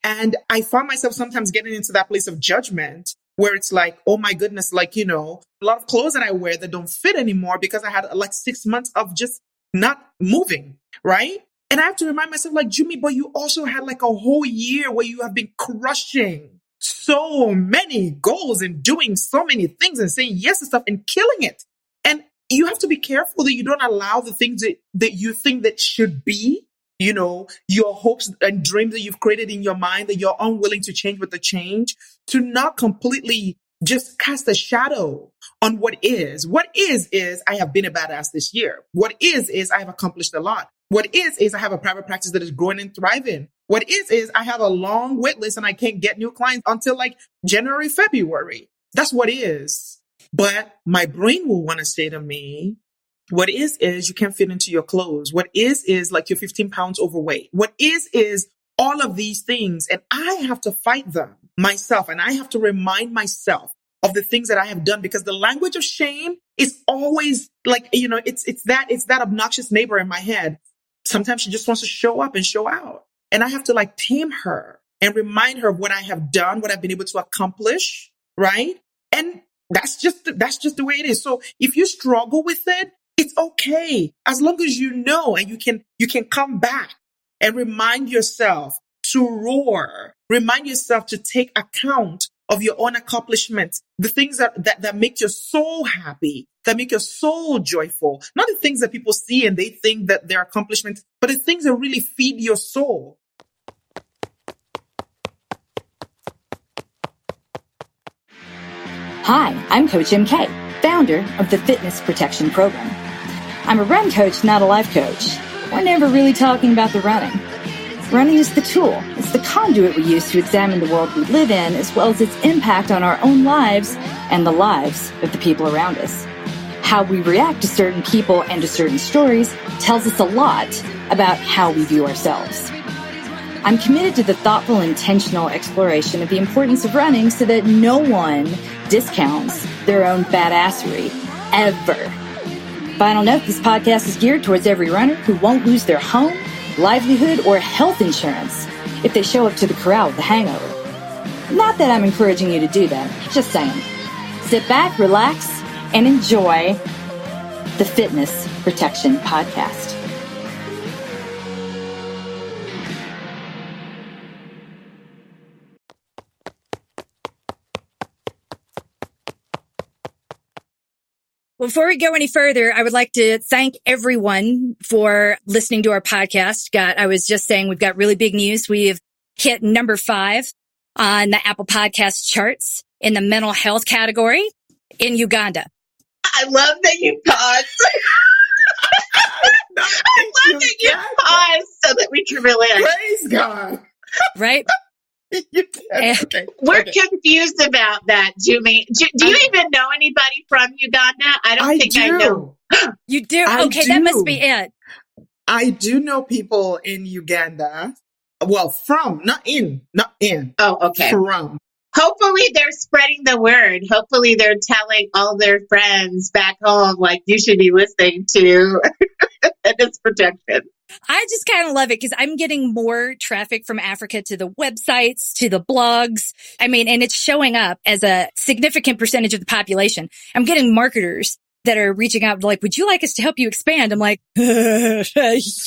And I found myself sometimes getting into that place of judgment where it's like, oh my goodness, like, a lot of clothes that I wear that don't fit anymore because I had like 6 months of just not moving, right? And I have to remind myself like, Jummy, but you also had like a whole year where you have been crushing so many goals and doing so many things and saying yes to stuff and killing it. And you have to be careful that you don't allow the things that you think that should be, your hopes and dreams that you've created in your mind that you're unwilling to change with the change, to not completely just cast a shadow on what is. What is I have been a badass this year. What is I have accomplished a lot. What is I have a private practice that is growing and thriving. What is I have a long wait list and I can't get new clients until like January, February. That's what is. But my brain will want to say to me, what is you can't fit into your clothes. What is like you're 15 pounds overweight. What is all of these things. And I have to fight them myself. And I have to remind myself of the things that I have done, because the language of shame is always like, it's that obnoxious neighbor in my head. Sometimes she just wants to show up and show out. And I have to like tame her and remind her of what I have done, what I've been able to accomplish. Right. And that's just the way it is. So if you struggle with it, it's okay. As long as you know, and you can come back and remind yourself to roar, remind yourself to take account of your own accomplishments, the things that make your soul happy, that make your soul joyful, not the things that people see and they think that they're accomplishments, but the things that really feed your soul. Hi, I'm Coach MK, founder of the Fitness Protection Program. I'm a run coach, not a life coach. We're never really talking about the running. Running is the tool. It's the conduit we use to examine the world we live in, as well as its impact on our own lives and the lives of the people around us. How we react to certain people and to certain stories tells us a lot about how we view ourselves. I'm committed to the thoughtful, intentional exploration of the importance of running so that no one discounts their own badassery, ever. Final note, this podcast is geared towards every runner who won't lose their home, livelihood, or health insurance if they show up to the corral with a hangover. Not that I'm encouraging you to do that, just saying. Sit back, relax, and enjoy the Fitness Protection Podcast. Before we go any further, I would like to thank everyone for listening to our podcast. I was just saying we've got really big news. We've hit number 5 on the Apple Podcast charts in the mental health category in Uganda. I love that you paused. I love that you paused so that we can relate. Praise God. Right? We're confused about that, Jummy. Do you even know anybody from Uganda? I know. You do? Okay, that must be it. I do know people in Uganda. Well, not in. Oh, okay. From. Hopefully they're spreading the word. Hopefully they're telling all their friends back home, like, you should be listening to Fitness Protection. I just kind of love it because I'm getting more traffic from Africa to the websites, to the blogs. I mean, and it's showing up as a significant percentage of the population. I'm getting marketers that are reaching out like, would you like us to help you expand? I'm like, yeah.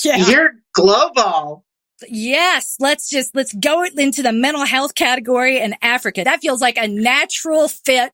You're global. Yes. Let's go into the mental health category in Africa. That feels like a natural fit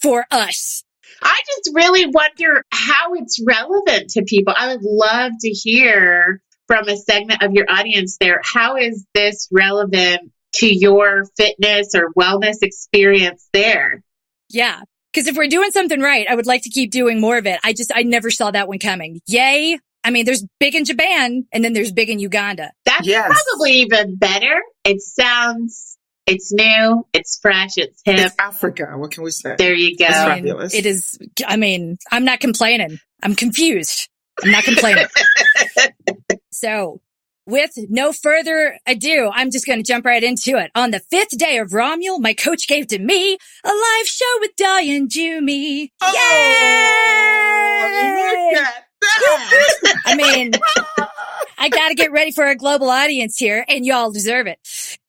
for us. I just really wonder how it's relevant to people. I would love to hear from a segment of your audience there. How is this relevant to your fitness or wellness experience there? Yeah. Because if we're doing something right, I would like to keep doing more of it. I never saw that one coming. Yay. I mean, there's big in Japan and then there's big in Uganda. That's probably even better. It's new, it's fresh, it's hip. It's Africa. What can we say? There you go. It's fabulous. It is. I mean, I'm not complaining. I'm confused. I'm not complaining. So with no further ado, I'm just going to jump right into it. On the 5th day of Romjul, my coach gave to me a live show with Dalia and Jummy. Oh, Yay! look at that? I mean, I got to get ready for a global audience here, and y'all deserve it.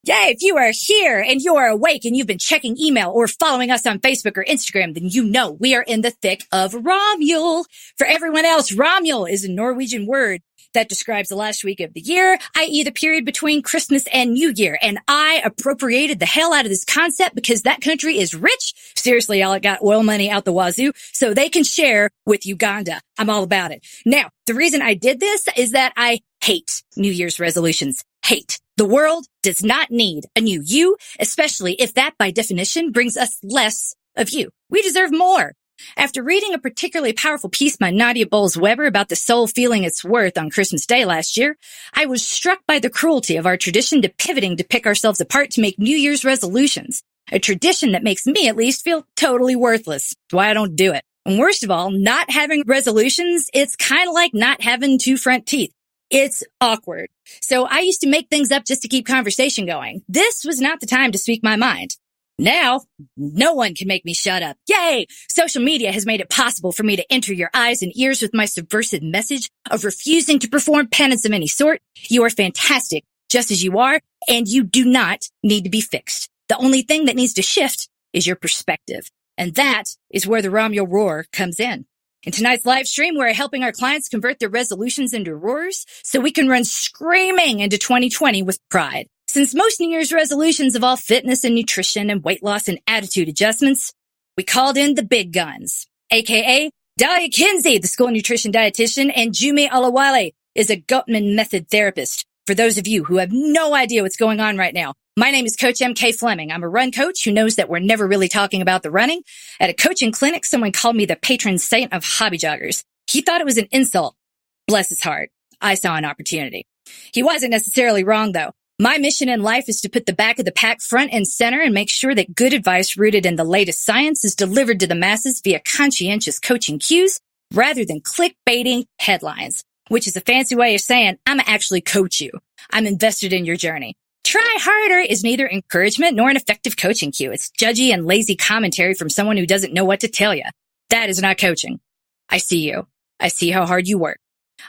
Yeah, if you are here and you are awake and you've been checking email or following us on Facebook or Instagram, then you know we are in the thick of Romjul. For everyone else, Romjul is a Norwegian word that describes the last week of the year, i.e. the period between Christmas and New Year. And I appropriated the hell out of this concept because that country is rich. Seriously, y'all, it got oil money out the wazoo, so they can share with Uganda. I'm all about it. Now, the reason I did this is that I hate New Year's resolutions. Hate. The world does not need a new you, especially if that by definition brings us less of you. We deserve more. After reading a particularly powerful piece by Nadia Bolz-Weber about the soul feeling its worth on Christmas Day last year, I was struck by the cruelty of our tradition to pivoting to pick ourselves apart to make New Year's resolutions. A tradition that makes me at least feel totally worthless. That's why I don't do it. And worst of all, not having resolutions, it's kind of like not having two front teeth. It's awkward. So I used to make things up just to keep conversation going. This was not the time to speak my mind. Now, no one can make me shut up. Yay! Social media has made it possible for me to enter your eyes and ears with my subversive message of refusing to perform penance of any sort. You are fantastic, just as you are, and you do not need to be fixed. The only thing that needs to shift is your perspective. And that is where the Romjul roar comes in. In tonight's live stream, we're helping our clients convert their resolutions into roars so we can run screaming into 2020 with pride. Since most New Year's resolutions involve fitness and nutrition and weight loss and attitude adjustments, we called in the big guns, aka Dalia Kinsey, the School Nutrition Dietitian, and Jummy Olawale is a Gottman Method therapist. For those of you who have no idea what's going on right now, my name is Coach MK Fleming. I'm a run coach who knows that we're never really talking about the running. At a coaching clinic, someone called me the Patron Saint of Hobbyjoggers. He thought it was an insult. Bless his heart. I saw an opportunity. He wasn't necessarily wrong, though. My mission in life is to put the back of the pack front and center and make sure that good advice rooted in the latest science is delivered to the masses via conscientious coaching cues rather than clickbaiting headlines, which is a fancy way of saying I'm actually coach you. I'm invested in your journey. Try harder is neither encouragement nor an effective coaching cue. It's judgy and lazy commentary from someone who doesn't know what to tell you. That is not coaching. I see you. I see how hard you work.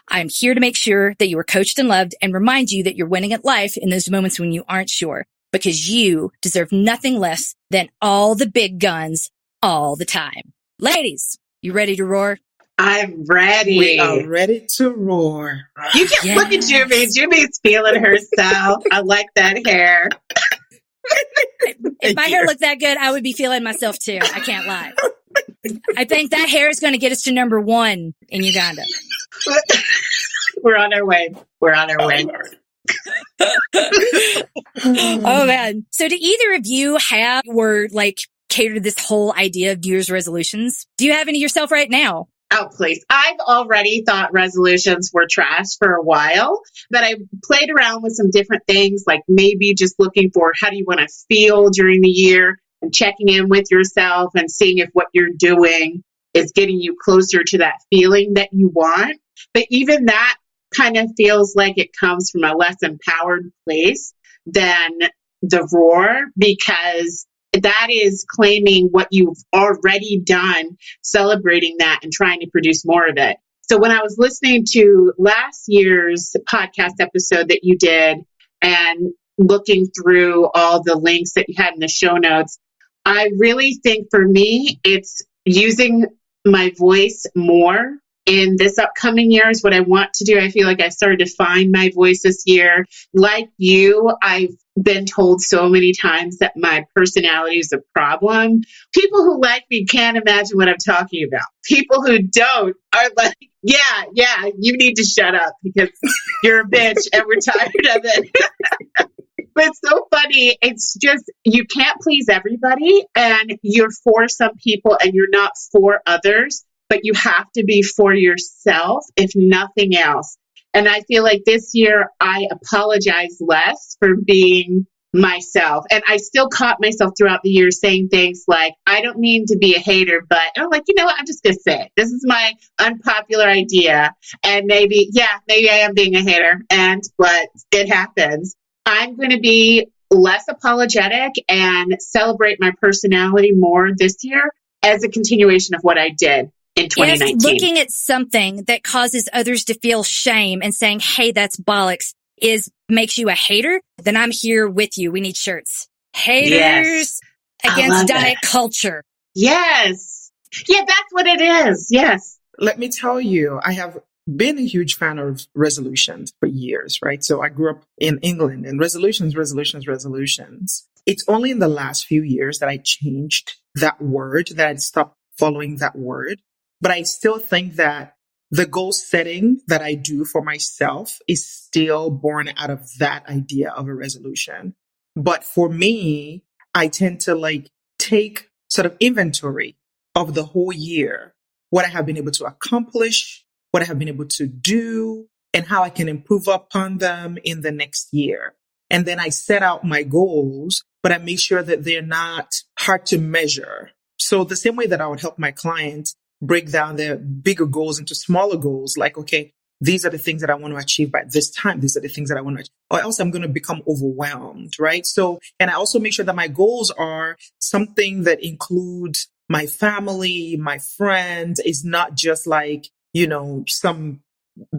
I'm here to make sure that you are coached and loved and remind you that you're winning at life in those moments when you aren't sure, because you deserve nothing less than all the big guns all the time. Ladies, you ready to roar? I'm ready. We are ready to roar. You can look at Jimmy. Jimmy's feeling herself. I like that hair. If my hair looked that good, I would be feeling myself too. I can't lie. I think that hair is going to get us to number 1 in Uganda. We're on our way. We're on our way. Oh, man. So do either of you have or cater to this whole idea of New Year's resolutions? Do you have any yourself right now? Oh, please. I've already thought resolutions were trash for a while, but I played around with some different things, like maybe just looking for how do you want to feel during the year and checking in with yourself and seeing if what you're doing is getting you closer to that feeling that you want. But even that kind of feels like it comes from a less empowered place than the roar, because that is claiming what you've already done, celebrating that and trying to produce more of it. So when I was listening to last year's podcast episode that you did and looking through all the links that you had in the show notes, I really think for me, it's using my voice more in this upcoming year is what I want to do. I feel like I started to find my voice this year. Like you, I've been told so many times that my personality is a problem. People who like me can't imagine what I'm talking about. People who don't are like, yeah, you need to shut up because you're a bitch and we're tired of it. But it's so funny. It's just, you can't please everybody, and you're for some people and you're not for others, but you have to be for yourself, if nothing else. And I feel like this year I apologize less for being myself. And I still caught myself throughout the year saying things like, I don't mean to be a hater, but I'm like, you know what? I'm just going to say it. This is my unpopular idea. And maybe I am being a hater, but it happens. I'm going to be less apologetic and celebrate my personality more this year as a continuation of what I did in 2019. If looking at something that causes others to feel shame and saying, hey, that's bollocks, makes you a hater, then I'm here with you. We need shirts. Haters against diet culture. Yes. Yeah, that's what it is. Yes. Let me tell you, I have been a huge fan of resolutions for years, right? So I grew up in England, and resolutions. It's only in the last few years that I changed that word, that I stopped following that word. But I still think that the goal setting that I do for myself is still born out of that idea of a resolution. But for me, I tend to take sort of inventory of the whole year, what I have been able to accomplish, what I have been able to do, and how I can improve upon them in the next year. And then I set out my goals, but I make sure that they're not hard to measure. So the same way that I would help my clients break down their bigger goals into smaller goals, like, okay, these are the things that I want to achieve by this time. These are the things that I want to achieve, or else I'm going to become overwhelmed, right? So, and I also make sure that my goals are something that includes my family, my friends, is not just some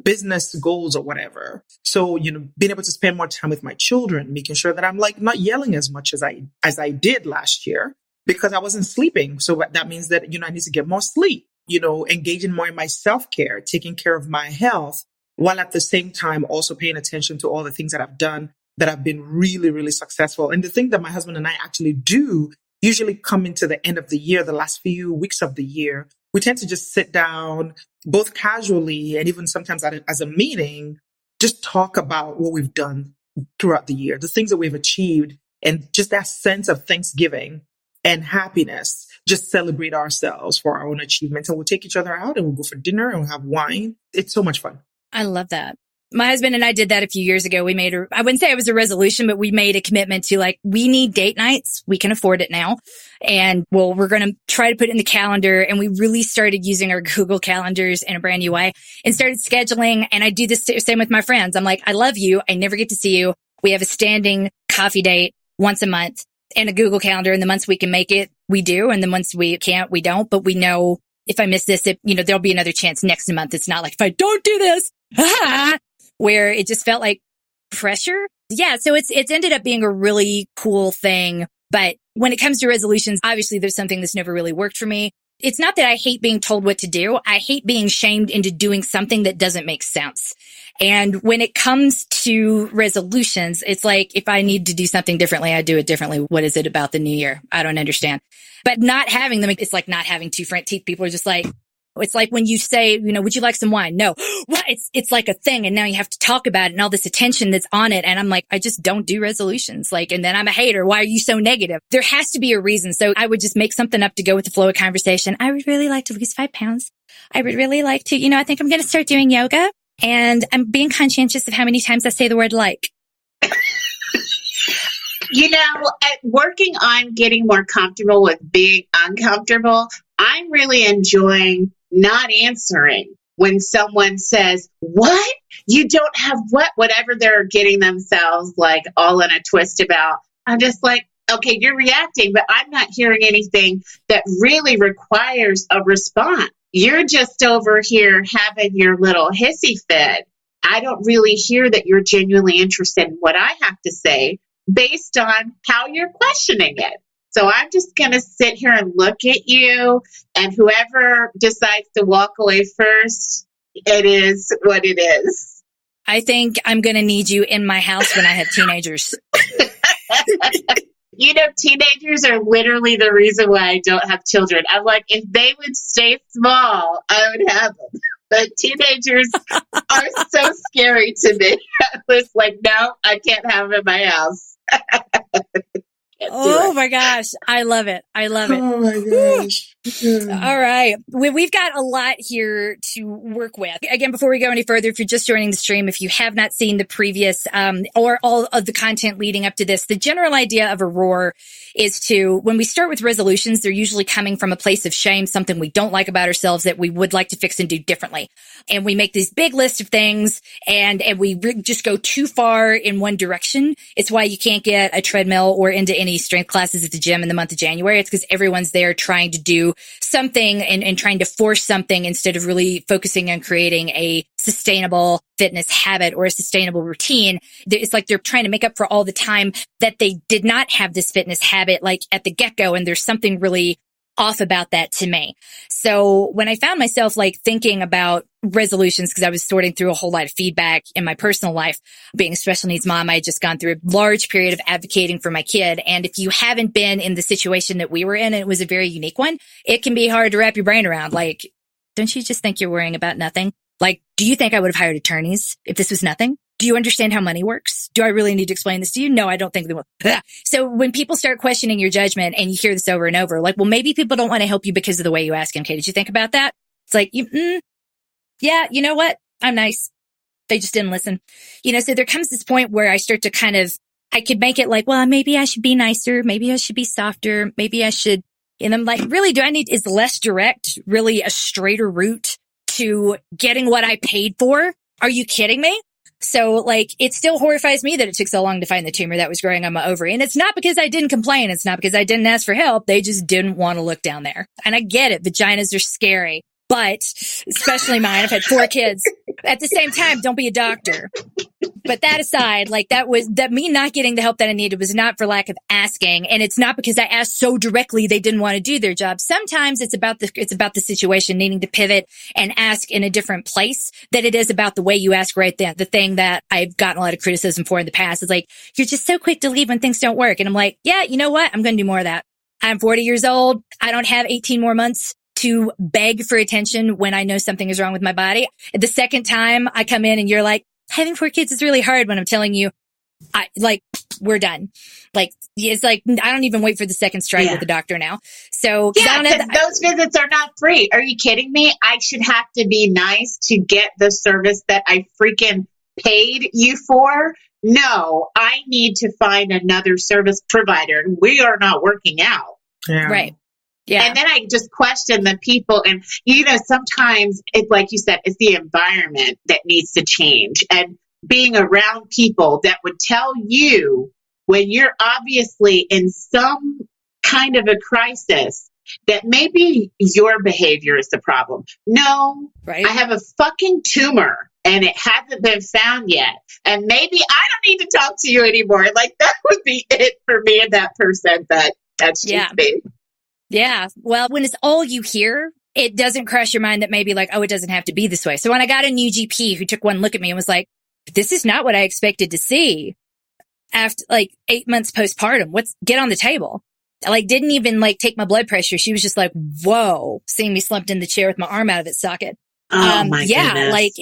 business goals or whatever. So, being able to spend more time with my children, making sure that I'm not yelling as much as I did last year because I wasn't sleeping. So that means that, I need to get more sleep, engaging more in my self-care, taking care of my health, while at the same time also paying attention to all the things that I've done that have been really, really successful. And the thing that my husband and I actually do usually come into the end of the year, the last few weeks of the year, we tend to just sit down, both casually and even sometimes as a meeting, just talk about what we've done throughout the year, the things that we've achieved, and just that sense of Thanksgiving and happiness, just celebrate ourselves for our own achievements. And we'll take each other out and we'll go for dinner and we'll have wine. It's so much fun. I love that. My husband and I did that a few years ago. We made I wouldn't say it was a resolution, but we made a commitment to we need date nights. We can afford it now. And we're going to try to put it in the calendar. And we really started using our Google calendars in a brand new way and started scheduling. And I do this same with my friends. I'm like, I love you. I never get to see you. We have a standing coffee date once a month in a Google calendar. And the months we can make it, we do. And the months we can't, we don't. But we know if I miss this, there'll be another chance next month. It's not like if I don't do this, where it just felt like pressure. Yeah. So it's ended up being a really cool thing. But when it comes to resolutions, obviously there's something that's never really worked for me. It's not that I hate being told what to do. I hate being shamed into doing something that doesn't make sense. And when it comes to resolutions, it's like, if I need to do something differently, I do it differently. What is it about the new year? I don't understand. But not having them, it's like not having two front teeth. People are just like, it's like when you say, would you like some wine? No. Well, it's like a thing. And now you have to talk about it and all this attention that's on it. And I'm like, I just don't do resolutions. And then I'm a hater. Why are you so negative? There has to be a reason. So I would just make something up to go with the flow of conversation. I would really like to lose 5 pounds. I would really like to, I think I'm going to start doing yoga, and I'm being conscientious of how many times I say the word like. Working on getting more comfortable with being uncomfortable, I'm really enjoying not answering when someone says, what? You don't have what? Whatever they're getting themselves all in a twist about. I'm just like, okay, you're reacting, but I'm not hearing anything that really requires a response. You're just over here having your little hissy fit. I don't really hear that you're genuinely interested in what I have to say based on how you're questioning it. So I'm just going to sit here and look at you, and whoever decides to walk away first, it is what it is. I think I'm going to need you in my house when I have teenagers. Teenagers are literally the reason why I don't have children. I'm like, if they would stay small, I would have them. But teenagers are so scary to me. I was like, no, I can't have them in my house. Oh my gosh. I love it. I love it. Oh my gosh. All right. We've got a lot here to work with. Again, before we go any further, if you're just joining the stream, if you have not seen the previous, or all of the content leading up to this, the general idea of a roar is when we start with resolutions, they're usually coming from a place of shame, something we don't like about ourselves that we would like to fix and do differently. And we make this big list of things and we just go too far in one direction. It's why you can't get a treadmill or into any strength classes at the gym in the month of January. It's because everyone's there trying to do do something and trying to force something instead of really focusing on creating a sustainable fitness habit or a sustainable routine. It's like they're trying to make up for all the time that they did not have this fitness habit, like at the get-go. And there's something really off about that to me. So when I found myself like thinking about resolutions, because I was sorting through a whole lot of feedback in my personal life, being a special needs mom, I had just gone through a large period of advocating for my kid. And if you haven't been in the situation that we were in, and it was a very unique one, it can be hard to wrap your brain around. Like, don't you just think you're worrying about nothing? Like, do you think I would have hired attorneys if this was nothing? Do you understand how money works? Do I really need to explain this to you? No, I don't think they will. So when people start questioning your judgment and you hear this over and over, like, well, maybe people don't want to help you because of the way you ask them. Okay, did you think about that? It's like, yeah, you know what? I'm nice. They just didn't listen. So there comes this point where I start to I could make it like, well, maybe I should be nicer. Maybe I should be softer. Maybe I should. And I'm like, really, is less direct really a straighter route to getting what I paid for? Are you kidding me? So like, it still horrifies me that it took so long to find the tumor that was growing on my ovary. And it's not because I didn't complain. It's not because I didn't ask for help. They just didn't want to look down there. And I get it. Vaginas are scary, but especially mine. I've had 4 kids. At the same time, don't be a doctor. But that aside, like that me not getting the help that I needed was not for lack of asking. And it's not because I asked so directly they didn't want to do their job. Sometimes it's about the situation needing to pivot and ask in a different place that it is about the way you ask right then. The thing that I've gotten a lot of criticism for in the past is like, you're just so quick to leave when things don't work. And I'm like, yeah, you know what? I'm going to do more of that. I'm 40 years old. I don't have 18 more months to beg for attention when I know something is wrong with my body. The second time I come in and you're like, having 4 kids is really hard when I'm telling you, we're done. Like, it's like, I don't even wait for the second strike with the doctor now. So those visits are not free. Are you kidding me? I should have to be nice to get the service that I freaking paid you for. No, I need to find another service provider. We are not working out. Yeah. Right. Yeah. And then I just question the people. And, sometimes it's like you said, it's the environment that needs to change. And being around people that would tell you when you're obviously in some kind of a crisis that maybe your behavior is the problem. No, right. I have a fucking tumor and it hasn't been found yet. And maybe I don't need to talk to you anymore. Like that would be it for me and that person. That's just me. Yeah. Well, when it's all you hear, it doesn't cross your mind that maybe like, oh, it doesn't have to be this way. So when I got a new GP who took one look at me and was like, this is not what I expected to see after like 8 months postpartum. Get on the table. Like didn't even like take my blood pressure. She was just like, whoa, seeing me slumped in the chair with my arm out of its socket. Oh my goodness. Like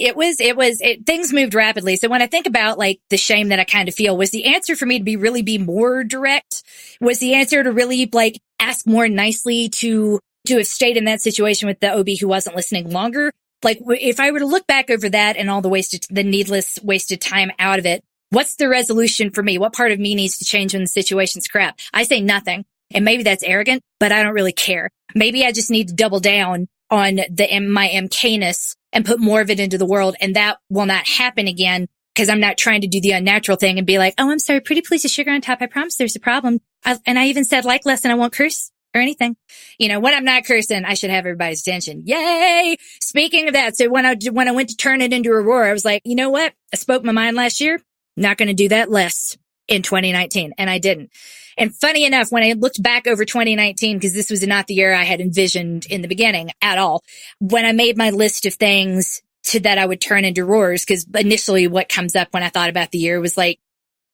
things moved rapidly. So when I think about like the shame that I kind of feel, was the answer for me to be more direct? Was the answer to really like ask more nicely to have stayed in that situation with the OB who wasn't listening longer? Like if I were to look back over that and all the needless wasted time out of it, what's the resolution for me? What part of me needs to change when the situation's crap? I say nothing. And maybe that's arrogant, but I don't really care. Maybe I just need to double down on my MK-ness and put more of it into the world. And that will not happen again because I'm not trying to do the unnatural thing and be like, oh, I'm sorry, pretty please a sugar on top. I promise there's a problem. And I even said like less and I won't curse or anything. When I'm not cursing, I should have everybody's attention. Yay. Speaking of that. So when I went to turn it into Aurora, I was like, you know what? I spoke my mind last year. Not going to do that less in 2019. And I didn't. And funny enough, when I looked back over 2019, because this was not the year I had envisioned in the beginning at all, when I made my list of things that I would turn into roars, because initially what comes up when I thought about the year was like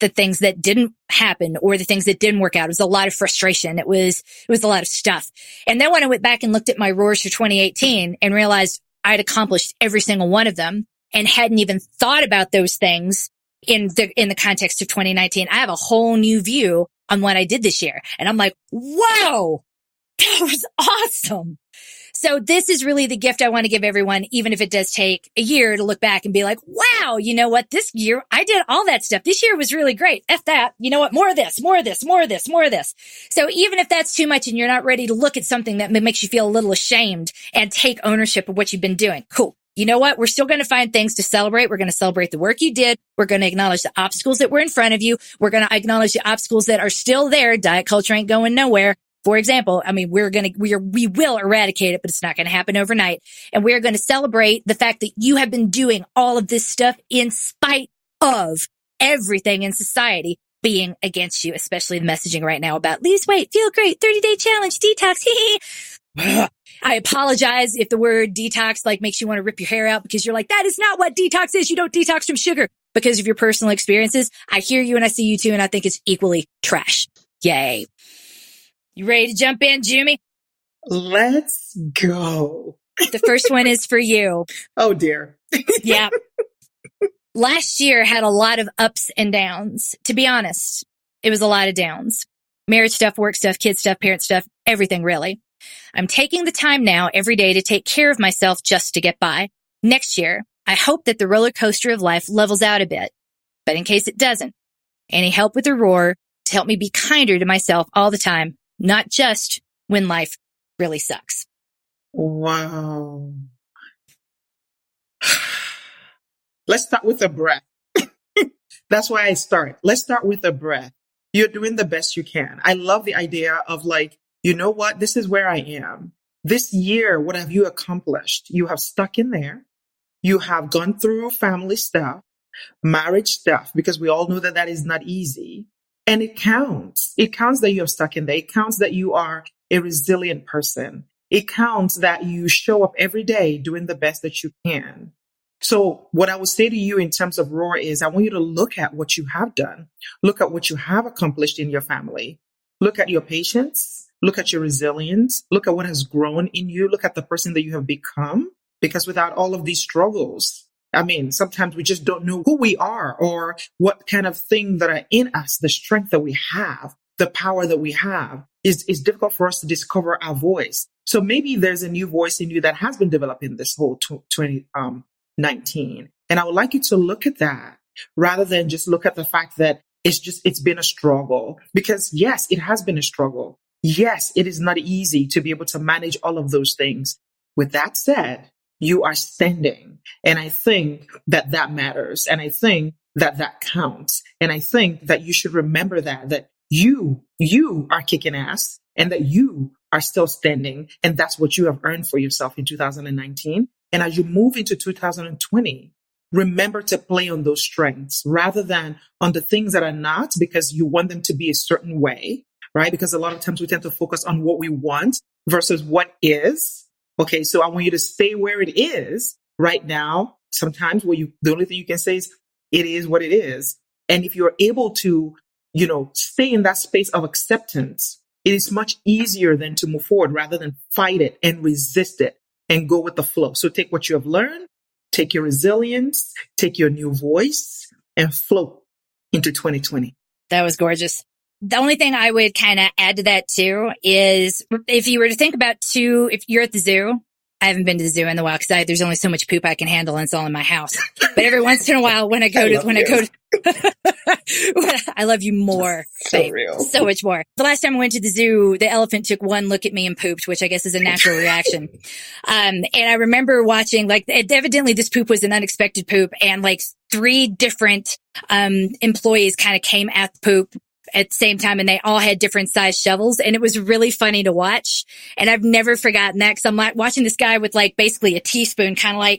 the things that didn't happen or the things that didn't work out. It was a lot of frustration. It was a lot of stuff. And then when I went back and looked at my roars for 2018 and realized I'd accomplished every single one of them and hadn't even thought about those things in the context of 2019, I have a whole new view on what I did this year. And I'm like, whoa, that was awesome. So this is really the gift I want to give everyone, even if it does take a year to look back and be like, wow, you know what? This year I did all that stuff. This year was really great. F that. You know what? More of this, more of this, more of this, more of this. So even if that's too much and you're not ready to look at something that makes you feel a little ashamed and take ownership of what you've been doing, cool. You know what? We're still going to find things to celebrate. We're going to celebrate the work you did. We're going to acknowledge the obstacles that were in front of you. We're going to acknowledge the obstacles that are still there. Diet culture ain't going nowhere. For example, I mean, we will eradicate it, but it's not going to happen overnight. And we're going to celebrate the fact that you have been doing all of this stuff in spite of everything in society being against you, especially the messaging right now about lose weight, feel great, 30-day challenge, detox. I apologize if the word detox like makes you want to rip your hair out because you're like, that is not what detox is. You don't detox from sugar because of your personal experiences. I hear you and I see you too, and I think it's equally trash. Yay. You ready to jump in, Jummy? Let's go. The first one is for you. Oh, dear. Yeah. Last year had a lot of ups and downs. To be honest, it was a lot of downs. Marriage stuff, work stuff, kid stuff, parent stuff, everything really. I'm taking the time now every day to take care of myself just to get by. Next year, I hope that the roller coaster of life levels out a bit. But in case it doesn't, any help with the roar to help me be kinder to myself all the time, not just when life really sucks. Wow. Let's start with a breath. That's why I start. Let's start with a breath. You're doing the best you can. I love the idea of like, you know what? This is where I am. This year, what have you accomplished? You have stuck in there. You have gone through family stuff, marriage stuff, because we all know that that is not easy. And it counts. It counts that you have stuck in there. It counts that you are a resilient person. It counts that you show up every day doing the best that you can. So what I would say to you in terms of roar is I want you to look at what you have done. Look at what you have accomplished in your family. Look at your patience. Look at your resilience. Look at what has grown in you. Look at the person that you have become. Because without all of these struggles, I mean, sometimes we just don't know who we are or what kind of thing that are in us, the strength that we have, the power that we have is difficult for us to discover our voice. So maybe there's a new voice in you that has been developing this whole 2019. And I would like you to look at that rather than just look at the fact that it's been a struggle. Because yes, it has been a struggle. Yes, it is not easy to be able to manage all of those things. With that said, you are standing. And I think that that matters. And I think that that counts. And I think that you should remember that you are kicking ass and that you are still standing. And that's what you have earned for yourself in 2019. And as you move into 2020, remember to play on those strengths rather than on the things that are not because you want them to be a certain way, right? Because a lot of times we tend to focus on what we want versus what is. Okay, so I want you to stay where it is right now. Sometimes the only thing you can say is it is what it is. And if you're able to, stay in that space of acceptance, it is much easier then to move forward rather than fight it and resist it and go with the flow. So take what you have learned, take your resilience, take your new voice and float into 2020. That was gorgeous. The only thing I would kind of add to that too is if you were to think about if you're at the zoo, I haven't been to the zoo in a while because there's only so much poop I can handle and it's all in my house. But every once in a while when I go to, I love you more. So babe. real. So much more. The last time I went to the zoo, the elephant took one look at me and pooped, which I guess is a natural reaction. And I remember watching, evidently this poop was an unexpected poop and 3 different, employees kind of came at the poop at the same time and they all had different size shovels and it was really funny to watch. And I've never forgotten that because I'm watching this guy with basically a teaspoon kind of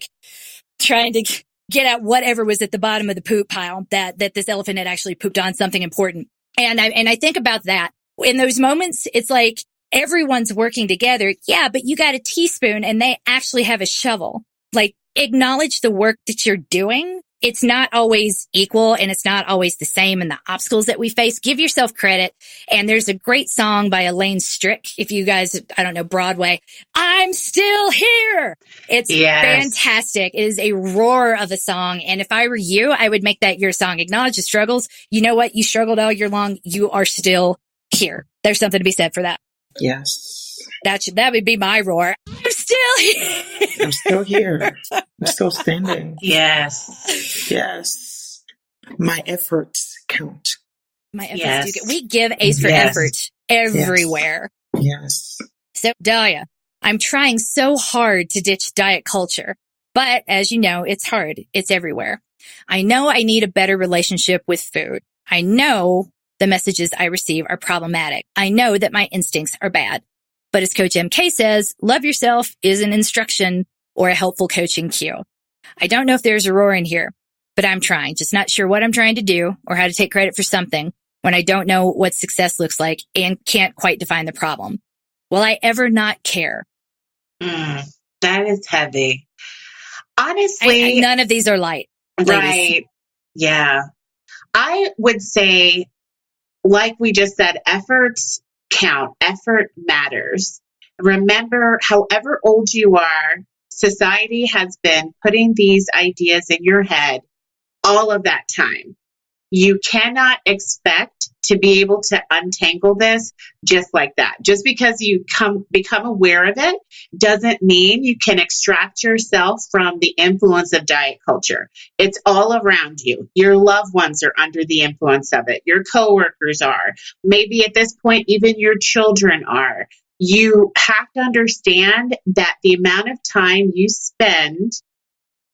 trying to get out whatever was at the bottom of the poop pile that this elephant had actually pooped on something important. And I think about that in those moments. It's like everyone's working together. Yeah, but you got a teaspoon and they actually have a shovel. Acknowledge the work that you're doing. It's not always equal and it's not always the same in the obstacles that we face. Give yourself credit. And there's a great song by Elaine Strick. If you guys, I don't know, Broadway, I'm Still Here. It's fantastic. It is a roar of a song. And if I were you, I would make that your song. Acknowledge the struggles. You know what? You struggled all year long. You are still here. There's something to be said for that. Yes. That would be my roar. I'm still here. I'm still here. I'm still standing. Yes. Yes. My efforts count. My efforts do. We give A's for effort everywhere. Yes. So, Dalia, I'm trying so hard to ditch diet culture, but as you know, it's hard. It's everywhere. I know I need a better relationship with food. I know the messages I receive are problematic. I know that my instincts are bad. But as Coach MK says, love yourself is an instruction or a helpful coaching cue. I don't know if there's a roar in here, but I'm trying, just not sure what I'm trying to do or how to take credit for something when I don't know what success looks like and can't quite define the problem. Will I ever not care? That is heavy. Honestly, none of these are light. Right. Ladies. Yeah. I would say, like we just said, efforts count. Effort matters. Remember, however old you are, society has been putting these ideas in your head all of that time. You cannot expect to be able to untangle this just like that. Just because you become aware of it doesn't mean you can extract yourself from the influence of diet culture. It's all around you. Your loved ones are under the influence of it. Your coworkers are. Maybe at this point, even your children are. You have to understand that the amount of time you spend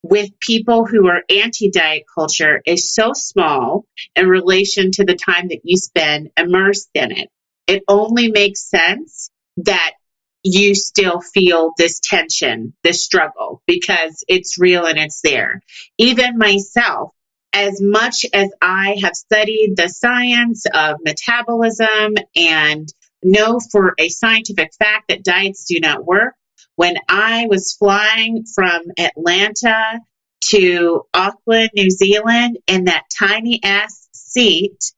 with people who are anti-diet culture is so small in relation to the time that you spend immersed in it. It only makes sense that you still feel this tension, this struggle, because it's real and it's there. Even myself, as much as I have studied the science of metabolism and know for a scientific fact that diets do not work, when I was flying from Atlanta to Auckland, New Zealand, in that tiny ass seat,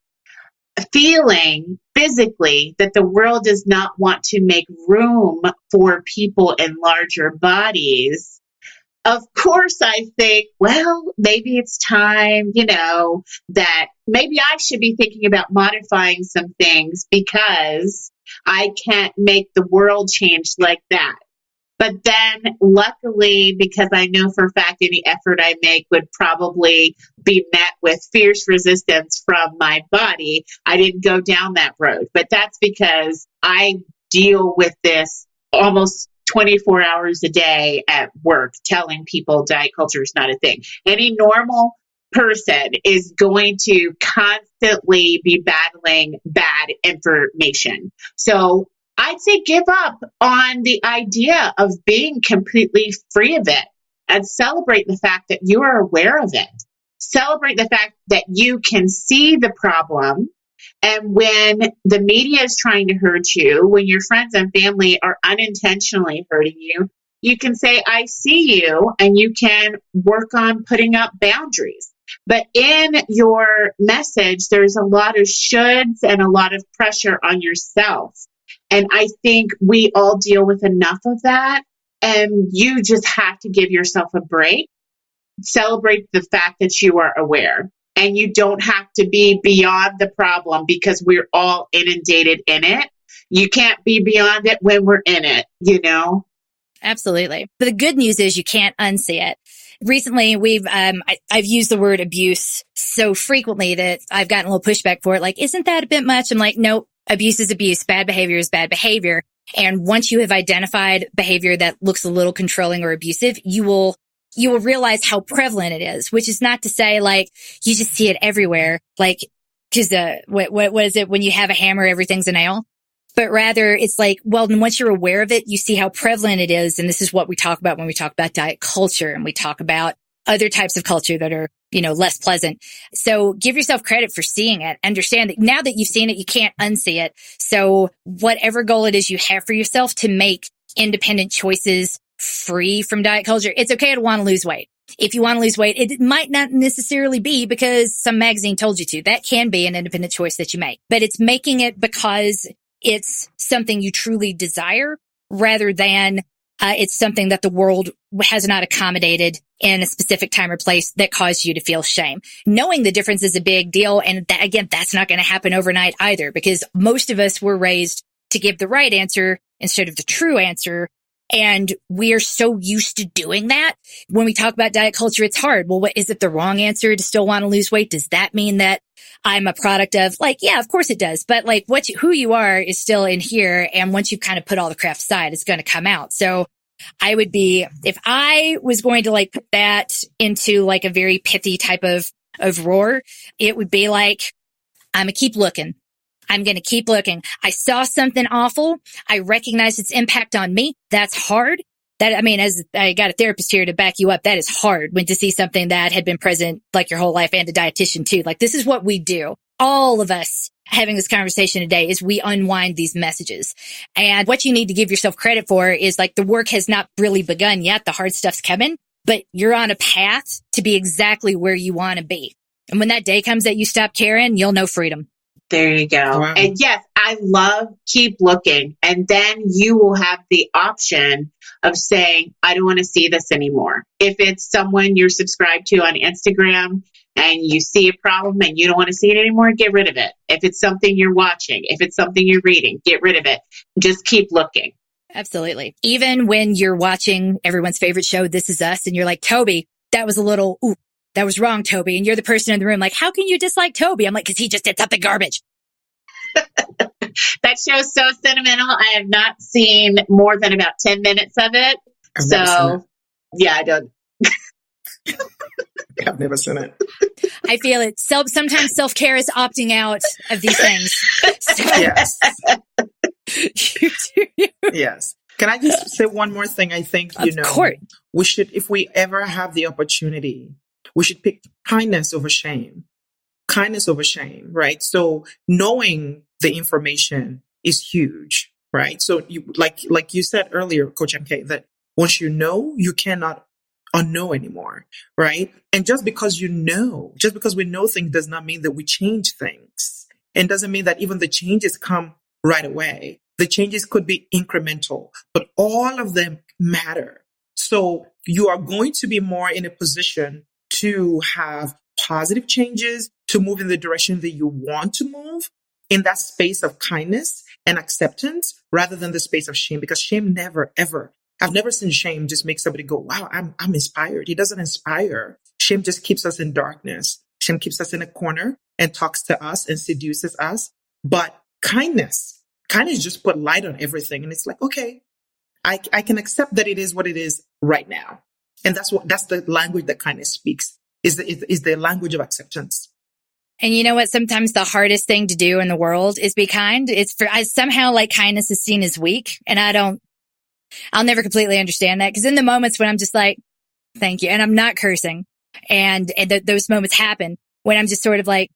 feeling physically that the world does not want to make room for people in larger bodies, of course I think, well, maybe it's time, that maybe I should be thinking about modifying some things because I can't make the world change like that. But then luckily, because I know for a fact any effort I make would probably be met with fierce resistance from my body, I didn't go down that road. But that's because I deal with this almost 24 hours a day at work, telling people diet culture is not a thing. Any normal person is going to constantly be battling bad information. So I'd say give up on the idea of being completely free of it and celebrate the fact that you are aware of it. Celebrate the fact that you can see the problem. And when the media is trying to hurt you, when your friends and family are unintentionally hurting you, you can say, I see you, and you can work on putting up boundaries. But in your message, there's a lot of shoulds and a lot of pressure on yourself. And I think we all deal with enough of that. And you just have to give yourself a break. Celebrate the fact that you are aware. And you don't have to be beyond the problem because we're all inundated in it. You can't be beyond it when we're in it, Absolutely. But the good news is you can't unsee it. Recently, I've used the word abuse so frequently that I've gotten a little pushback for it. Like, isn't that a bit much? I'm like, nope. Abuse is abuse. Bad behavior is bad behavior. And once you have identified behavior that looks a little controlling or abusive, you will realize how prevalent it is, which is not to say like you just see it everywhere. Like, cause what is it? When you have a hammer, everything's a nail. But rather it's like, well, once you're aware of it, you see how prevalent it is. And this is what we talk about when we talk about diet culture and we talk about other types of culture that are, less pleasant. So give yourself credit for seeing it. Understand that now that you've seen it, you can't unsee it. So whatever goal it is you have for yourself to make independent choices free from diet culture, it's okay to want to lose weight. If you want to lose weight, it might not necessarily be because some magazine told you to. That can be an independent choice that you make, but it's making it because it's something you truly desire rather than it's something that the world has not accommodated in a specific time or place that caused you to feel shame. Knowing the difference is a big deal. And that, again, that's not going to happen overnight either, because most of us were raised to give the right answer instead of the true answer. And we are so used to doing that. When we talk about diet culture, it's hard. Well, is it the wrong answer to still want to lose weight? Does that mean that I'm a product of yeah, of course it does. But who you are is still in here. And once you kind of put all the crap aside, it's going to come out. So I would be, if I was going to put that into a very pithy type of roar, it would be I'm going to keep looking. I'm going to keep looking. I saw something awful. I recognize its impact on me. That's hard. As I got a therapist here to back you up, that is hard when to see something that had been present like your whole life, and a dietitian too. Like, this is what we do. All of us having this conversation today is we unwind these messages. And what you need to give yourself credit for is, like, the work has not really begun yet. The hard stuff's coming, but you're on a path to be exactly where you want to be. And when that day comes that you stop caring, you'll know freedom. There you go. Wow. And yes, I love keep looking. And then you will have the option of saying, I don't want to see this anymore. If it's someone you're subscribed to on Instagram and you see a problem and you don't want to see it anymore, get rid of it. If it's something you're watching, if it's something you're reading, get rid of it. Just keep looking. Absolutely. Even when you're watching everyone's favorite show, This Is Us, and you're like, Toby, that was a little, ooh, that was wrong, Toby. And you're the person in the room like, how can you dislike Toby? I'm like, because he just did something garbage. That show's so sentimental. I have not seen more than about 10 minutes of it. I've never seen it. Yeah, I don't. I've never seen it. I feel it. Sometimes self-care is opting out of these things. So, Yes. Yes. Can I just say one more thing? I think, of course, we should, if we ever have the opportunity, we should pick kindness over shame. Kindness over shame, right? So knowing the information is huge, right? So you, like you said earlier, Coach MK, that once you know, you cannot unknow anymore, right? And just because we know things does not mean that we change things. And doesn't mean that even the changes come right away. The changes could be incremental, but all of them matter. So you are going to be more in a position to have positive changes, to move in the direction that you want to move, in that space of kindness and acceptance, rather than the space of shame. Because shame I've never seen shame just make somebody go, wow, I'm inspired. It doesn't inspire. Shame just keeps us in darkness. Shame keeps us in a corner and talks to us and seduces us. But kindness just put light on everything. And it's like, okay, I can accept that it is what it is right now. And that's the language that kindness speaks, is the language of acceptance. And you know what? Sometimes the hardest thing to do in the world is be kind. Somehow, like, kindness is seen as weak. And I'll never completely understand that, because in the moments when I'm just like, thank you, and I'm not cursing, and those moments happen when I'm just sort of like,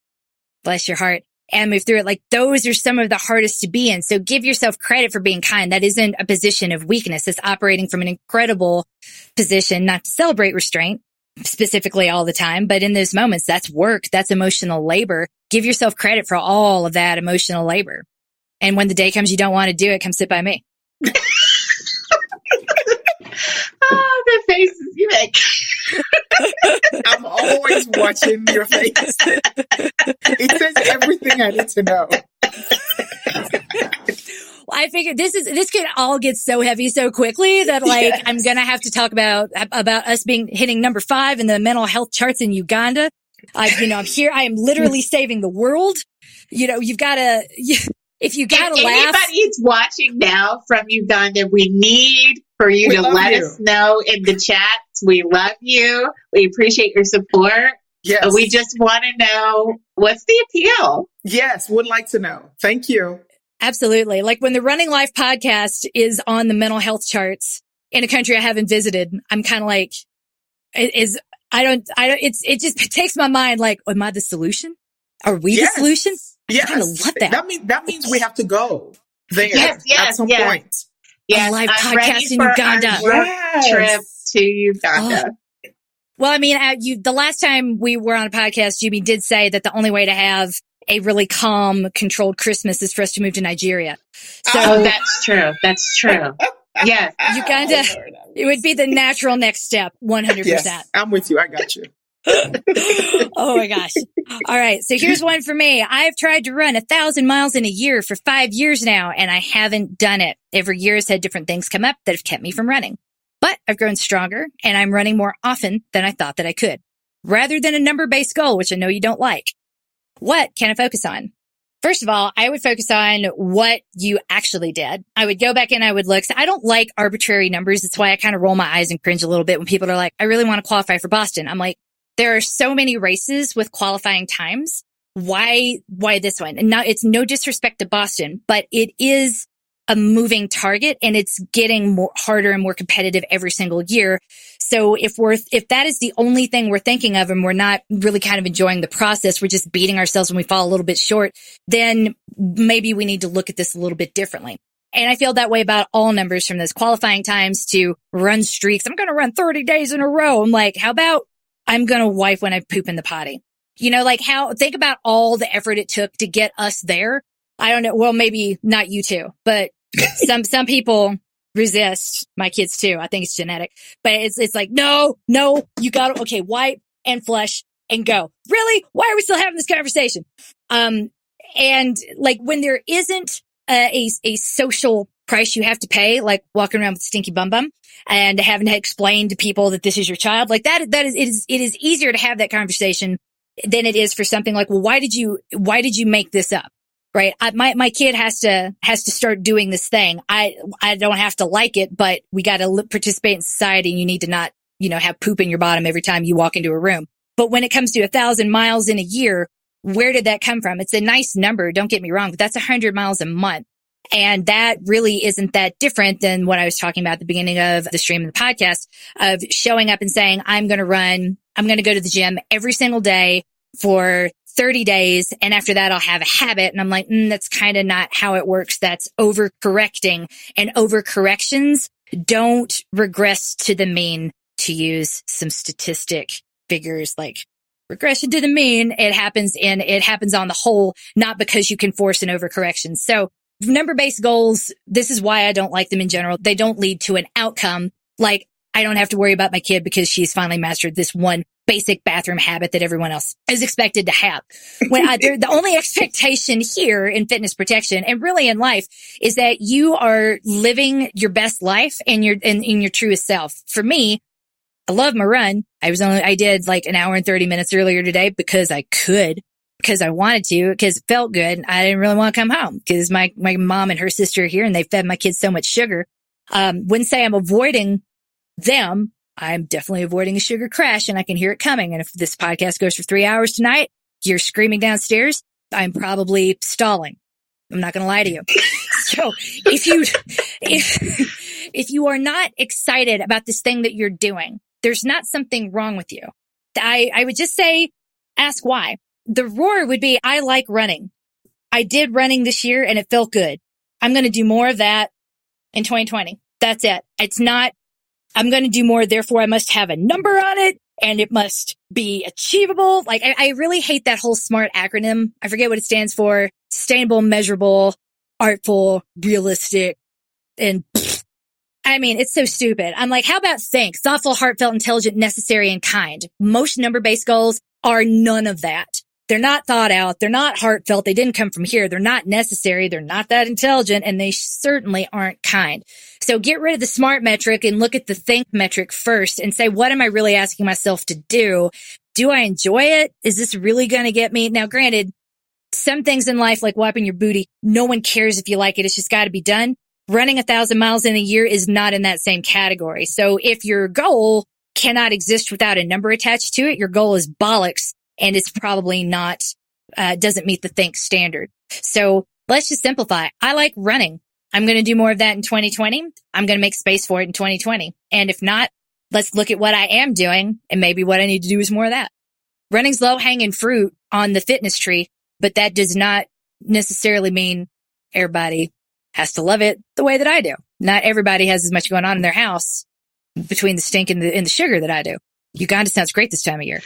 bless your heart, and move through it. Like, those are some of the hardest to be in. So give yourself credit for being kind. That isn't a position of weakness. It's operating from an incredible position, not to celebrate restraint specifically all the time, but in those moments, that's work. That's emotional labor. Give yourself credit for all of that emotional labor. And when the day comes you don't want to do it, come sit by me. Oh, the faces you make. I'm always watching your face. It says everything I need to know. Well, I figured this could all get so heavy so quickly that, like, yes, I'm going to have to talk about us hitting number 5 in the mental health charts in Uganda. I'm here. I am literally saving the world. You've got to, if you got to laugh. Anybody's watching now from Uganda, we need for you to let us know in the chats. We love you. We appreciate your support. Yes. We just want to know, what's the appeal? Yes, would like to know. Thank you. Absolutely. Like, when the Running Life podcast is on the mental health charts in a country I haven't visited, I'm kind of like, it just takes my mind like, am I the solution? Are we the solution? Yes. I kind of love that. That means we have to go there at some point. Yes, a live podcast in Uganda. Trip to Uganda. Oh. Well, the last time we were on a podcast, Jimmy did say that the only way to have a really calm, controlled Christmas is for us to move to Nigeria. So that's true. That's true. Yes. Uganda, it would be the natural next step, 100%. Yes, I'm with you. I got you. Oh my gosh. All right. So here's one for me. I've tried to run 1,000 miles in a year for 5 years now, and I haven't done it. Every year has had different things come up that have kept me from running. But I've grown stronger, and I'm running more often than I thought that I could. Rather than a number-based goal, which I know you don't like. What can I focus on? First of all, I would focus on what you actually did. I would go back and I would look. So I don't like arbitrary numbers. It's why I kind of roll my eyes and cringe a little bit when people are like, I really want to qualify for Boston. I'm like, there are so many races with qualifying times. why this one? And now it's no disrespect to Boston, but it is a moving target and it's getting harder and more competitive every single year. So if that is the only thing we're thinking of and we're not really kind of enjoying the process, we're just beating ourselves when we fall a little bit short, then maybe we need to look at this a little bit differently. And I feel that way about all numbers, from those qualifying times to run streaks. I'm going to run 30 days in a row. I'm like, how about I'm going to wipe when I poop in the potty? Think about all the effort it took to get us there. I don't know. Well, maybe not you two, but some people resist. My kids too. I think it's genetic, but it's like, no, you got to, okay, wipe and flush and go. Really? Why are we still having this conversation? And like when there isn't a social price you have to pay, like walking around with stinky bum bum and having to explain to people that this is your child, like it is easier to have that conversation than it is for something like, well, why did you make this up? Right. My kid has to start doing this thing. I don't have to like it, but we got to participate in society, and you need to not, have poop in your bottom every time you walk into a room. But when it comes to 1,000 miles in a year, where did that come from? It's a nice number. Don't get me wrong, but that's 100 miles a month. And that really isn't that different than what I was talking about at the beginning of the stream and the podcast, of showing up and saying, I'm going to go to the gym every single day for 30 days. And after that, I'll have a habit. And I'm like, that's kind of not how it works. That's overcorrecting, and overcorrections don't regress to the mean, to use some statistic figures like regression to the mean. It happens on the whole, not because you can force an overcorrection. So number-based goals, this is why I don't like them in general. They don't lead to an outcome. Like, I don't have to worry about my kid because she's finally mastered this one basic bathroom habit that everyone else is expected to have. The only expectation here in fitness protection, and really in life, is that you are living your best life and in your truest self. For me, I love my run. I did like an hour and 30 minutes earlier today because I could, because I wanted to, because it felt good. I didn't really want to come home because my mom and her sister are here and they fed my kids so much sugar. Wouldn't say I'm avoiding them. I'm definitely avoiding a sugar crash, and I can hear it coming. And if this podcast goes for 3 hours tonight, you're screaming downstairs, I'm probably stalling. I'm not going to lie to you. So if you are not excited about this thing that you're doing, there's not something wrong with you. I would just say, ask why. The roar would be, I like running. I did running this year and it felt good. I'm going to do more of that in 2020. That's it. It's not, I'm going to do more, therefore I must have a number on it and it must be achievable. Like, I really hate that whole SMART acronym. I forget what it stands for. Sustainable, measurable, artful, realistic, and I mean, it's so stupid. I'm like, how about think? Thoughtful, heartfelt, intelligent, necessary, and kind. Most number-based goals are none of that. They're not thought out. They're not heartfelt. They didn't come from here. They're not necessary. They're not that intelligent, and they certainly aren't kind. So get rid of the SMART metric and look at the think metric first and say, what am I really asking myself to do? Do I enjoy it? Is this really going to get me? Now, granted, some things in life, like wiping your booty, no one cares if you like it. It's just got to be done. Running 1,000 miles in a year is not in that same category. So if your goal cannot exist without a number attached to it, your goal is bollocks, and it's probably not, doesn't meet the think standard. So let's just simplify. I like running. I'm going to do more of that in 2020. I'm going to make space for it in 2020. And if not, let's look at what I am doing, and maybe what I need to do is more of that. Running's low hanging fruit on the fitness tree, but that does not necessarily mean everybody has to love it the way that I do. Not everybody has as much going on in their house between the stink and the sugar that I do. Uganda sounds great this time of year.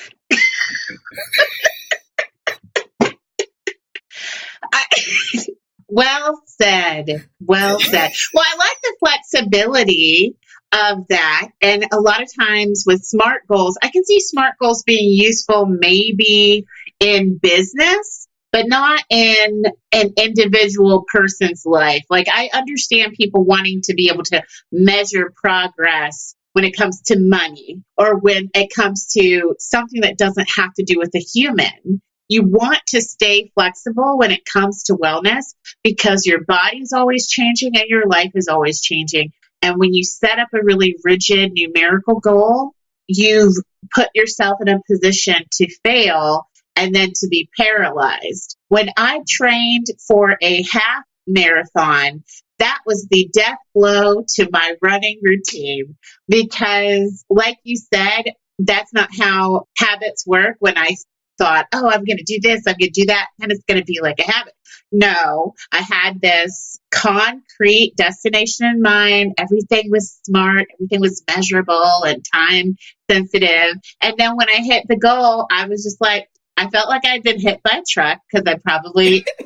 Well said. Well said. Well, I like the flexibility of that. And a lot of times with SMART goals, I can see SMART goals being useful maybe in business, but not in an individual person's life. Like, I understand people wanting to be able to measure progress when it comes to money, or when it comes to something that doesn't have to do with a human. You want to stay flexible when it comes to wellness, because your body is always changing and your life is always changing. And when you set up a really rigid numerical goal, you've put yourself in a position to fail and then to be paralyzed. When I trained for a half marathon, that was the death blow to my running routine because, like you said, that's not how habits work. When I thought, oh, I'm going to do this, I'm going to do that, and it's going to be like a habit. No, I had this concrete destination in mind. Everything was smart. Everything was measurable and time sensitive. And then when I hit the goal, I was just like, I felt like I'd been hit by a truck because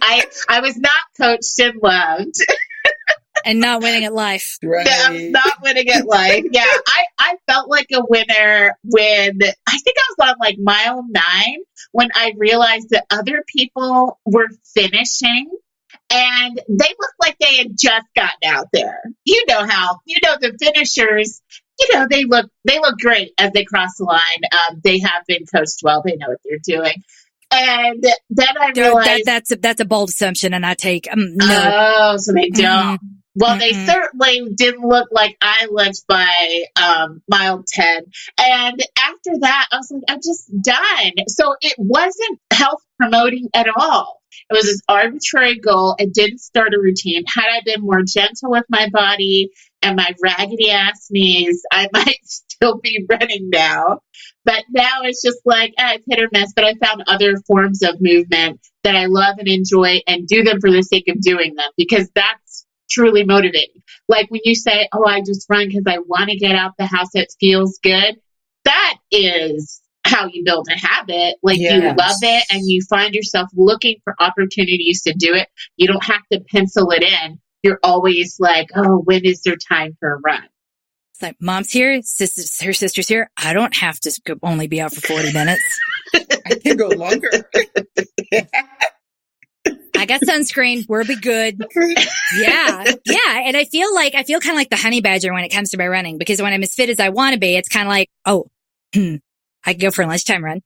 I was not coached and loved. And not winning at life. Right. I'm not winning at life. Yeah, I felt like a winner when I think I was on like mile 9 when I realized that other people were finishing and they looked like they had just gotten out there. The finishers, they look great as they cross the line. They have been coached well. They know what they're doing. And then I realized that's a bold assumption, and I take no. Oh, so they don't. Mm-hmm. Well, they certainly didn't look like I looked by mile 10. And after that, I was like, I'm just done. So it wasn't health promoting at all. It was this arbitrary goal. It didn't start a routine. Had I been more gentle with my body and my raggedy ass knees, I might still be running now. But now it's just like, it's hit or miss. But I found other forms of movement that I love and enjoy and do them for the sake of doing them, because that's truly motivating. Like when you say, oh, I just run because I want to get out the house. It feels good. That is how you build a habit. Like you love it and you find yourself looking for opportunities to do it. You don't have to pencil it in. You're always like, oh, when is there time for a run? It's like, mom's here, her sister's here. I don't have to only be out for 40 minutes. I can go longer. I got sunscreen. We'll be good. Yeah. And I feel kind of like the honey badger when it comes to my running, because when I'm as fit as I want to be, it's kind of like, I go for a lunchtime run.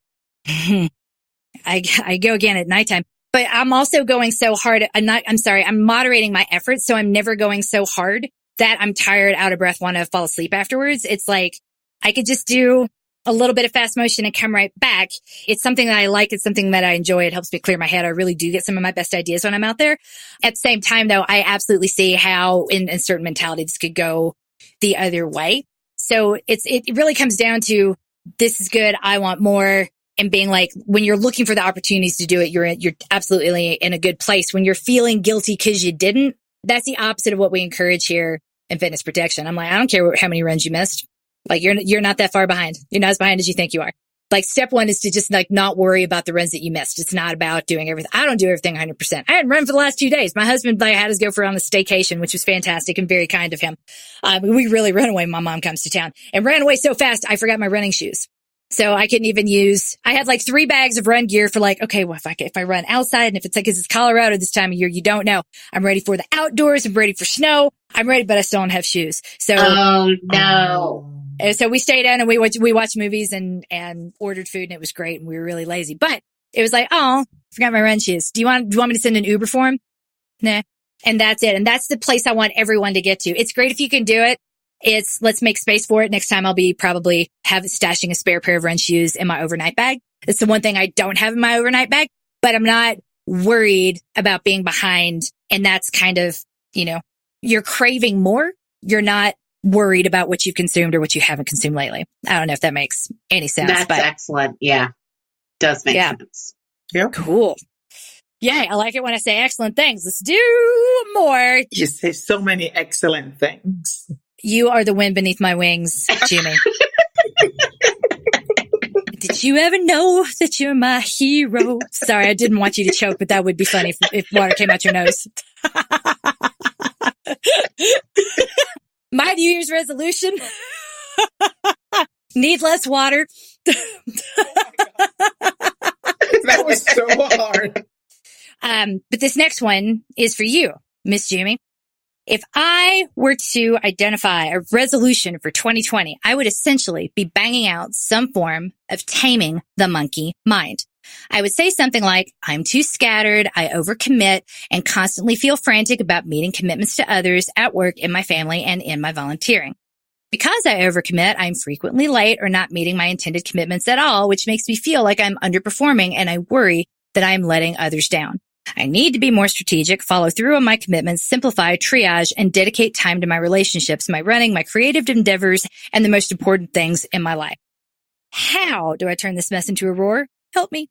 I go again at nighttime, but I'm also going so hard. I'm moderating my efforts. So I'm never going so hard that I'm tired, out of breath, want to fall asleep afterwards. It's like, I could just do a little bit of fast motion and come right back. It's something that I like. It's something that I enjoy. It helps me clear my head. I really do get some of my best ideas when I'm out there. At the same time, though, I absolutely see how in certain mentalities could go the other way. So it really comes down to, this is good, I want more. And being like, when you're looking for the opportunities to do it, you're absolutely in a good place. When you're feeling guilty because you didn't, that's the opposite of what we encourage here in fitness protection. I'm like, I don't care how many runs you missed. Like you're not that far behind. You're not as behind as you think you are. Like step 1 is to just like not worry about the runs that you missed. It's not about doing everything. I don't do everything 100%. I hadn't run for the last 2 days. My husband had us go for on a staycation, which was fantastic and very kind of him. We really ran away when my mom comes to town, and ran away so fast I forgot my running shoes. So I couldn't even I had like 3 bags of run gear for like, okay, well, if I run outside, and if it's like, 'cause it's Colorado this time of year, you don't know. I'm ready for the outdoors. I'm ready for snow. I'm ready, but I still don't have shoes. So, oh no. So we stayed in and we watched movies and ordered food, and it was great. And we were really lazy, but it was like, oh, forgot my run shoes. Do you want me to send an Uber for him? Nah. And that's it. And that's the place I want everyone to get to. It's great if you can do it. Let's make space for it. Next time I'll be probably stashing a spare pair of run shoes in my overnight bag. It's the one thing I don't have in my overnight bag, but I'm not worried about being behind. And that's kind of, you're craving more. You're not worried about what you've consumed or what you haven't consumed lately. I don't know if that makes any sense. That's excellent. Yeah. Does make sense. Yeah. Cool. Yeah. I like it when I say excellent things. Let's do more. You say so many excellent things. You are the wind beneath my wings, Jimmy. Did you ever know that you're my hero? Sorry, I didn't want you to choke, but that would be funny if water came out your nose. My New Year's resolution. Need less water. That was so hard. But this next one is for you, Miss Jimmy. If I were to identify a resolution for 2020, I would essentially be banging out some form of taming the monkey mind. I would say something like, I'm too scattered, I overcommit, and constantly feel frantic about meeting commitments to others at work, in my family, and in my volunteering. Because I overcommit, I'm frequently late or not meeting my intended commitments at all, which makes me feel like I'm underperforming, and I worry that I'm letting others down. I need to be more strategic, follow through on my commitments, simplify, triage, and dedicate time to my relationships, my running, my creative endeavors, and the most important things in my life. How do I turn this mess into a roar? Help me.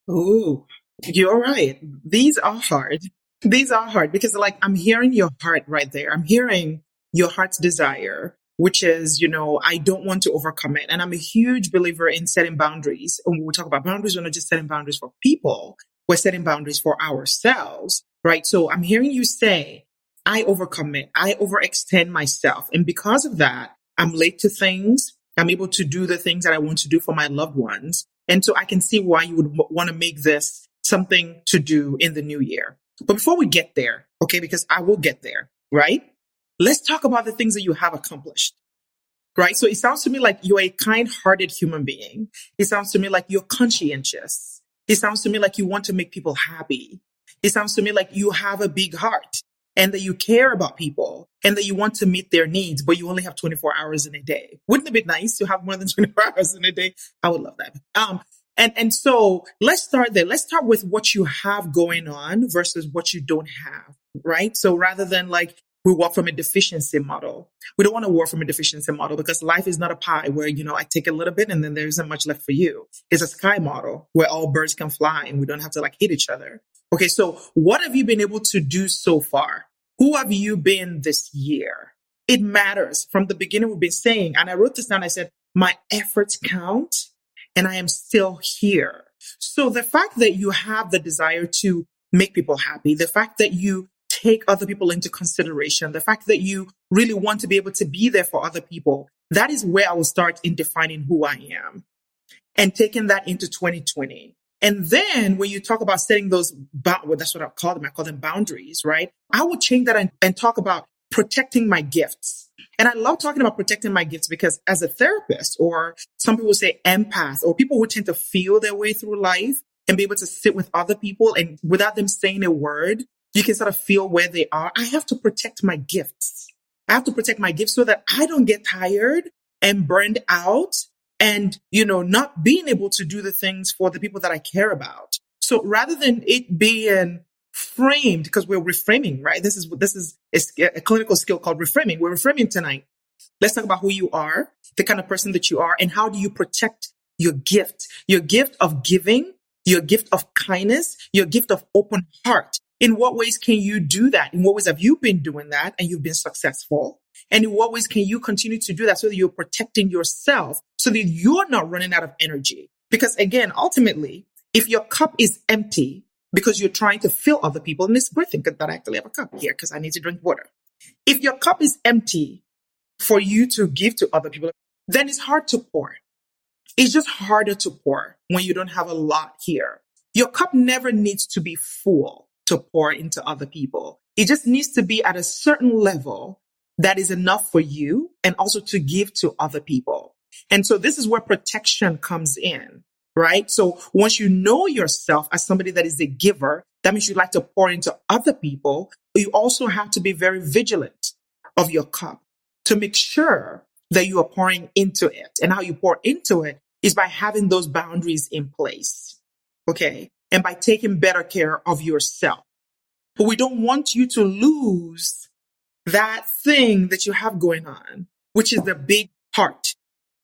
Ooh, you're right. These are hard. These are hard because I'm hearing your heart right there. I'm hearing your heart's desire, which is, I don't want to overcome it. And I'm a huge believer in setting boundaries. And when we talk about boundaries, we're not just setting boundaries for people. We're setting boundaries for ourselves, right? So I'm hearing you say, I overcommit. I overextend myself. And because of that, I'm late to things. I'm able to do the things that I want to do for my loved ones. And so I can see why you would want to make this something to do in the new year. But before we get there, okay, because I will get there, right? Let's talk about the things that you have accomplished, right? So it sounds to me like you're a kind-hearted human being. It sounds to me like you're conscientious. It sounds to me like you want to make people happy. It sounds to me like you have a big heart and that you care about people and that you want to meet their needs, but you only have 24 hours in a day. Wouldn't it be nice to have more than 24 hours in a day? I would love that. And so let's start there. Let's start with what you have going on versus what you don't have, right? So rather than we work from a deficiency model, we don't want to work from a deficiency model because life is not a pie where, I take a little bit and then there isn't much left for you. It's a sky model where all birds can fly and we don't have to hit each other. Okay. So what have you been able to do so far? Who have you been this year? It matters. From the beginning, we've been saying, and I wrote this down, I said, my efforts count. And I am still here. So the fact that you have the desire to make people happy, the fact that you take other people into consideration, the fact that you really want to be able to be there for other people, that is where I will start in defining who I am and taking that into 2020. And then when you talk about setting those, that's what I call them boundaries, right? I would change that and talk about protecting my gifts. And I love talking about protecting my gifts because as a therapist, or some people say empath, or people who tend to feel their way through life and be able to sit with other people and without them saying a word, you can sort of feel where they are. I have to protect my gifts. I have to protect my gifts so that I don't get tired and burned out and, not being able to do the things for the people that I care about. So rather than it being framed, because we're reframing, right? This is a clinical skill called reframing. We're reframing tonight. Let's talk about who you are, the kind of person that you are, and how do you protect your gift of giving, your gift of kindness, your gift of open heart. In what ways can you do that? In what ways have you been doing that and you've been successful? And in what ways can you continue to do that so that you're protecting yourself, so that you're not running out of energy? Because again, ultimately, if your cup is empty, because you're trying to fill other people. And it's a great thing that I actually have a cup here because I need to drink water. If your cup is empty for you to give to other people, then it's hard to pour. It's just harder to pour when you don't have a lot here. Your cup never needs to be full to pour into other people. It just needs to be at a certain level that is enough for you and also to give to other people. And so this is where protection comes in. Right? So once you know yourself as somebody that is a giver, that means you like to pour into other people. But you also have to be very vigilant of your cup to make sure that you are pouring into it. And how you pour into it is by having those boundaries in place. Okay. And by taking better care of yourself. But we don't want you to lose that thing that you have going on, which is the big heart,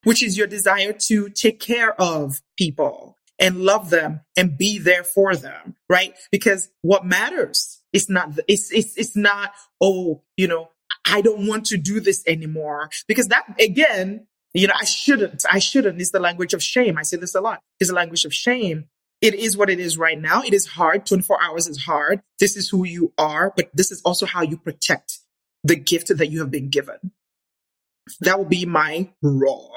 which is your desire to take care of people and love them and be there for them, right? Because what matters is not, it's not, I don't want to do this anymore. Because that, again, I shouldn't. It's the language of shame. I say this a lot. It's the language of shame. It is what it is right now. It is hard. 24 hours is hard. This is who you are, but this is also how you protect the gift that you have been given. That will be my roar.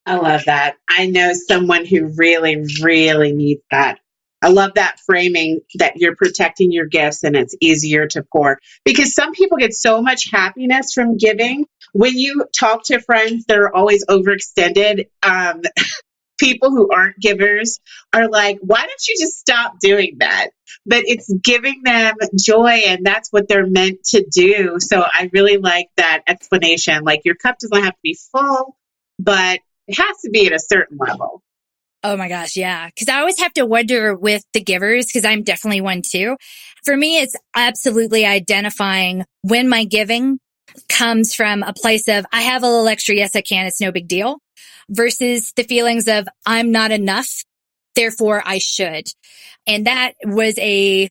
I love that. I know someone who really, really needs that. I love that framing that you're protecting your gifts and it's easier to pour, because some people get so much happiness from giving. When you talk to friends that are always overextended, people who aren't givers are like, why don't you just stop doing that? But it's giving them joy, and that's what they're meant to do. So I really like that explanation. Like, your cup doesn't have to be full, but it has to be at a certain level. Oh my gosh, yeah. Because I always have to wonder with the givers, because I'm definitely one too. For me, it's absolutely identifying when my giving comes from a place of, I have a little extra, yes, I can, it's no big deal, versus the feelings of, I'm not enough, therefore I should. And that was a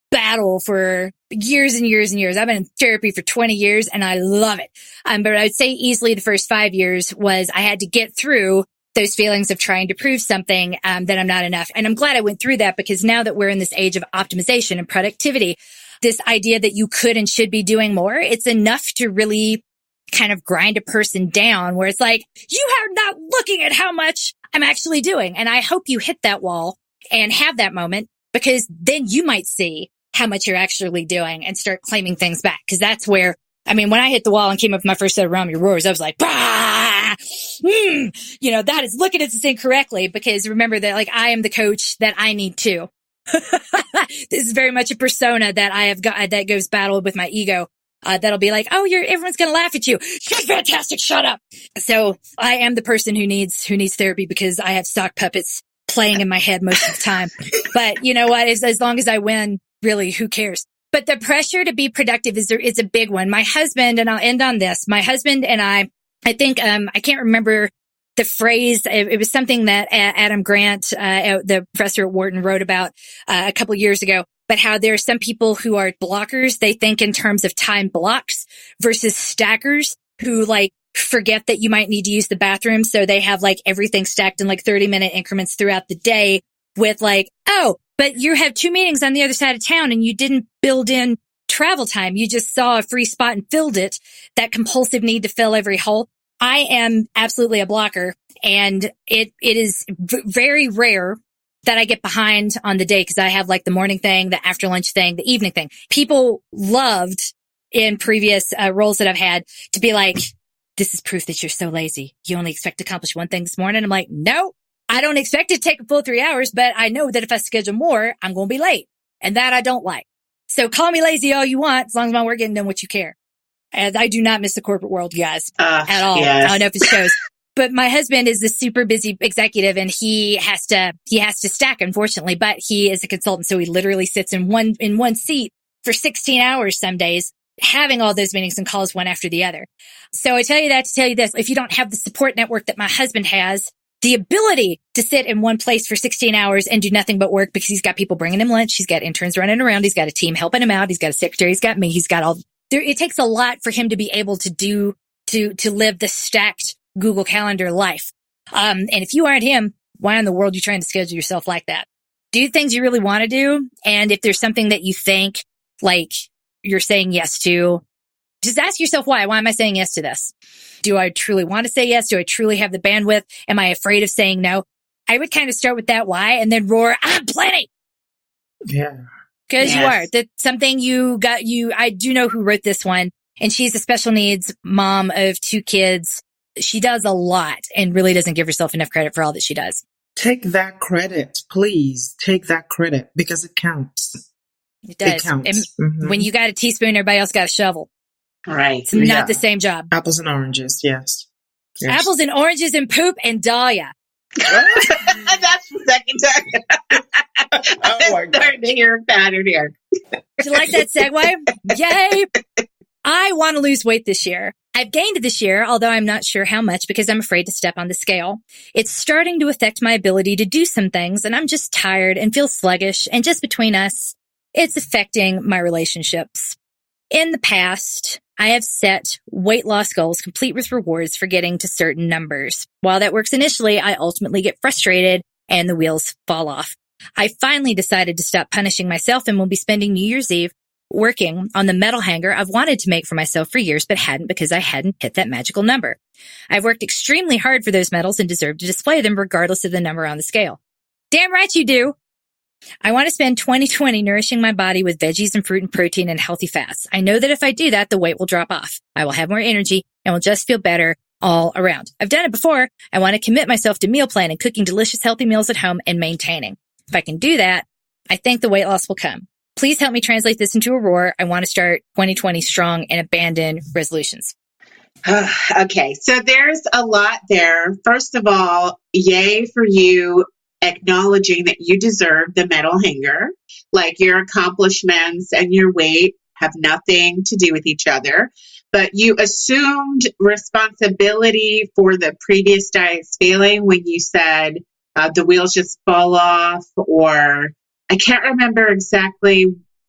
battle for years and years and years. I've been in therapy for 20 years and I love it. But I would say easily the first 5 years was I had to get through those feelings of trying to prove something that I'm not enough. And I'm glad I went through that, because now that we're in this age of optimization and productivity, this idea that you could and should be doing more, it's enough to really kind of grind a person down where it's like, you are not looking at how much I'm actually doing. And I hope you hit that wall and have that moment, because then you might see how much you're actually doing and start claiming things back. Because that's where, I mean, when I hit the wall and came up with my first set of Romjul roars, I was like, bah! That is looking at this incorrectly, because remember that, like, I am the coach that I need to. This is very much a persona that I have got that goes battled with my ego. That'll be like, oh, everyone's going to laugh at you. You're fantastic. Shut up. So I am the person who needs therapy, because I have sock puppets playing in my head most of the time. But you know what? As long as I win, really, who cares? But the pressure to be productive is a big one. My husband, and I'll end on this. My husband and I think, I can't remember the phrase. It was something that Adam Grant, the professor at Wharton, wrote about a couple years ago. But how there are some people who are blockers. They think in terms of time blocks versus stackers who like forget that you might need to use the bathroom. So they have like everything stacked in like 30-minute increments throughout the day with like, oh, but you have 2 meetings on the other side of town and you didn't build in travel time. You just saw a free spot and filled it. That compulsive need to fill every hole. I am absolutely a blocker, and it is very rare that I get behind on the day, because I have like the morning thing, the after lunch thing, the evening thing. People loved in previous roles that I've had to be like, this is proof that you're so lazy. You only expect to accomplish one thing this morning. I'm like, no, I don't expect it to take a full 3 hours, but I know that if I schedule more, I'm going to be late. And that I don't like. So call me lazy all you want, as long as my work getting done what you care. And I do not miss the corporate world, guys, at all. Yes. I don't know if it shows. But my husband is a super busy executive, and he has to stack, unfortunately, but he is a consultant. So he literally sits in one seat for 16 hours some days, having all those meetings and calls one after the other. So I tell you that to tell you this: if you don't have the support network that my husband has, the ability to sit in one place for 16 hours and do nothing but work, because he's got people bringing him lunch, he's got interns running around, he's got a team helping him out, he's got a secretary, he's got me, he's got all there. It takes a lot for him to be able to live the stacked Google Calendar life. And if you aren't him, why in the world are you trying to schedule yourself like that? Do things you really want to do. And if there's something that you think like you're saying yes to, just ask yourself why. Why am I saying yes to this? Do I truly want to say yes? Do I truly have the bandwidth? Am I afraid of saying no? I would kind of start with that why and then roar, I'm plenty. Yeah. Because you are. That's something I do know who wrote this one, and she's a special needs mom of 2 kids. She does a lot and really doesn't give herself enough credit for all that she does. Take that credit, please. Take that credit, because it counts. It does. It counts. And when you got a teaspoon, everybody else got a shovel. Right. It's not the same job. Apples and oranges, yes. Apples and oranges and poop and Dalia. That's the second time. I'm starting to hear a pattern here. Do you like that segue? Yay! I want to lose weight this year. I've gained this year, although I'm not sure how much, because I'm afraid to step on the scale. It's starting to affect my ability to do some things, and I'm just tired and feel sluggish. And just between us, it's affecting my relationships. In the past, I have set weight loss goals complete with rewards for getting to certain numbers. While that works initially, I ultimately get frustrated and the wheels fall off. I finally decided to stop punishing myself and will be spending New Year's Eve working on the medal hanger I've wanted to make for myself for years, but hadn't, because I hadn't hit that magical number. I've worked extremely hard for those medals and deserve to display them regardless of the number on the scale. Damn right you do. I want to spend 2020 nourishing my body with veggies and fruit and protein and healthy fats. I know that if I do that, the weight will drop off. I will have more energy and will just feel better all around. I've done it before. I want to commit myself to meal planning, cooking delicious, healthy meals at home, and maintaining. If I can do that, I think the weight loss will come. Please help me translate this into a roar. I want to start 2020 strong and abandon resolutions. Okay, so there's a lot there. First of all, yay for you acknowledging that you deserve the medal hanger. Like, your accomplishments and your weight have nothing to do with each other, but you assumed responsibility for the previous diet's failing when you said the wheels just fall off, or I can't remember exactly,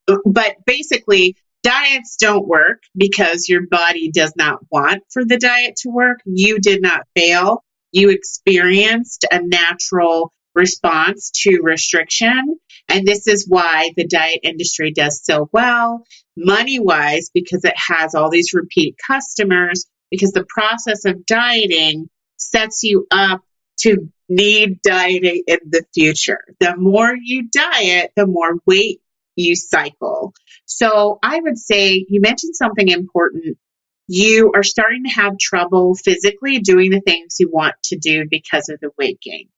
but basically diets don't work because your body does not want for the diet to work. You did not fail. You experienced a natural response to restriction. And this is why the diet industry does so well, money-wise, because it has all these repeat customers, because the process of dieting sets you up to need dieting in the future. The more you diet, the more weight you cycle. So I would say you mentioned something important. You are starting to have trouble physically doing the things you want to do because of the weight gain.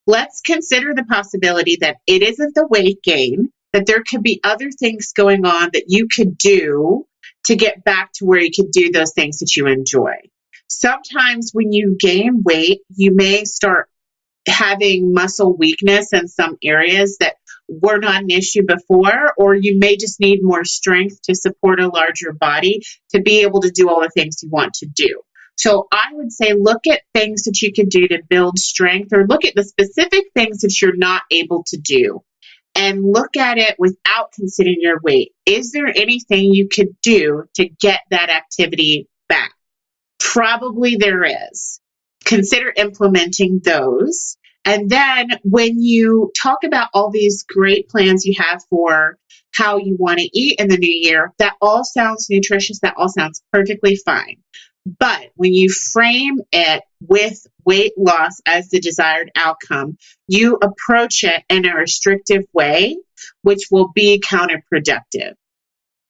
Let's consider the possibility that it isn't the weight gain, that there could be other things going on that you could do to get back to where you could do those things that you enjoy. Sometimes when you gain weight, you may start having muscle weakness in some areas that were not an issue before, or you may just need more strength to support a larger body to be able to do all the things you want to do. So I would say look at things that you can do to build strength, or look at the specific things that you're not able to do and look at it without considering your weight. Is there anything you could do to get that activity back? Probably there is. Consider implementing those. And then when you talk about all these great plans you have for how you want to eat in the new year, that all sounds nutritious. That all sounds perfectly fine. But when you frame it with weight loss as the desired outcome, you approach it in a restrictive way, which will be counterproductive.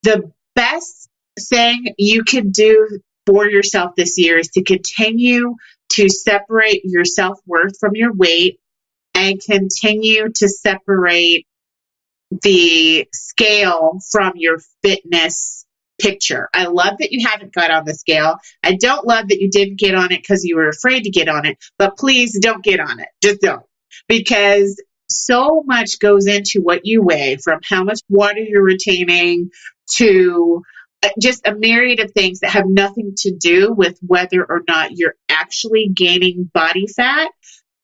The best thing you could do for yourself this year is to continue to separate your self-worth from your weight and continue to separate the scale from your fitness picture. I love that you haven't got on the scale. I don't love that you didn't get on it because you were afraid to get on it, but please don't get on it. Just don't. Because so much goes into what you weigh, from how much water you're retaining to just a myriad of things that have nothing to do with whether or not you're actually gaining body fat.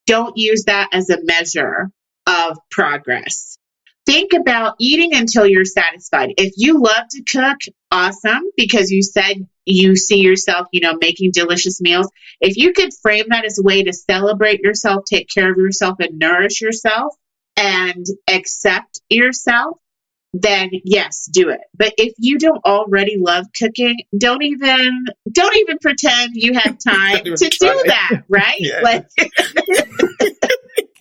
Don't use that as a measure of progress. Think about eating until you're satisfied. If you love to cook, awesome, because you said you see yourself, making delicious meals. If you could frame that as a way to celebrate yourself, take care of yourself, and nourish yourself, and accept yourself, then yes, do it. But if you don't already love cooking, don't even pretend you have time to do that, right? Yeah.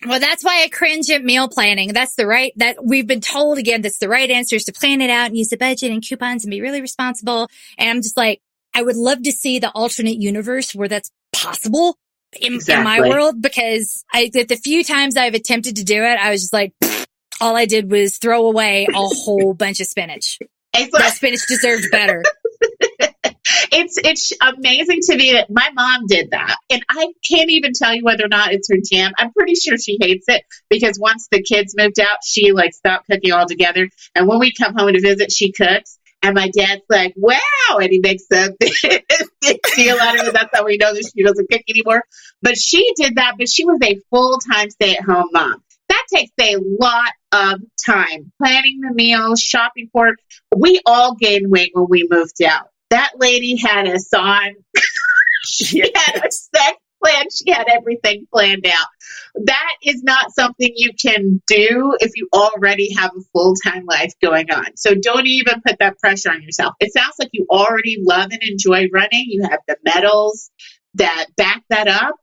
Well, that's why I cringe at meal planning. That we've been told again, that's the right answer, is to plan it out and use the budget and coupons and be really responsible. And I'm just like, I would love to see the alternate universe where that's possible in my world, because the few times I've attempted to do it, I was just like, all I did was throw away a whole bunch of spinach. That spinach deserved better. It's amazing to me that my mom did that. And I can't even tell you whether or not it's her jam. I'm pretty sure she hates it, because once the kids moved out, she stopped cooking altogether. And when we come home to visit, she cooks. And my dad's like, wow. And he makes a big deal out of it. That's how we know that she doesn't cook anymore. But she did that, but she was a full-time stay-at-home mom. That takes a lot of time. Planning the meals, shopping for it. We all gained weight when we moved out. That lady had us on. She had a sex plan. She had everything planned out. That is not something you can do if you already have a full-time life going on. So don't even put that pressure on yourself. It sounds like you already love and enjoy running. You have the medals that back that up.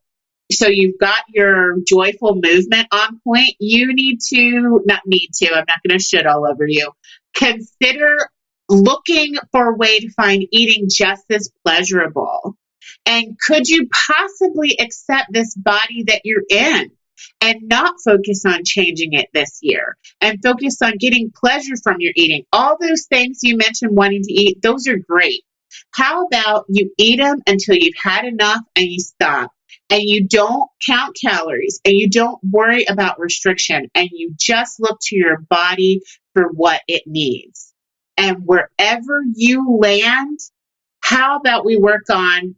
So you've got your joyful movement on point. You I'm not going to shit all over you. Consider looking for a way to find eating just as pleasurable. And could you possibly accept this body that you're in and not focus on changing it this year and focus on getting pleasure from your eating? All those things you mentioned wanting to eat, those are great. How about you eat them until you've had enough and you stop, and you don't count calories and you don't worry about restriction, and you just look to your body for what it needs. And wherever you land, how about we work on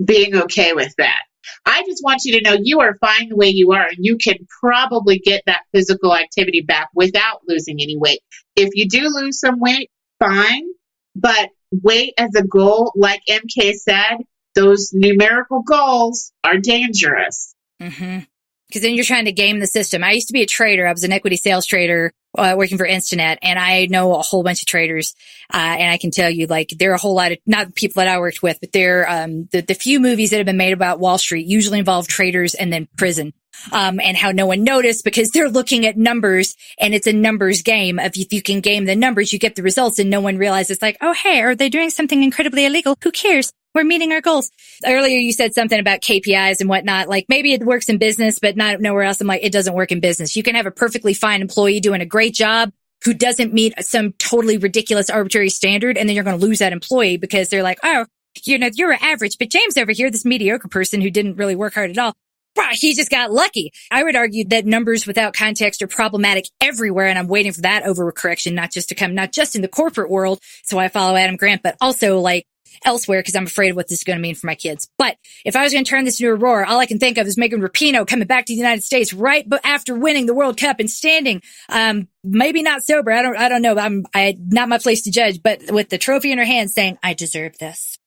being okay with that? I just want you to know you are fine the way you are, and you can probably get that physical activity back without losing any weight. If you do lose some weight, fine, but weight as a goal, like MK said, those numerical goals are dangerous. Mm-hmm. Because then you're trying to game the system. I used to be a trader. I was an equity sales trader working for Instinet, and I know a whole bunch of traders. And I can tell you, like, there are a whole lot of, not people that I worked with, but there, the few movies that have been made about Wall Street usually involve traders and then prison. And how no one noticed because they're looking at numbers, and it's a numbers game. If you can game the numbers, you get the results, and no one realizes, like, oh, hey, are they doing something incredibly illegal? Who cares? We're meeting our goals. Earlier, you said something about KPIs and whatnot. Like, maybe it works in business, but not nowhere else. I'm like, it doesn't work in business. You can have a perfectly fine employee doing a great job who doesn't meet some totally ridiculous arbitrary standard, and then you're going to lose that employee because they're like, oh, you're average, but James over here, this mediocre person who didn't really work hard at all, he just got lucky. I would argue that numbers without context are problematic everywhere, and I'm waiting for that overcorrection, not just in the corporate world, so I follow Adam Grant, but also like elsewhere, because I'm afraid of what this is going to mean for my kids. But if I was going to turn this into a roar, all I can think of is Megan Rapinoe coming back to the United States right after winning the World Cup and standing, maybe not sober. I don't know. Not my place to judge, but with the trophy in her hand saying, I deserve this.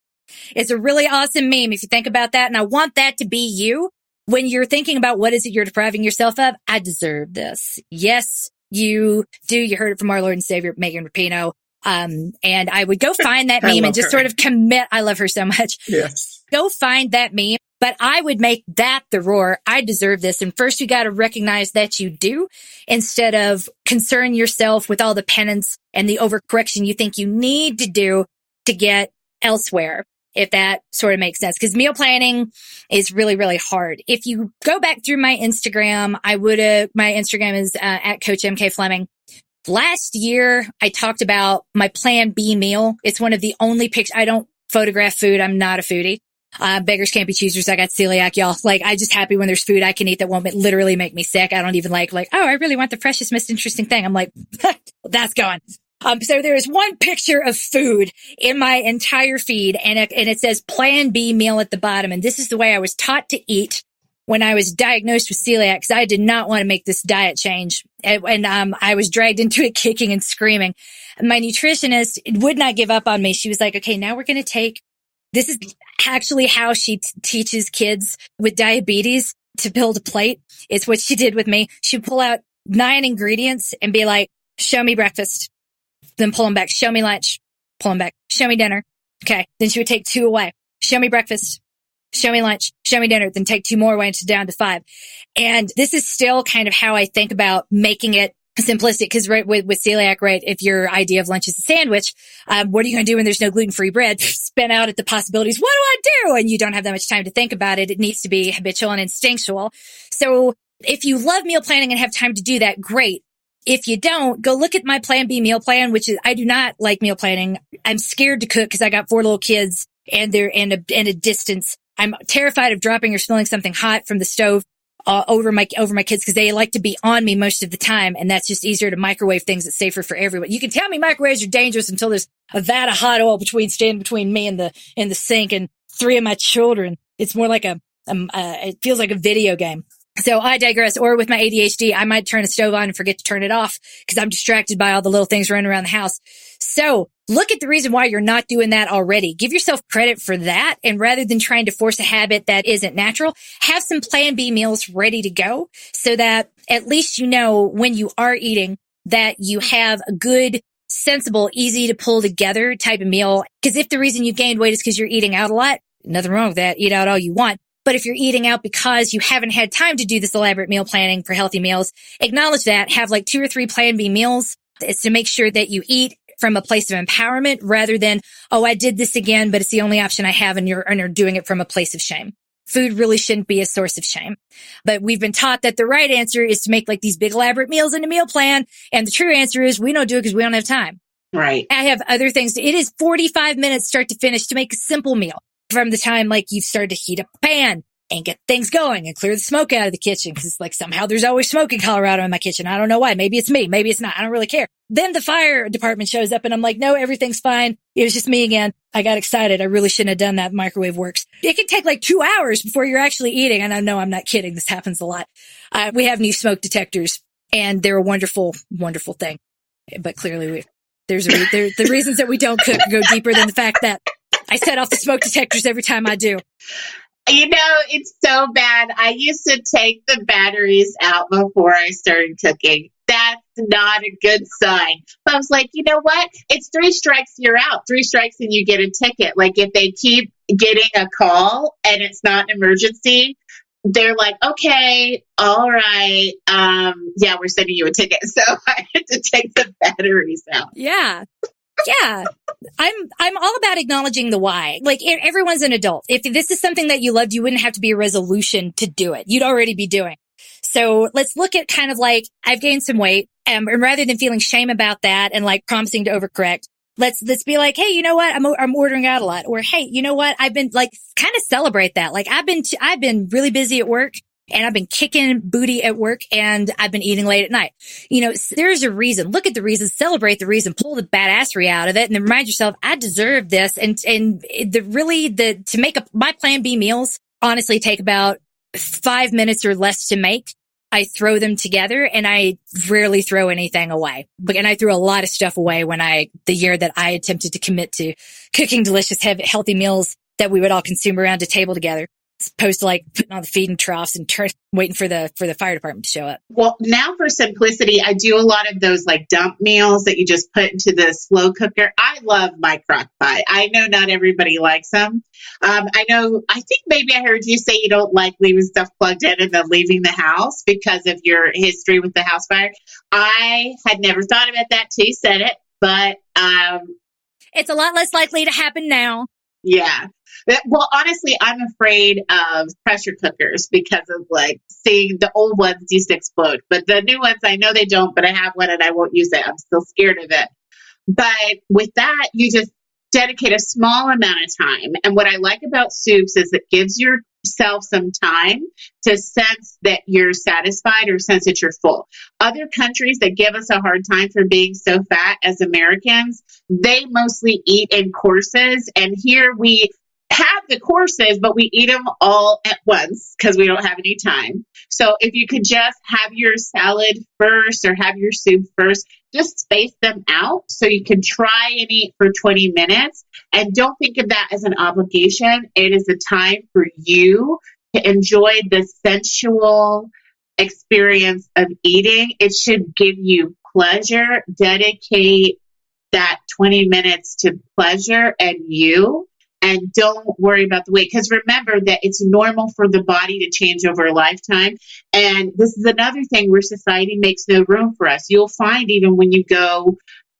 It's a really awesome meme if you think about that. And I want that to be you when you're thinking about what is it you're depriving yourself of. I deserve this. Yes, you do. You heard it from our Lord and Savior, Megan Rapinoe. And I would go find that meme and just sort of commit. I love her so much. Yes. Go find that meme, but I would make that the roar. I deserve this. And first you got to recognize that you do, instead of concern yourself with all the penance and the overcorrection you think you need to do to get elsewhere, if that sort of makes sense. Because meal planning is really, really hard. If you go back through my Instagram, my Instagram is at Coach MK Fleming. Last year, I talked about my Plan B meal. It's one of the only pictures. I don't photograph food. I'm not a foodie. Beggars can't be choosers. I got celiac, y'all. Like, I'm just happy when there's food I can eat that won't literally make me sick. I don't even like, oh, I really want the freshest, most interesting thing. I'm like, that's gone. So there is one picture of food in my entire feed, and it says Plan B meal at the bottom. And this is the way I was taught to eat when I was diagnosed with celiac, because I did not want to make this diet change. And I was dragged into it kicking and screaming. My nutritionist would not give up on me. She was like, okay, now we're going to take, this is actually how she teaches kids with diabetes to build a plate. It's what she did with me. She'd pull out 9 ingredients and be like, show me breakfast. Then pull them back. Show me lunch. Pull them back. Show me dinner. Okay. Then she would take 2 away. Show me breakfast. Show me lunch, show me dinner, then take 2 more away and down to 5. And this is still kind of how I think about making it simplistic, because right with celiac, right, if your idea of lunch is a sandwich, what are you going to do when there's no gluten-free bread? Spin out at the possibilities. What do I do? And you don't have that much time to think about it. It needs to be habitual and instinctual. So if you love meal planning and have time to do that, great. If you don't, go look at my Plan B meal plan, which is, I do not like meal planning. I'm scared to cook because I got 4 little kids and they're in a distance. I'm terrified of dropping or spilling something hot from the stove over my kids, because they like to be on me most of the time, and that's just easier to microwave things. It's safer for everyone. You can tell me microwaves are dangerous until there's a vat of hot oil standing between me and the sink and 3 of my children. It's more like it feels like a video game. So I digress. Or with my ADHD, I might turn a stove on and forget to turn it off because I'm distracted by all the little things running around the house. So look at the reason why you're not doing that already. Give yourself credit for that. And rather than trying to force a habit that isn't natural, have some Plan B meals ready to go so that at least you know when you are eating that you have a good, sensible, easy to pull together type of meal. Because if the reason you gained weight is because you're eating out a lot, nothing wrong with that. Eat out all you want. But if you're eating out because you haven't had time to do this elaborate meal planning for healthy meals, acknowledge that. Have like 2 or 3 Plan B meals. It's to make sure that you eat from a place of empowerment rather than, oh, I did this again, but it's the only option I have, and you're doing it from a place of shame. Food really shouldn't be a source of shame. But we've been taught that the right answer is to make like these big elaborate meals in a meal plan. And the true answer is we don't do it because we don't have time. Right. I have other things. It is 45 minutes start to finish to make a simple meal from the time like you've started to heat up the pan and get things going and clear the smoke out of the kitchen. Cause like somehow there's always smoke in Colorado in my kitchen. I don't know why. Maybe it's me. Maybe it's not. I don't really care. Then the fire department shows up and I'm like, no, everything's fine. It was just me again. I got excited. I really shouldn't have done that. Microwave works. It can take like 2 hours before you're actually eating. And I know I'm not kidding. This happens a lot. We have new smoke detectors and they're a wonderful, wonderful thing. But clearly the reasons that we don't cook go deeper than the fact that I set off the smoke detectors every time I do. You know, it's so bad. I used to take the batteries out before I started cooking. That's not a good sign. But I was like, you know what? It's 3 strikes, you're out. 3 strikes and you get a ticket. Like if they keep getting a call and it's not an emergency, they're like, okay, all right. Yeah, we're sending you a ticket. So I had to take the batteries out. Yeah. Yeah. I'm all about acknowledging the why. Like everyone's an adult. If this is something that you loved, you wouldn't have to be a resolution to do it. You'd already be doing. So let's look at kind of like, I've gained some weight, and rather than feeling shame about that and like promising to overcorrect, let's be like, hey, you know what? I'm ordering out a lot. Or, hey, you know what? I've been like, kind of celebrate that. Like I've been really busy at work. And I've been kicking booty at work and I've been eating late at night. You know, there's a reason. Look at the reason, celebrate the reason, pull the badassery out of it, and then remind yourself, I deserve this. And to make my plan B meals honestly take about 5 minutes or less to make. I throw them together and I rarely throw anything away. And I threw a lot of stuff away the year that I attempted to commit to cooking delicious, healthy meals that we would all consume around a table together. As opposed to like putting on the feeding troughs and waiting for the fire department to show up. Well, now for simplicity, I do a lot of those like dump meals that you just put into the slow cooker. I love my crock pot. I know not everybody likes them. I think maybe I heard you say you don't like leaving stuff plugged in and then leaving the house because of your history with the house fire. I had never thought about that till you said it, but it's a lot less likely to happen now. Yeah. Well, honestly, I'm afraid of pressure cookers because of like seeing the old ones used to explode. But the new ones, I know they don't, but I have one and I won't use it. I'm still scared of it. But with that, you just dedicate a small amount of time. And what I like about soups is it gives yourself some time to sense that you're satisfied or sense that you're full. Other countries that give us a hard time for being so fat as Americans, they mostly eat in courses. And here we have the courses, but we eat them all at once because we don't have any time. So if you could just have your salad first or have your soup first, just space them out so you can try and eat for 20 minutes. And don't think of that as an obligation. It is a time for you to enjoy the sensual experience of eating. It should give you pleasure. Dedicate that 20 minutes to pleasure and you. And don't worry about the weight, because remember that it's normal for the body to change over a lifetime. And this is another thing where society makes no room for us. You'll find even when you go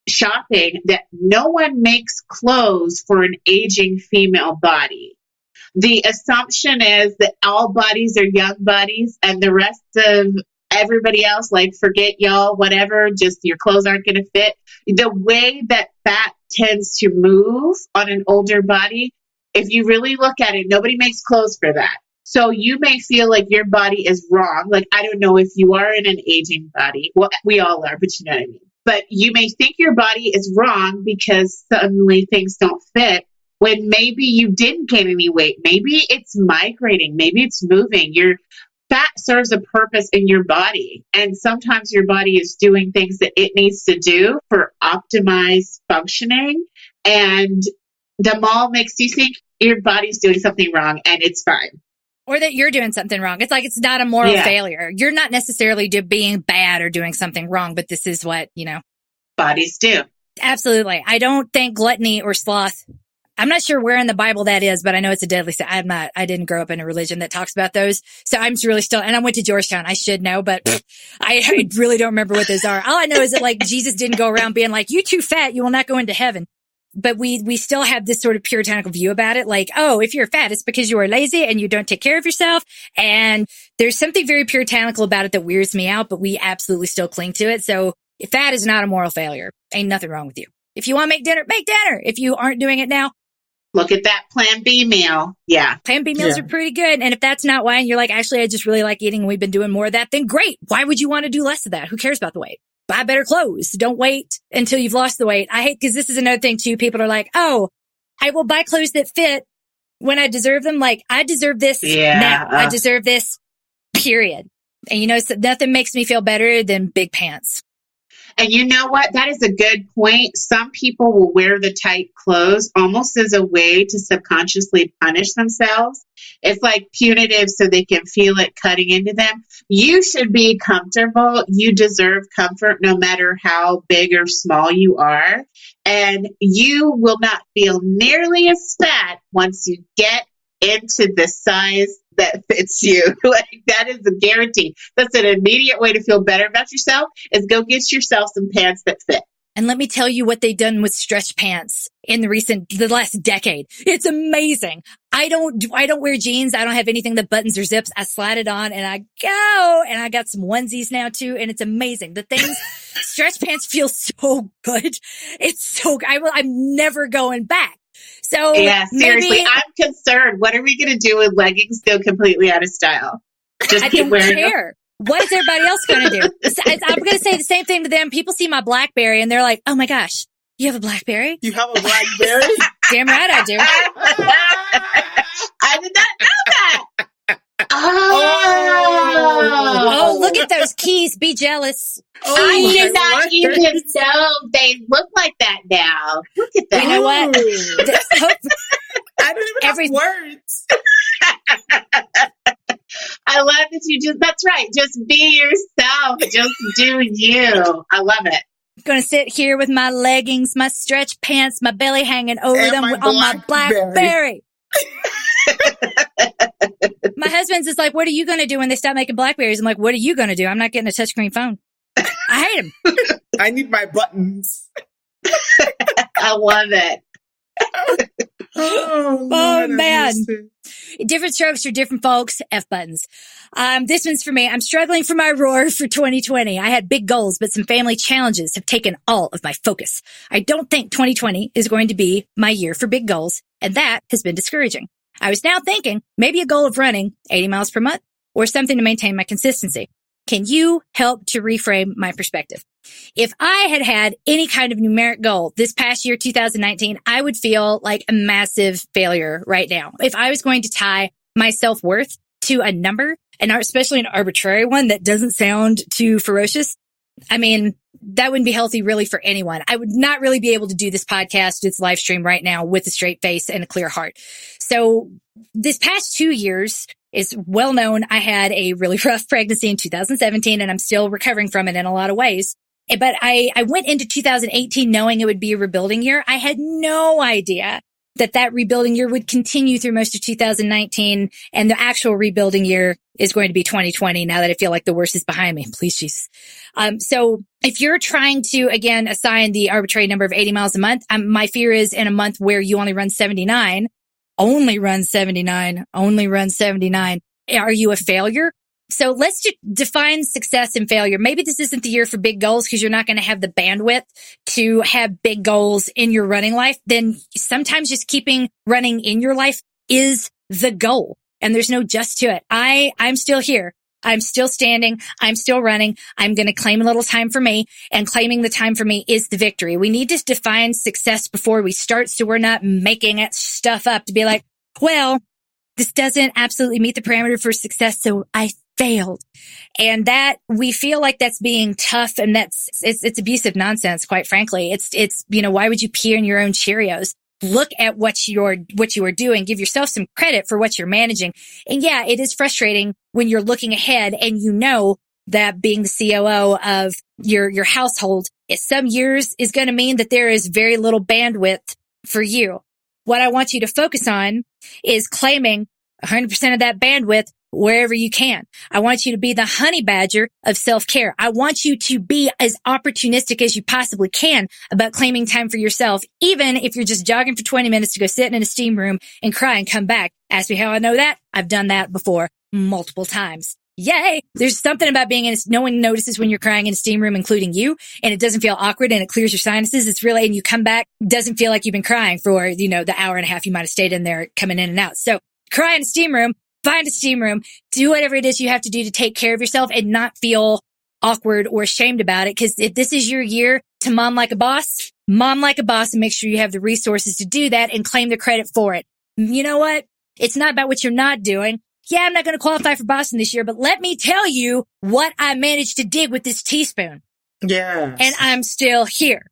shopping that no one makes clothes for an aging female body. The assumption is that all bodies are young bodies and the rest of everybody else, like, forget y'all, whatever, just your clothes aren't going to fit. The way that fat tends to move on an older body, if you really look at it, nobody makes clothes for that. So you may feel like your body is wrong. Like, I don't know if you are in an aging body. Well, we all are, but you know what I mean. But you may think your body is wrong because suddenly things don't fit when maybe you didn't gain any weight. Maybe it's migrating. Maybe it's moving. Your fat serves a purpose in your body. And sometimes your body is doing things that it needs to do for optimized functioning. And the mall makes you think your body's doing something wrong and it's fine. Or that you're doing something wrong. It's like it's not a moral failure. You're not necessarily being bad or doing something wrong, but this is what, bodies do. Absolutely. I don't think gluttony or sloth I'm not sure where in the Bible that is, but I know it's a deadly sin. I didn't grow up in a religion that talks about those. So I'm really still, and I went to Georgetown. I should know, but I really don't remember what those are. All I know is that like Jesus didn't go around being like, you too fat, you will not go into heaven. But we still have this sort of puritanical view about it. Like, oh, if you're fat, it's because you are lazy and you don't take care of yourself. And there's something very puritanical about it that weirds me out, but we absolutely still cling to it. So fat is not a moral failure. Ain't nothing wrong with you. If you want to make dinner, make dinner. If you aren't doing it now, look at that Plan B meal. Yeah. Plan B meals are pretty good. And if that's not why, and you're like, actually, I just really like eating and we've been doing more of that, then great. Why would you want to do less of that? Who cares about the weight? Buy better clothes. Don't wait until you've lost the weight. I hate, because this is another thing too. People are like, oh, I will buy clothes that fit when I deserve them. Like, I deserve this now. I deserve this, period. And you know, so nothing makes me feel better than big pants. And you know what? That is a good point. Some people will wear the tight clothes almost as a way to subconsciously punish themselves. It's like punitive so they can feel it cutting into them. You should be comfortable. You deserve comfort no matter how big or small you are. And you will not feel nearly as fat once you get into the size that fits you. Like, that is a guarantee. That's an immediate way to feel better about yourself, is go get yourself some pants that fit. And let me tell you what they've done with stretch pants in the last decade. It's amazing. I don't wear jeans. I don't have anything that buttons or zips. I slide it on and I go, and I got some onesies now too. And it's amazing. The things, stretch pants feel so good. It's so good. I'm never going back. So yeah, seriously, I'm concerned. What are we going to do when leggings go completely out of style? I don't care. What is everybody else going to do? I'm going to say the same thing to them. People see my BlackBerry and they're like, oh my gosh, you have a BlackBerry? You have a BlackBerry? Damn right I do. I did not know that. Oh, look at those keys. Be jealous. I did not even know they look like that now. Look at that. You know what? I don't even have words. I love that that's right. Just be yourself. Just do you. I love it. I'm going to sit here with my leggings, my stretch pants, my belly hanging over them on my BlackBerry. My husband's is like, what are you going to do when they stop making BlackBerries? I'm like, what are you going to do? I'm not getting a touchscreen phone. I hate them. I need my buttons. I love it. Oh man. Different strokes for different folks. F buttons. This one's for me. I'm struggling for my roar for 2020. I had big goals, but some family challenges have taken all of my focus. I don't think 2020 is going to be my year for big goals, and that has been discouraging. I was now thinking maybe a goal of running 80 miles per month or something to maintain my consistency. Can you help to reframe my perspective? If I had had any kind of numeric goal this past year, 2019, I would feel like a massive failure right now. If I was going to tie my self-worth to a number, and especially an arbitrary one that doesn't sound too ferocious, I mean, that wouldn't be healthy really for anyone. I would not really be able to do this podcast, this live stream right now with a straight face and a clear heart. So this past 2 years is well known. I had a really rough pregnancy in 2017 and I'm still recovering from it in a lot of ways. But I went into 2018 knowing it would be a rebuilding year. I had no idea that rebuilding year would continue through most of 2019, and the actual rebuilding year is going to be 2020 now that I feel like the worst is behind me. Please, Jesus. So if you're trying to, again, assign the arbitrary number of 80 miles a month, my fear is in a month where you only run 79, are you a failure? So let's just define success and failure. Maybe this isn't the year for big goals because you're not going to have the bandwidth to have big goals in your running life. Then sometimes just keeping running in your life is the goal. And there's no just to it. I'm still here. I'm still standing. I'm still running. I'm going to claim a little time for me, and claiming the time for me is the victory. We need to define success before we start, so we're not making it stuff up to be like, well, this doesn't absolutely meet the parameter for success, so I failed. And that we feel like that's being tough, and it's abusive nonsense, quite frankly. It's why would you pee in your own Cheerios? Look at what you are doing. Give yourself some credit for what you're managing. And yeah, it is frustrating when you're looking ahead and you know that being the COO of your household, some years is going to mean that there is very little bandwidth for you. What I want you to focus on is claiming 100% of that bandwidth wherever you can. I want you to be the honey badger of self-care. I want you to be as opportunistic as you possibly can about claiming time for yourself, even if you're just jogging for 20 minutes to go sit in a steam room and cry and come back. Ask me how I know that. I've done that before multiple times. Yay! There's something about being no one notices when you're crying in a steam room, including you, and it doesn't feel awkward and it clears your sinuses. It's really, and you come back, doesn't feel like you've been crying for, the hour and a half you might have stayed in there coming in and out. So cry in a steam room, find a steam room, do whatever it is you have to do to take care of yourself and not feel awkward or ashamed about it. Cause if this is your year to mom like a boss and make sure you have the resources to do that and claim the credit for it. You know what? It's not about what you're not doing. Yeah, I'm not going to qualify for Boston this year, but let me tell you what I managed to dig with this teaspoon. Yes. And I'm still here.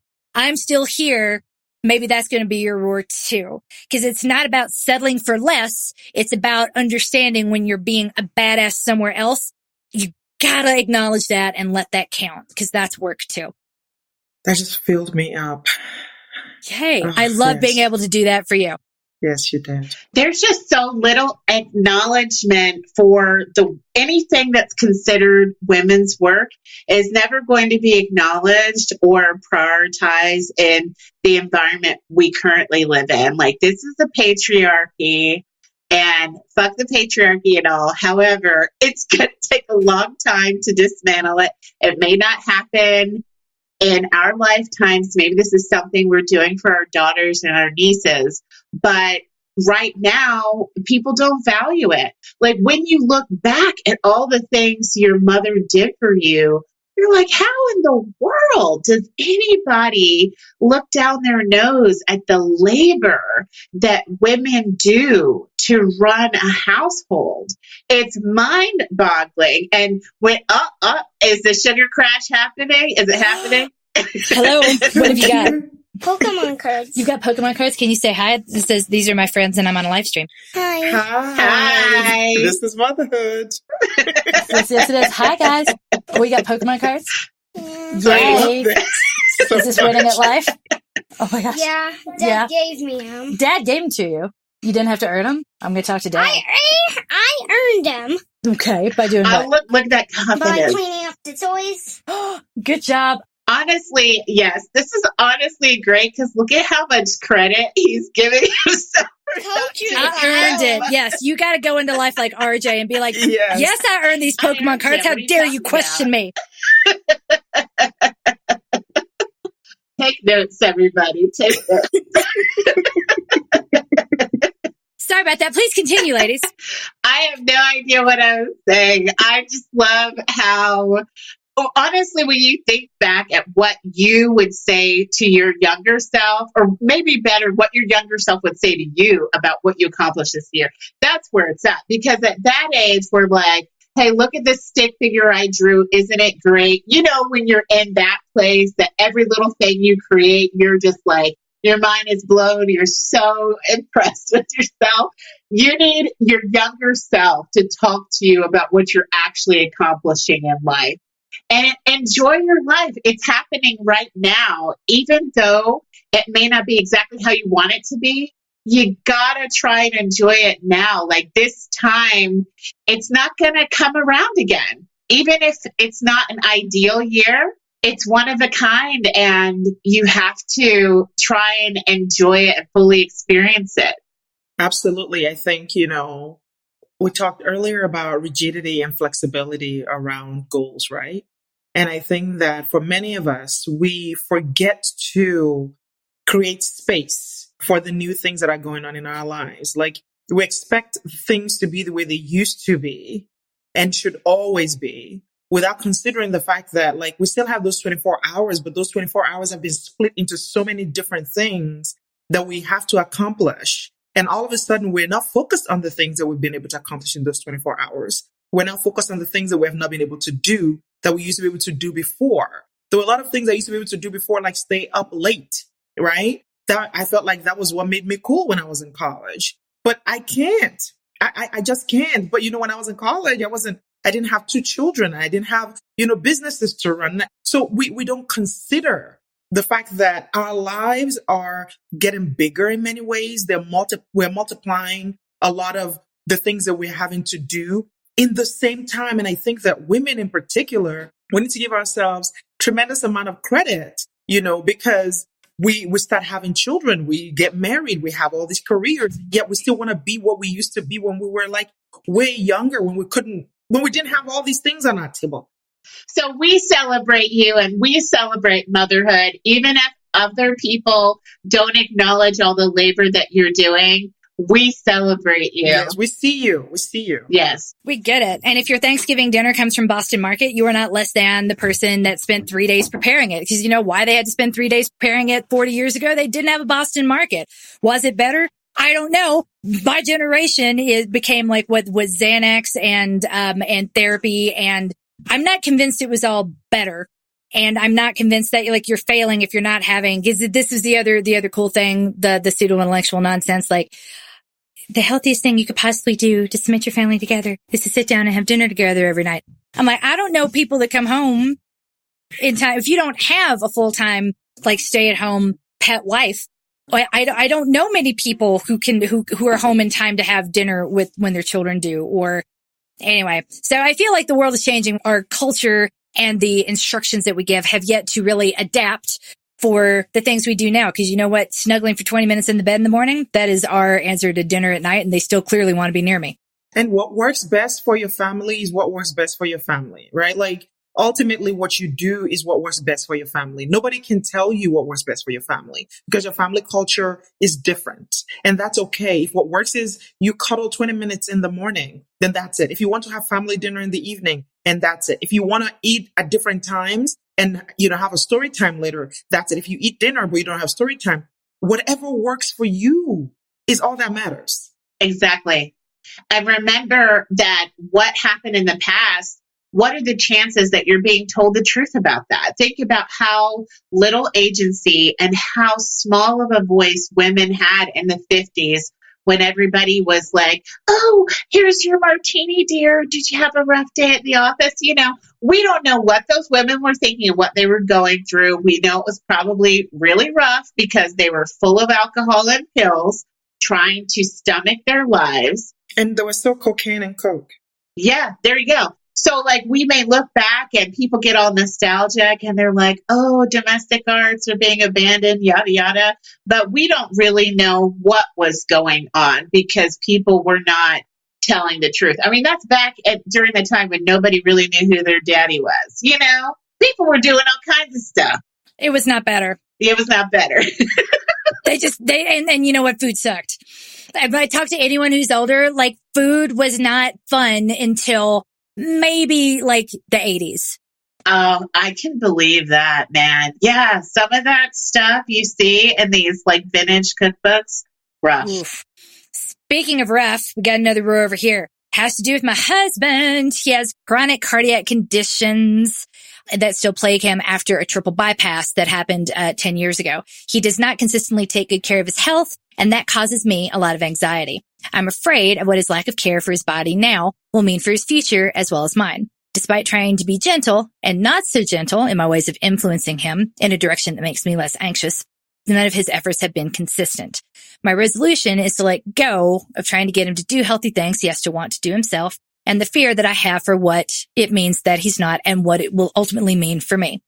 Maybe that's going to be your reward too. Because it's not about settling for less. It's about understanding when you're being a badass somewhere else. You gotta acknowledge that and let that count, because that's work too. That just filled me up. Hey, I love being able to do that for you. Yes, you did. There's just so little acknowledgement for anything that's considered women's work is never going to be acknowledged or prioritized in the environment we currently live in. Like, this is a patriarchy, and fuck the patriarchy and all. However, it's going to take a long time to dismantle it. It may not happen in our lifetimes. Maybe this is something we're doing for our daughters and our nieces. But right now, people don't value it. Like, when you look back at all the things your mother did for you, you're like, how in the world does anybody look down their nose at the labor that women do to run a household? It's mind-boggling. And when, is the sugar crash happening? Is it happening? Hello, what have you got? Pokemon cards. You got Pokemon cards? Can you say hi? It says, these are my friends and I'm on a live stream. Hi. Hi. This is motherhood. Yes, it is. Hi, guys. We got Pokemon cards? Yeah. Yay. Is this winning at life? Oh my gosh. Yeah. Dad gave me them. Dad gave them to you. You didn't have to earn them? I'm going to talk to Dad. I earned them. Okay. By doing what? Look at that confidence. By cleaning up the toys. Good job. Honestly, yes. This is honestly great, because look at how much credit he's giving himself. I earned it. Yes, you got to go into life like RJ and be like, yes, I earned these Pokemon cards. How dare you question me? Take notes, everybody. Take notes. Sorry about that. Please continue, ladies. I have no idea what I was saying. I just love how... honestly, when you think back at what you would say to your younger self, or maybe better, what your younger self would say to you about what you accomplished this year, that's where it's at. Because at that age, we're like, hey, look at this stick figure I drew. Isn't it great? You know, when you're in that place, that every little thing you create, you're just like, your mind is blown. You're so impressed with yourself. You need your younger self to talk to you about what you're actually accomplishing in life. And enjoy your life. It's happening right now. Even though it may not be exactly how you want it to be, you gotta try and enjoy it now. Like, this time, it's not gonna come around again. Even if it's not an ideal year, it's one of a kind, and you have to try and enjoy it and fully experience it. Absolutely. I think, we talked earlier about rigidity and flexibility around goals, right? And I think that for many of us, we forget to create space for the new things that are going on in our lives. Like, we expect things to be the way they used to be and should always be, without considering the fact that, like, we still have those 24 hours, but those 24 hours have been split into so many different things that we have to accomplish. And all of a sudden, we're not focused on the things that we've been able to accomplish in those 24 hours. We're not focused on the things that we have not been able to do that we used to be able to do before. There were a lot of things I used to be able to do before, like stay up late, right? That I felt like that was what made me cool when I was in college. But I can't. I just can't. But, when I was in college, I didn't have two children. I didn't have, businesses to run. So we don't consider the fact that our lives are getting bigger in many ways. We're multiplying a lot of the things that we're having to do in the same time. And I think that women in particular, we need to give ourselves tremendous amount of credit, because we start having children, we get married, we have all these careers, yet we still want to be what we used to be when we were like way younger, when we didn't have all these things on our table. So we celebrate you and we celebrate motherhood, even if other people don't acknowledge all the labor that you're doing. We celebrate you. Yes, we see you. We see you. Yes. We get it. And if your Thanksgiving dinner comes from Boston Market, you are not less than the person that spent 3 days preparing it. Because you know why they had to spend 3 days preparing it 40 years ago? They didn't have a Boston Market. Was it better? I don't know. My generation, it became like what was Xanax and therapy. And I'm not convinced it was all better. And I'm not convinced that you're failing if you're not having, because this is the other cool thing, the pseudo intellectual nonsense. Like, the healthiest thing you could possibly do to cement your family together is to sit down and have dinner together every night. I'm like, I don't know people that come home in time. If you don't have a full-time, stay at home pet wife, I don't know many people who are home in time to have dinner with when their children do, or anyway. So I feel like the world is changing. Our culture and the instructions that we give have yet to really adapt for the things we do now. Because you know what? Snuggling for 20 minutes in the bed in the morning, that is our answer to dinner at night. And they still clearly want to be near me. And what works best for your family is what works best for your family, right? Ultimately, what you do is what works best for your family. Nobody can tell you what works best for your family because your family culture is different. And that's okay. If what works is you cuddle 20 minutes in the morning, then that's it. If you want to have family dinner in the evening, and that's it. If you want to eat at different times and, have a story time later, that's it. If you eat dinner, but you don't have story time, whatever works for you is all that matters. Exactly. And remember that what happened in the past, what are the chances that you're being told the truth about that? Think about how little agency and how small of a voice women had in the 50s when everybody was like, oh, here's your martini, dear. Did you have a rough day at the office? We don't know what those women were thinking and what they were going through. We know it was probably really rough because they were full of alcohol and pills trying to stomach their lives. And there was still cocaine and coke. Yeah, there you go. So we may look back and people get all nostalgic and they're like, oh, domestic arts are being abandoned, yada, yada. But we don't really know what was going on because people were not telling the truth. I mean, that's back during the time when nobody really knew who their daddy was. People were doing all kinds of stuff. It was not better. It was not better. And you know what? Food sucked. If I talk to anyone who's older, food was not fun until maybe the 80s. Oh, I can believe that, man. Yeah, some of that stuff you see in these vintage cookbooks, rough. Oof. Speaking of rough, we got another row over here. Has to do with my husband. He has chronic cardiac conditions that still plague him after a triple bypass that happened 10 years ago. He does not consistently take good care of his health, and that causes me a lot of anxiety. I'm afraid of what his lack of care for his body now will mean for his future as well as mine. Despite trying to be gentle and not so gentle in my ways of influencing him in a direction that makes me less anxious, none of his efforts have been consistent. My resolution is to let go of trying to get him to do healthy things he has to want to do himself, and the fear that I have for what it means that he's not and what it will ultimately mean for me.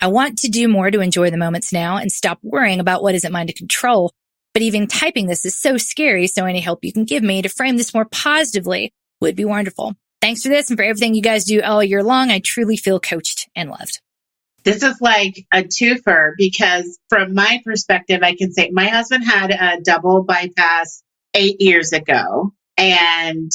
I want to do more to enjoy the moments now and stop worrying about what isn't mine to control. But even typing this is so scary, so any help you can give me to frame this more positively would be wonderful. Thanks for this and for everything you guys do all year long. I truly feel coached and loved. This is like a twofer because from my perspective, I can say my husband had a double bypass 8 years ago. And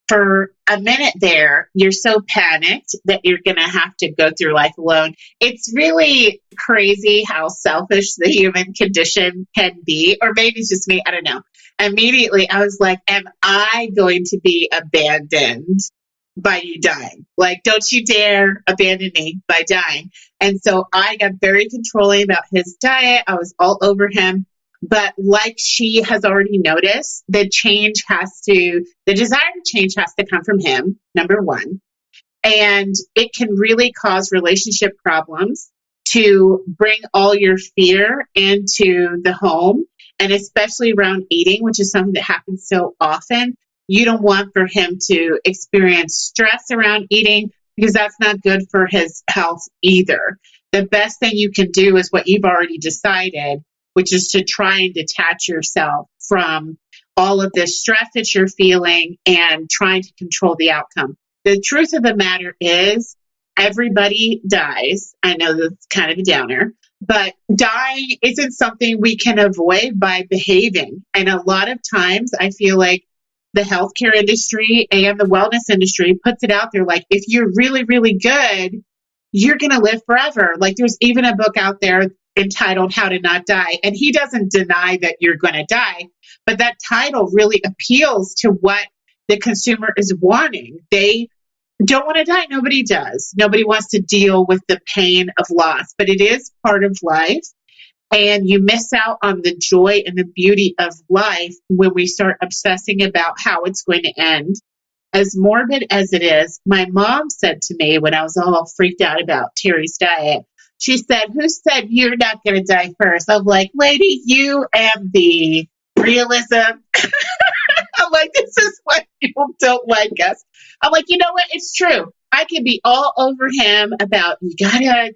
for a minute there, you're so panicked that you're going to have to go through life alone. It's really crazy how selfish the human condition can be, or maybe it's just me. I don't know. Immediately, I was like, am I going to be abandoned by you dying? Don't you dare abandon me by dying. And so I got very controlling about his diet. I was all over him. But like she has already noticed, the desire to change has to come from him, number one. And it can really cause relationship problems to bring all your fear into the home, and especially around eating, which is something that happens so often. You don't want for him to experience stress around eating because that's not good for his health either. The best thing you can do is what you've already decided, which is to try and detach yourself from all of this stress that you're feeling and trying to control the outcome. The truth of the matter is everybody dies. I know that's kind of a downer, but dying isn't something we can avoid by behaving. And a lot of times I feel like the healthcare industry and the wellness industry puts it out there like, if you're really, really good, you're going to live forever. Like there's even a book out there entitled How to Not Die. And he doesn't deny that you're going to die, but that title really appeals to what the consumer is wanting. They don't want to die. Nobody does. Nobody wants to deal with the pain of loss, but it is part of life. And you miss out on the joy and the beauty of life when we start obsessing about how it's going to end. As morbid as it is, my mom said to me when I was all freaked out about Terry's diet, she said, "Who said you're not going to die first?" I'm like, "Lady, you and the realism." I'm like, "This is why people don't like us." I'm like, you know what? It's true. I can be all over him about, you gotta,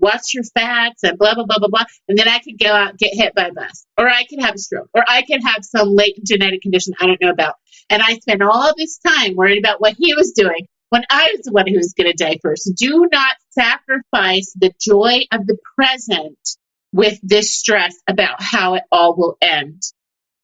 watch your fats and blah, blah, blah, blah, blah. And then I could go out and get hit by a bus, or I could have a stroke, or I could have some latent genetic condition I don't know about. And I spent all this time worried about what he was doing when I was the one who was going to die first. Do not sacrifice the joy of the present with this stress about how it all will end.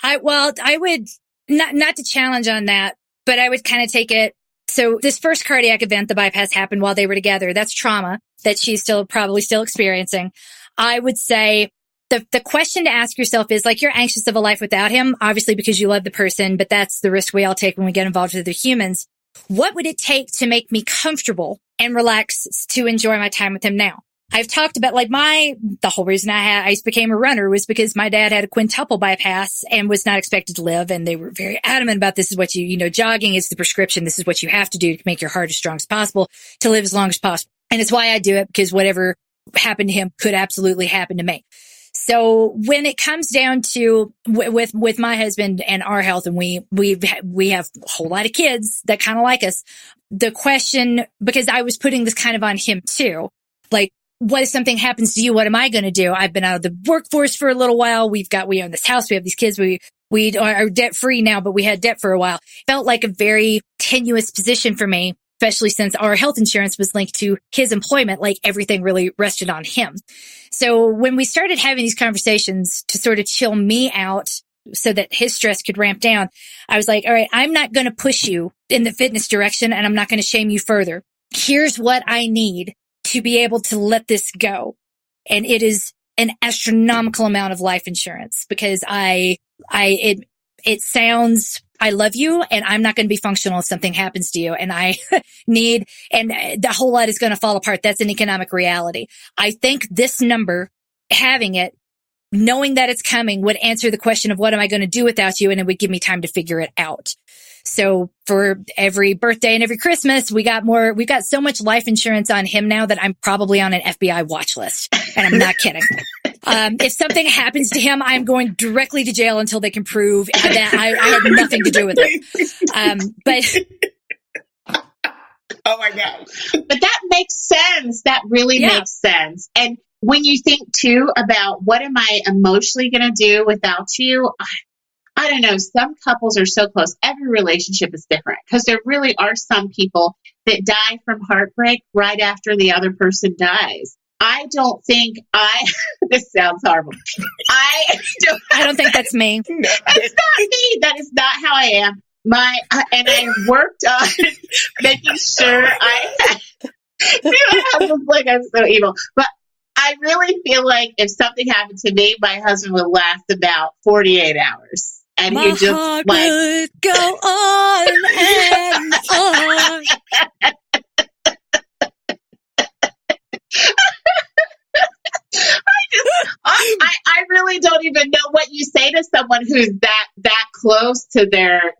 I would not to challenge on that, but I would kind of take it. So this first cardiac event, the bypass, happened while they were together. That's trauma that she's probably still experiencing. I would say the question to ask yourself is, like, you're anxious of a life without him, obviously because you love the person, but that's the risk we all take when we get involved with other humans. What would it take to make me comfortable and relax to enjoy my time with him now? I've talked about, like, the whole reason I became a runner was because my dad had a quintuple bypass and was not expected to live. And they were very adamant about, this is what jogging is the prescription. This is what you have to do to make your heart as strong as possible, to live as long as possible. And it's why I do it, because whatever happened to him could absolutely happen to me. So when it comes down to with my husband and our health, and we have a whole lot of kids that kind of like us, the question, because I was putting this kind of on him too, like, what if something happens to you? What am I going to do? I've been out of the workforce for a little while. We own this house. We have these kids. We are debt free now, but we had debt for a while. Felt like a very tenuous position for me, especially since our health insurance was linked to his employment. Like, everything really rested on him. So when we started having these conversations to sort of chill me out so that his stress could ramp down, I was like, all right, I'm not going to push you in the fitness direction, and I'm not going to shame you further. Here's what I need to be able to let this go. And it is an astronomical amount of life insurance, because it sounds, I love you and I'm not going to be functional if something happens to you. And I need, and the whole lot is going to fall apart. That's an economic reality. I think this number, having it, knowing that it's coming, would answer the question of what am I going to do without you? And it would give me time to figure it out. So for every birthday and every Christmas, we got so much life insurance on him now that I'm probably on an FBI watch list. And I'm not kidding. If something happens to him, I'm going directly to jail until they can prove that I had nothing to do with it. But oh my God. But that makes sense. That really makes sense. And when you think too about what am I emotionally going to do without you? I don't know. Some couples are so close. Every relationship is different, because there really are some people that die from heartbreak right after the other person dies. I don't think this sounds horrible. I don't think that's me. That's not me. That is not how I am. And I worked on making sure my husband's like, I'm so evil. But I really feel like if something happened to me, my husband would last about 48 hours. And my he just heart would go on and on. I really don't even know what you say to someone who's that close to their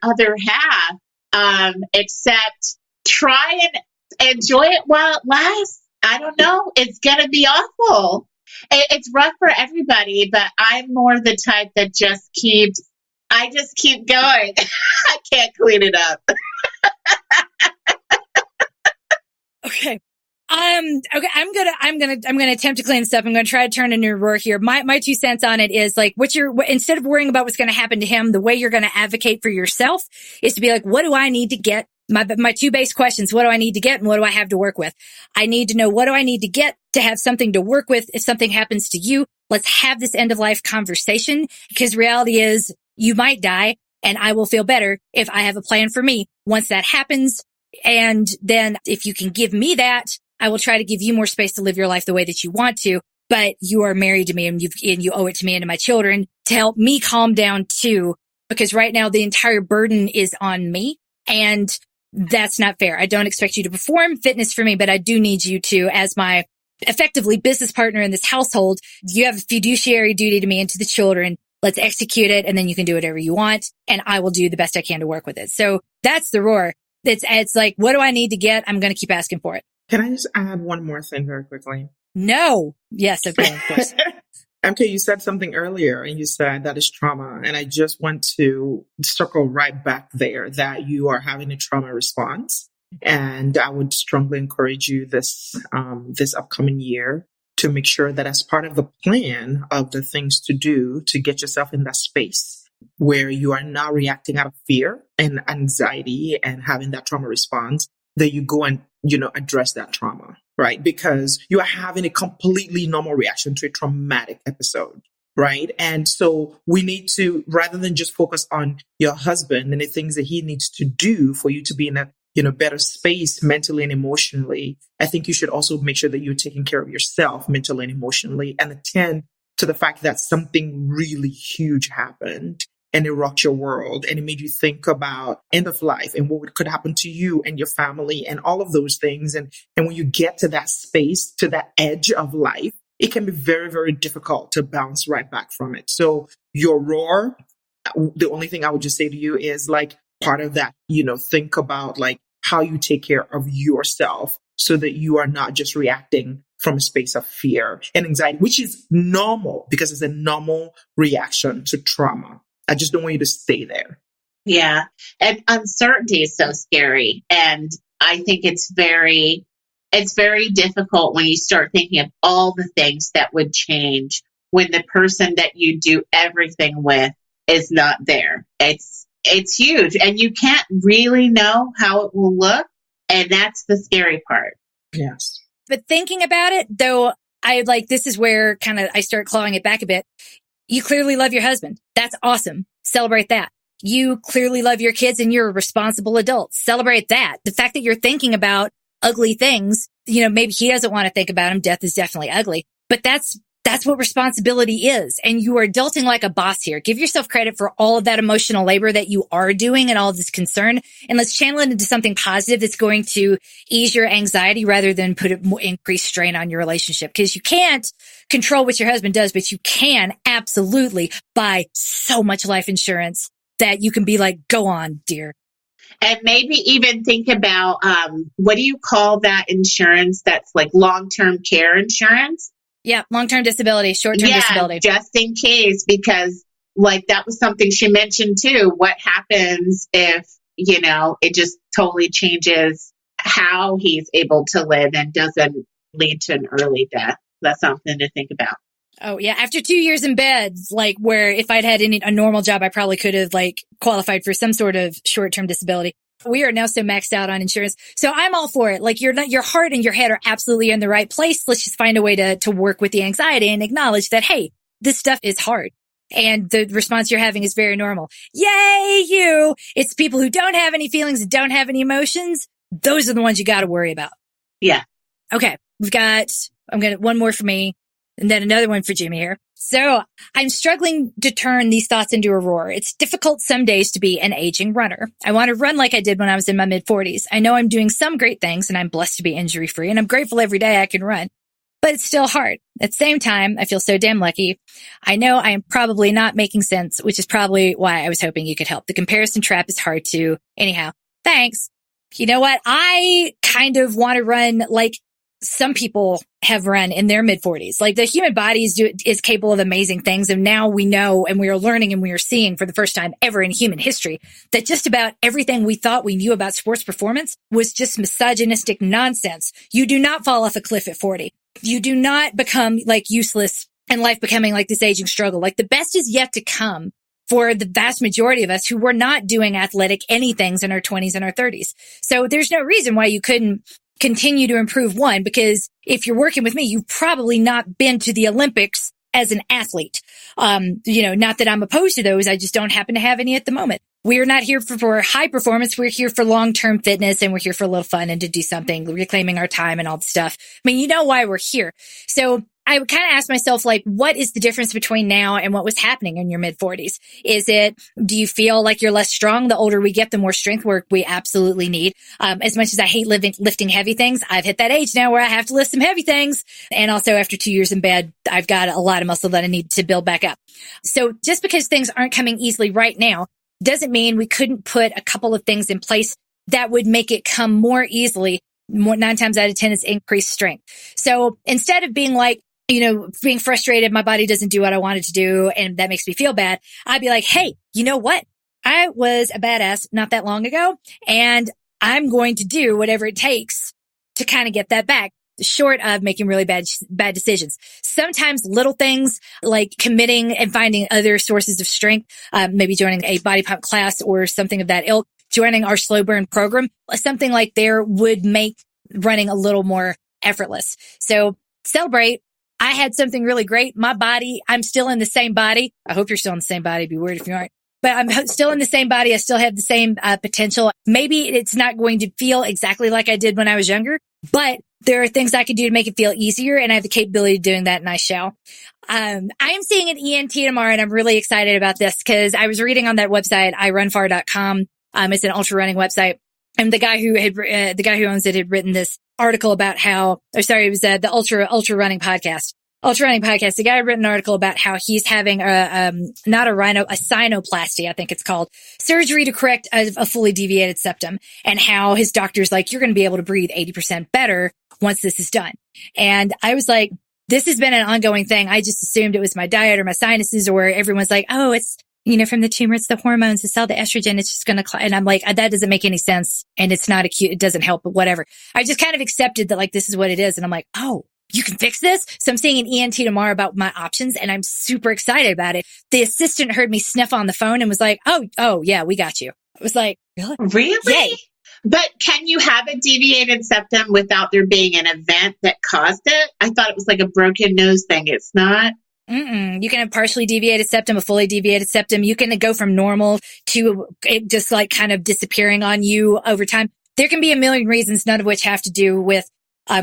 other half, except try and enjoy it while it lasts. I don't know. It's going to be awful. It's rough for everybody, but I'm more the type that just keep going. I can't clean it up. Okay. Okay. I'm gonna attempt to clean this up. I'm gonna try to turn a new roar here. My 2 cents on it is like, instead of worrying about what's going to happen to him, the way you're going to advocate for yourself is to be like, what do I need to get? My 2 base questions. What do I need to get? And what do I have to work with? I need to know, what do I need to get to have something to work with? If something happens to you, let's have this end of life conversation, because reality is you might die and I will feel better if I have a plan for me once that happens. And then if you can give me that, I will try to give you more space to live your life the way that you want to. But you are married to me and you owe it to me and to my children to help me calm down too, because right now the entire burden is on me, and that's not fair. I don't expect you to perform fitness for me, but I do need you to, as my effectively business partner in this household, you have a fiduciary duty to me and to the children. Let's execute it, and then you can do whatever you want, and I will do the best I can to work with it. So that's the roar. It's like, what do I need to get? I'm going to keep asking for it. Can I just add one more thing very quickly? No. Yes, okay, of course. MK, you said something earlier, and you said that is trauma. And I just want to circle right back there, that you are having a trauma response. And I would strongly encourage you this upcoming year to make sure that as part of the plan of the things to do to get yourself in that space where you are not reacting out of fear and anxiety and having that trauma response, that you go and, address that trauma, right? Because you are having a completely normal reaction to a traumatic episode, right? And so we need to, rather than just focus on your husband and the things that he needs to do for you to be in a better space mentally and emotionally, I think you should also make sure that you're taking care of yourself mentally and emotionally, and attend to the fact that something really huge happened and it rocked your world, and it made you think about end of life and what could happen to you and your family and all of those things. And when you get to that space, to that edge of life, it can be very, very difficult to bounce right back from it. So your roar, the only thing I would just say to you is like, part of that, think about like how you take care of yourself so that you are not just reacting from a space of fear and anxiety, which is normal because it's a normal reaction to trauma. I just don't want you to stay there. Yeah. And uncertainty is so scary. And I think it's very difficult when you start thinking of all the things that would change when the person that you do everything with is not there. It's huge, and you can't really know how it will look. And that's the scary part. Yes. But thinking about it, though, this is where kind of I start clawing it back a bit. You clearly love your husband. That's awesome. Celebrate that. You clearly love your kids and you're a responsible adult. Celebrate that. The fact that you're thinking about ugly things, maybe he doesn't want to think about them. Death is definitely ugly, but that's what responsibility is. And you are adulting like a boss here. Give yourself credit for all of that emotional labor that you are doing and all of this concern. And let's channel it into something positive that's going to ease your anxiety rather than put increased strain on your relationship. Because you can't control what your husband does, but you can absolutely buy so much life insurance that you can be like, go on, dear. And maybe even think about, what do you call that insurance that's like long-term care insurance? Yeah, long-term disability, short-term disability. Just in case, because like that was something she mentioned too. What happens if, it just totally changes how he's able to live and doesn't lead to an early death? That's something to think about. Oh, yeah. After 2 years in bed, like where if I'd had a normal job, I probably could have like qualified for some sort of short-term disability. We are now so maxed out on insurance. So I'm all for it. Like your heart and your head are absolutely in the right place. Let's just find a way to work with the anxiety and acknowledge that, hey, this stuff is hard. And the response you're having is very normal. Yay, you. It's people who don't have any feelings and don't have any emotions. Those are the ones you got to worry about. Yeah. Okay. One more for me. And then another one for Jimmy here. So I'm struggling to turn these thoughts into a roar. It's difficult some days to be an aging runner. I want to run like I did when I was in my mid-40s. I know I'm doing some great things and I'm blessed to be injury-free and I'm grateful every day I can run, but it's still hard. At the same time, I feel so damn lucky. I know I am probably not making sense, which is probably why I was hoping you could help. The comparison trap is hard to. Anyhow, thanks. You know what? I kind of want to run like some people have run in their mid-40s. Like the human body is capable of amazing things. And now we know, and we are learning, and we are seeing for the first time ever in human history that just about everything we thought we knew about sports performance was just misogynistic nonsense. You do not fall off a cliff at 40. You do not become like useless and life becoming like this aging struggle. Like the best is yet to come for the vast majority of us who were not doing athletic anythings in our 20s and our 30s. So there's no reason why you couldn't continue to improve, one, because if you're working with me, you've probably not been to the Olympics as an athlete. Not that I'm opposed to those. I just don't happen to have any at the moment. We're not here for high performance. We're here for long-term fitness, and we're here for a little fun and to do something, reclaiming our time and all the stuff. I mean, you know why we're here. So I would kind of ask myself, like, what is the difference between now and what was happening in your mid-40s? Do you feel like you're less strong? The older we get, the more strength work we absolutely need. As much as I hate lifting heavy things, I've hit that age now where I have to lift some heavy things. And also after 2 years in bed, I've got a lot of muscle that I need to build back up. So just because things aren't coming easily right now doesn't mean we couldn't put a couple of things in place that would make it come more easily. 9 times out of 10, it's increased strength. So instead of being like, being frustrated, my body doesn't do what I wanted to do, and that makes me feel bad, I'd be like, hey, you know what? I was a badass not that long ago, and I'm going to do whatever it takes to kind of get that back, short of making really bad decisions. Sometimes little things like committing and finding other sources of strength, maybe joining a body pump class or something of that ilk, joining our slow burn program, something like there would make running a little more effortless. So celebrate. I had something really great. My body, I'm still in the same body. I hope you're still in the same body. It'd be weird if you aren't. But I'm still in the same body. I still have the same potential. Maybe it's not going to feel exactly like I did when I was younger, but there are things I can do to make it feel easier, and I have the capability of doing that, and I shall. I am seeing an ENT tomorrow, and I'm really excited about this because I was reading on that website, irunfar.com. It's an ultra running website. And the guy who owns it had written this article about it was the ultra running podcast. Ultra running podcast. The guy had written an article about how he's having a sinoplasty, I think it's called, surgery to correct a fully deviated septum, and how his doctor's like, you're going to be able to breathe 80% better once this is done. And I was like, this has been an ongoing thing. I just assumed it was my diet or my sinuses, or everyone's like, oh, it's, from the tumor, it's the hormones, it's all the estrogen, it's just going to, and I'm like, that doesn't make any sense. And it's not acute. It doesn't help, but whatever. I just kind of accepted that, like, this is what it is. And I'm like, oh, you can fix this. So I'm seeing an ENT tomorrow about my options, and I'm super excited about it. The assistant heard me sniff on the phone and was like, oh yeah, we got you. I was like, really? Yay. But can you have a deviated septum without there being an event that caused it? I thought it was like a broken nose thing. It's not. You can have partially deviated septum, a fully deviated septum. You can go from normal to it just like kind of disappearing on you over time. There can be a million reasons, none of which have to do with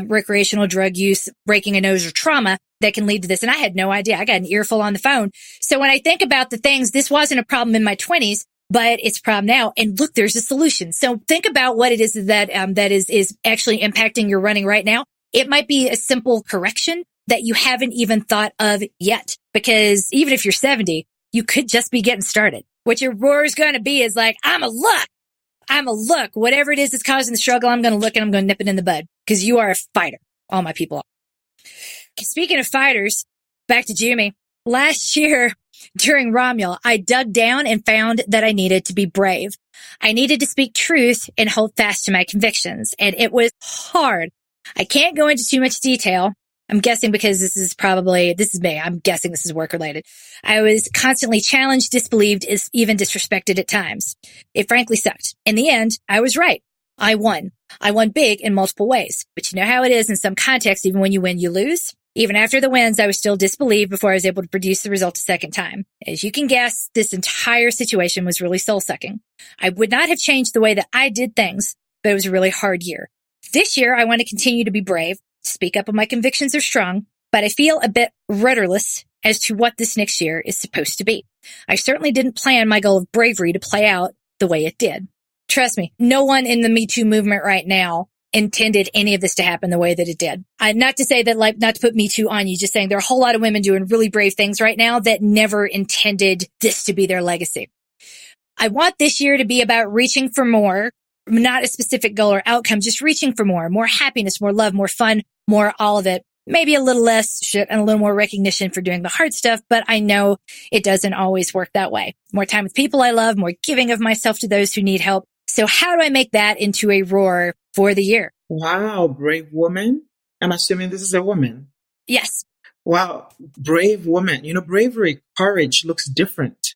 recreational drug use, breaking a nose, or trauma that can lead to this. And I had no idea. I got an earful on the phone. So when I think about the things, this wasn't a problem in my 20s, but it's a problem now. And look, there's a solution. So think about what it is that is actually impacting your running right now. It might be a simple correction that you haven't even thought of yet, because even if you're 70, you could just be getting started. What your roar is going to be is like, I'm a look, whatever it is that's causing the struggle, I'm going to look and I'm going to nip it in the bud, because you are a fighter. All my people are. Speaking of fighters, back to Jummy. Last year during Romjul, I dug down and found that I needed to be brave. I needed to speak truth and hold fast to my convictions. And it was hard. I can't go into too much detail. I'm guessing because this is me. I'm guessing this is work related. I was constantly challenged, disbelieved, even disrespected at times. It frankly sucked. In the end, I was right. I won. I won big in multiple ways. But you know how it is in some contexts, even when you win, you lose. Even after the wins, I was still disbelieved before I was able to produce the result a second time. As you can guess, this entire situation was really soul-sucking. I would not have changed the way that I did things, but it was a really hard year. This year, I want to continue to be brave. Speak up when my convictions are strong, but I feel a bit rudderless as to what this next year is supposed to be. I certainly didn't plan my goal of bravery to play out the way it did. Trust me, no one in the Me Too movement right now intended any of this to happen the way that it did. Not to say that, like, not to put Me Too on you, just saying there are a whole lot of women doing really brave things right now that never intended this to be their legacy. I want this year to be about reaching for more, not a specific goal or outcome, just reaching for more happiness, more love, more fun, more all of it. Maybe a little less shit and a little more recognition for doing the hard stuff, but I know it doesn't always work that way. More time with people I love, more giving of myself to those who need help. So how do I make that into a roar for the year? Wow, brave woman. I'm assuming this is a woman. Yes. Wow, brave woman. Bravery, courage looks different,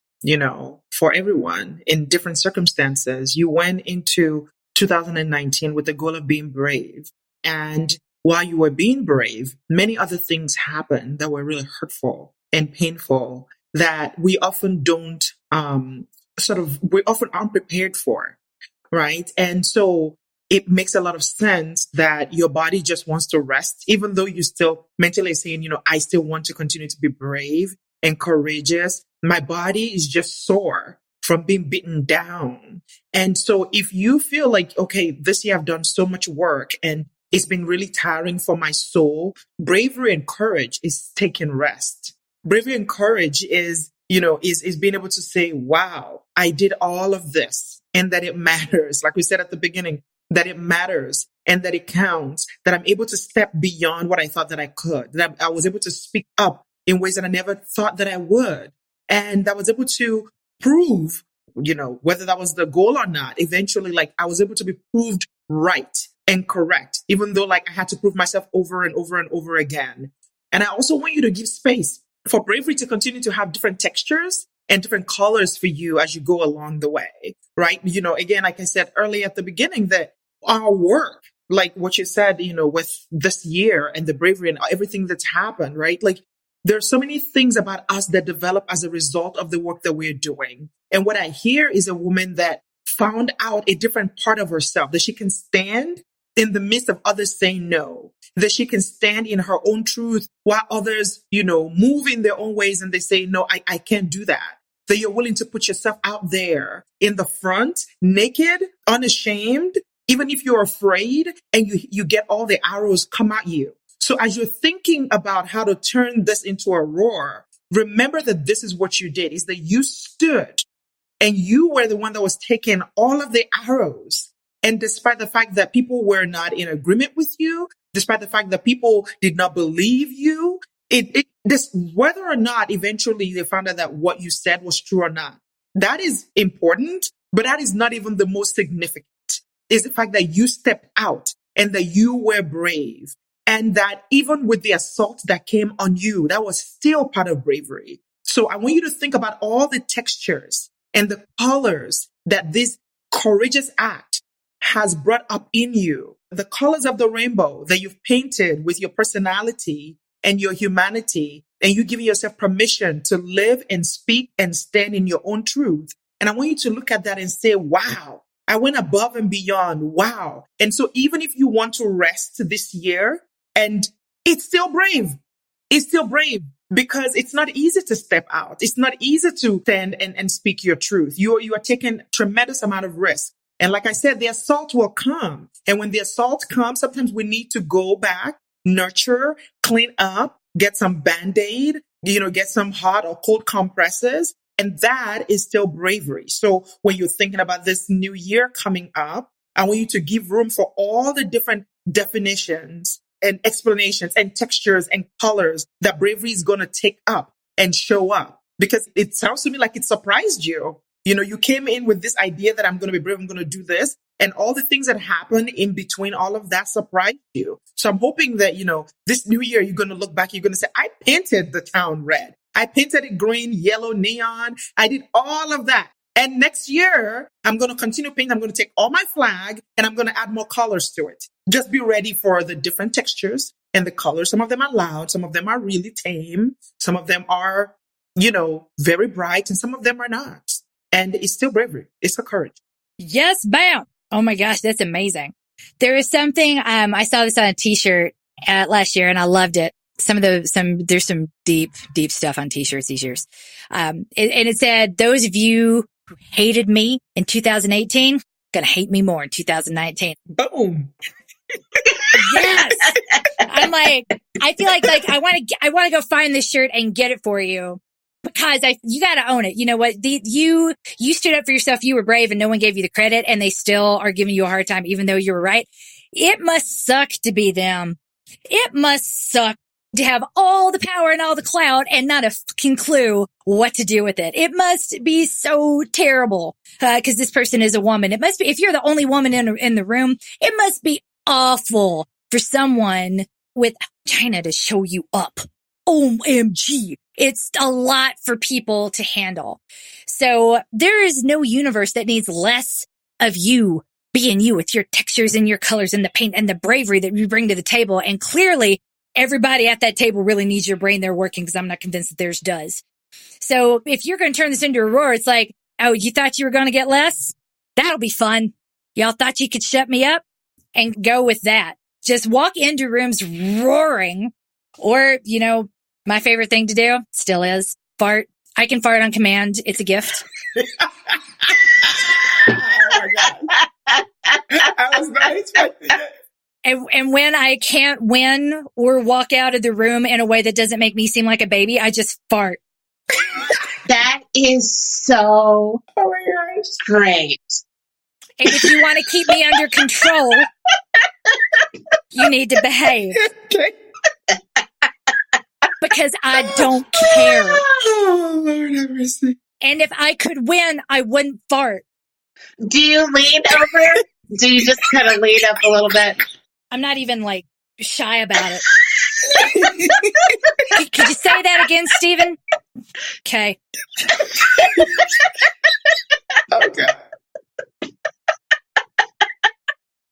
for everyone in different circumstances. You went into 2019 with the goal of being brave. And while you were being brave, many other things happened that were really hurtful and painful that we often don't, we often aren't prepared for, right? And so it makes a lot of sense that your body just wants to rest, even though you still mentally saying, I still want to continue to be brave and courageous. My body is just sore from being beaten down. And so if you feel like, okay, this year I've done so much work and it's been really tiring for my soul, bravery and courage is taking rest. Bravery and courage is being able to say, wow, I did all of this and that it matters. Like we said at the beginning, that it matters and that it counts, that I'm able to step beyond what I thought that I could, that I was able to speak up in ways that I never thought that I would. And I was able to prove, whether that was the goal or not, eventually, I was able to be proved right and correct, even though I had to prove myself over and over and over again. And I also want you to give space for bravery to continue to have different textures and different colors for you as you go along the way, right? Again, like I said earlier at the beginning, that our work, like what you said, with this year and the bravery and everything that's happened, right? There are so many things about us that develop as a result of the work that we're doing. And what I hear is a woman that found out a different part of herself, that she can stand in the midst of others saying no, that she can stand in her own truth while others, move in their own ways and they say, no, I can't do that. That you're willing to put yourself out there in the front, naked, unashamed, even if you're afraid and you get all the arrows come at you. So as you're thinking about how to turn this into a roar, remember that this is what you did, is that you stood and you were the one that was taking all of the arrows. And despite the fact that people were not in agreement with you, despite the fact that people did not believe you, whether or not eventually they found out that what you said was true or not, that is important, but that is not even the most significant. Is the fact that you stepped out and that you were brave. And that even with the assault that came on you, that was still part of bravery. So I want you to think about all the textures and the colors that this courageous act has brought up in you. The colors of the rainbow that you've painted with your personality and your humanity, and you giving yourself permission to live and speak and stand in your own truth. And I want you to look at that and say, wow, I went above and beyond. Wow. And so even if you want to rest this year, and it's still brave. It's still brave because it's not easy to step out. It's not easy to stand and speak your truth. You are taking a tremendous amount of risk. And like I said, the assault will come. And when the assault comes, sometimes we need to go back, nurture, clean up, get some Band-Aid, get some hot or cold compresses. And that is still bravery. So when you're thinking about this new year coming up, I want you to give room for all the different definitions and explanations and textures and colors that bravery is going to take up and show up. Because it sounds to me like it surprised you. You came in with this idea that I'm going to be brave, I'm going to do this. And all the things that happen in between all of that surprised you. So I'm hoping that, this new year, you're going to look back, you're going to say, I painted the town red. I painted it green, yellow, neon. I did all of that. And next year, I'm going to continue painting. I'm going to take all my flag and I'm going to add more colors to it. Just be ready for the different textures and the colors. Some of them are loud. Some of them are really tame. Some of them are, very bright, and some of them are not. And it's still bravery. It's a courage. Yes, bam. Oh my gosh, that's amazing. There is something, I saw this on a t-shirt last year and I loved it. There's some deep stuff on t-shirts these years. And it said, those of you who hated me in 2018, gonna hate me more in 2019. Boom. Yes. I'm like, I feel like I want to go find this shirt and get it for you because you got to own it. You know what? You stood up for yourself. You were brave and no one gave you the credit and they still are giving you a hard time, even though you were right. It must suck to be them It must suck to have all the power and all the clout and not a fucking clue what to do with it. It must be so terrible because this person is a woman. It must be, if you're the only woman in the room, it must be awful for someone with China to show you up. OMG. It's a lot for people to handle. So there is no universe that needs less of you being you with your textures and your colors and the paint and the bravery that you bring to the table. And clearly everybody at that table really needs your brain there working because I'm not convinced that theirs does. So if you're going to turn this into a roar, it's like, oh, you thought you were going to get less? That'll be fun. Y'all thought you could shut me up and go with that. Just walk into rooms roaring or, you know, my favorite thing to do still is fart. I can fart on command. It's a gift. Oh my God. I was not expecting it. And when I can't win or walk out of the room in a way that doesn't make me seem like a baby, I just fart. That is so great. And if you want to keep me under control, you need to behave. Okay. Because I don't care. Oh, Lord have mercy. And if I could win, I wouldn't fart. Do you lean over? Do you just kind of lean up a little bit? I'm not even like shy about it. Could you say that again, Stephen? Okay. Okay.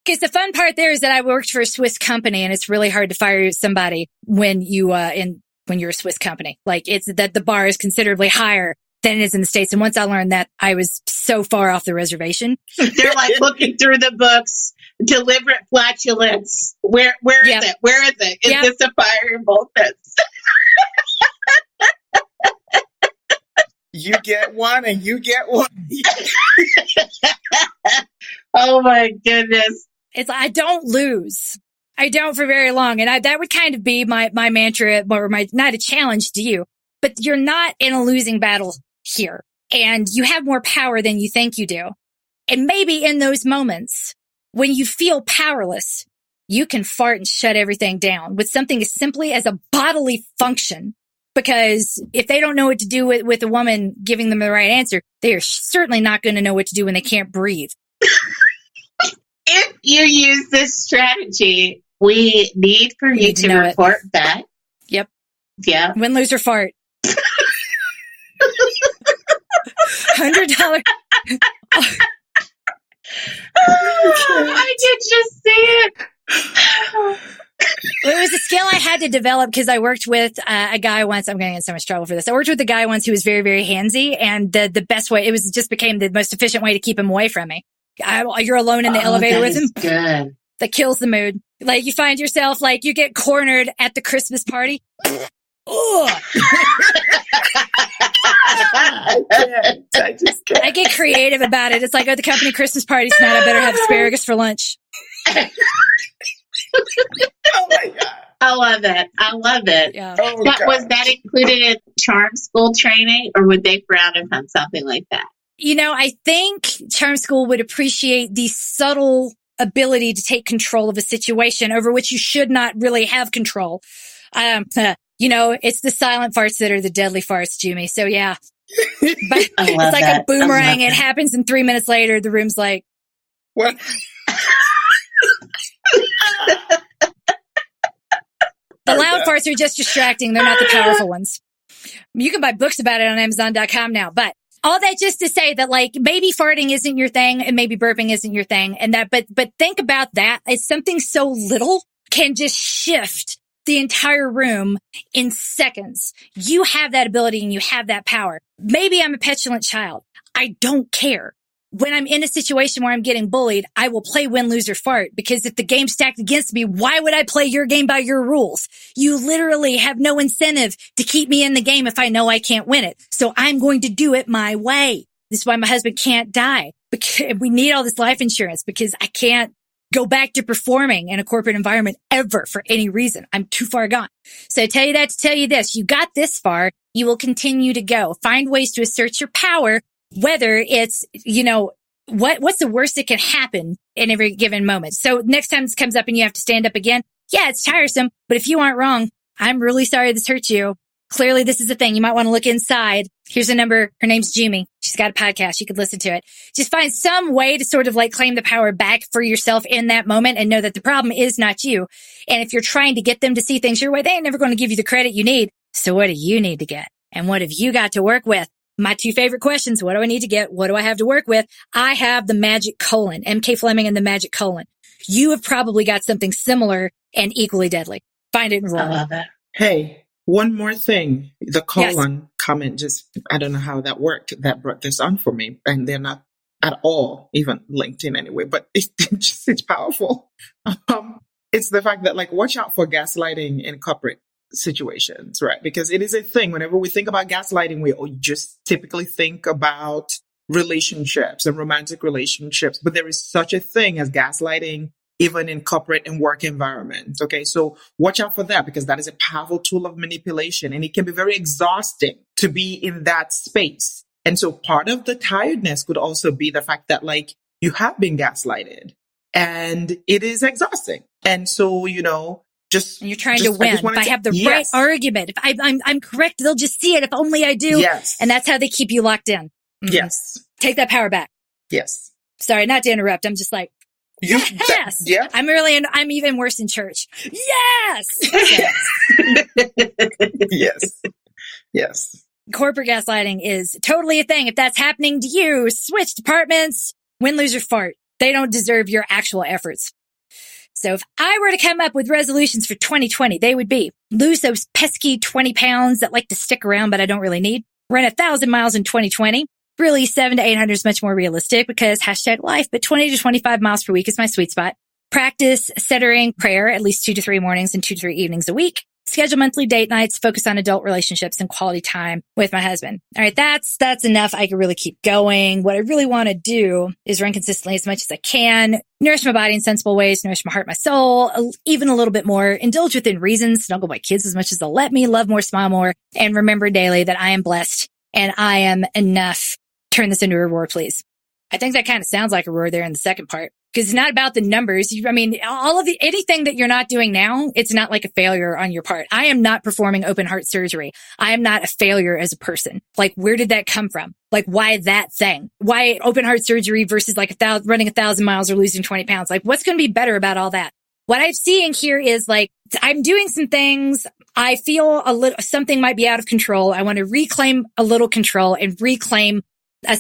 Because the fun part there is that I worked for a Swiss company, and it's really hard to fire somebody when you're a Swiss company. Like it's that the bar is considerably higher than it is in the States. And once I learned that, I was so far off the reservation. They're like looking through the books, deliberate flatulence. Where is it? Where is it? Is this a fire emboldenment? You get one and you get one. Oh my goodness. It's I don't lose. I don't for very long. And that would kind of be my mantra or not a challenge to you, but you're not in a losing battle here and you have more power than you think you do. And maybe in those moments when you feel powerless, you can fart and shut everything down with something as simply as a bodily function. Because if they don't know what to do with a woman giving them the right answer, they are certainly not going to know what to do when they can't breathe. If you use this strategy, we need for you to report back. Yep. Yeah. Win, lose, or fart. $100. I did just see it. Well, it was a skill I had to develop because I worked with a guy once. I'm going to get in so much trouble for this. I worked with a guy once who was very, very handsy, and the best way, just became the most efficient way to keep him away from me. You're alone in the elevator with him. Good. That kills the mood. Like you find yourself like you get cornered at the Christmas party. I just can't. I get creative about it. It's like, the company Christmas party tonight. I better have asparagus for lunch. Oh my God. I love it. I love it. Yeah. Oh, Was that included in charm school training, or would they frown upon something like that? You know, I think charm school would appreciate the subtle ability to take control of a situation over which you should not really have control. You know, it's the silent farts that are the deadly farts, Jimmy. So yeah, but it's like a boomerang. It happens, and 3 minutes later, the room's like, what? The loud farts are just distracting. They're not the powerful ones. You can buy books about it on Amazon.com now, but all that just to say that like maybe farting isn't your thing and maybe burping isn't your thing and that, but think about that. It's something so little can just shift the entire room in seconds. You have that ability and you have that power. Maybe I'm a petulant child. I don't care. When I'm in a situation where I'm getting bullied, I will play win, lose, or fart, because if the game's stacked against me, why would I play your game by your rules? You literally have no incentive to keep me in the game if I know I can't win it. So I'm going to do it my way. This is why my husband can't die. Because we need all this life insurance because I can't go back to performing in a corporate environment ever for any reason. I'm too far gone. So I tell you that to tell you this. You got this far. You will continue to go. Find ways to assert your power. Whether it's, you know, what's the worst that can happen in every given moment. So next time this comes up and you have to stand up again, Yeah, it's tiresome, but if you aren't wrong, I'm really sorry this hurt you. Clearly, this is a thing. You might want to look inside. Here's a number. Her name's Jimmy. She's got a podcast. You could listen to it. Just find some way to sort of like claim the power back for yourself in that moment and know that the problem is not you. And if you're trying to get them to see things your way, they ain't never going to give you the credit you need. So what do you need to get? And what have you got to work with? My two favorite questions. What do I need to get? What do I have to work with? I have the magic colon, MK Fleming and the magic colon. You have probably got something similar and equally deadly. Find it and roll. I love it. Hey, one more thing. The colon comment, I don't know how that worked. That brought this on for me. And they're not at all even linked in any way, but it's powerful. It's the fact that, like, watch out for gaslighting in corporate situations, right? Because it is a thing. Whenever we think about gaslighting, we just typically think about relationships and romantic relationships, but there is such a thing as gaslighting even in corporate and work environments. Okay. So watch out for that, because that is a powerful tool of manipulation, and it can be very exhausting to be in that space. And so part of the tiredness could also be the fact that, like, you have been gaslighted and it is exhausting. And so, and you're trying to win. If I have the right argument, if I'm correct, they'll just see it. If only I do. Yes. And that's how they keep you locked in. Mm-hmm. Yes. Take that power back. Yes. Sorry, not to interrupt. I'm just like, yes. Yeah. I'm even worse in church. Yes. Yes. Yes. Corporate gaslighting is totally a thing. If that's happening to you, switch departments, win, lose, or fart. They don't deserve your actual efforts. So if I were to come up with resolutions for 2020, they would be lose those pesky 20 pounds that like to stick around, but I don't really need. Run 1,000 miles in 2020. Really, 700 to 800 is much more realistic because #life, but 20 to 25 miles per week is my sweet spot. Practice centering prayer at least 2 to 3 mornings and 2 to 3 evenings a week. Schedule monthly date nights, focus on adult relationships and quality time with my husband. All right, that's enough. I can really keep going. What I really want to do is run consistently as much as I can, nourish my body in sensible ways, nourish my heart, my soul, even a little bit more, indulge within reason, snuggle my kids as much as they'll let me, love more, smile more, and remember daily that I am blessed and I am enough. Turn this into a roar, please. I think that kind of sounds like a roar there in the second part, because it's not about the numbers. Anything that you're not doing now, it's not like a failure on your part. I am not performing open heart surgery. I am not a failure as a person. Like, where did that come from? Like, why that thing? Why open heart surgery versus like running 1,000 miles or losing 20 pounds? Like, what's going to be better about all that? What I'm seeing here is, like, I'm doing some things. I feel something might be out of control. I want to reclaim a little control and reclaim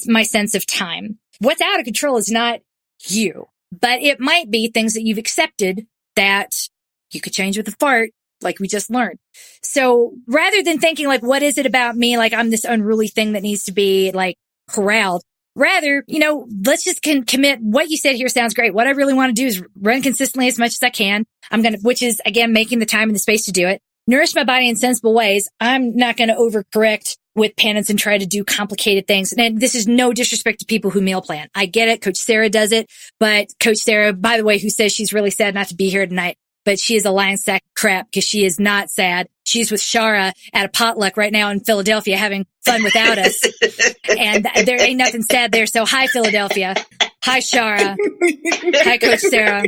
my sense of time. What's out of control is not you, but it might be things that you've accepted that you could change with a fart, like we just learned. So rather than thinking like, what is it about me? Like, I'm this unruly thing that needs to be like corralled. Rather, let's just commit. What you said here sounds great. What I really want to do is run consistently as much as I can. Which is again, making the time and the space to do it. Nourish my body in sensible ways. I'm not going to overcorrect with penance and try to do complicated things. And this is no disrespect to people who meal plan. I get it. Coach Sarah does it. But Coach Sarah, by the way, who says she's really sad not to be here tonight, but she is a lying sack of crap because she is not sad. She's with Shara at a potluck right now in Philadelphia having fun without us. And there ain't nothing sad there. So hi, Philadelphia. Hi, Shara. Hi, Coach Sarah.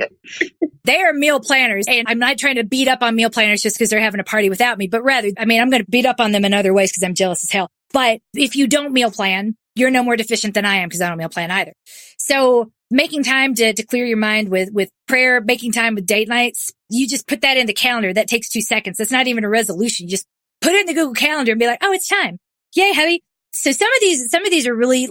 They are meal planners. And I'm not trying to beat up on meal planners just because they're having a party without me, but rather, I'm going to beat up on them in other ways because I'm jealous as hell. But if you don't meal plan, you're no more deficient than I am because I don't meal plan either. So making time to clear your mind with prayer, making time with date nights, you just put that in the calendar. That takes 2 seconds. That's not even a resolution. You just put it in the Google Calendar and be like, oh, it's time. Yay, hubby. So some of these are really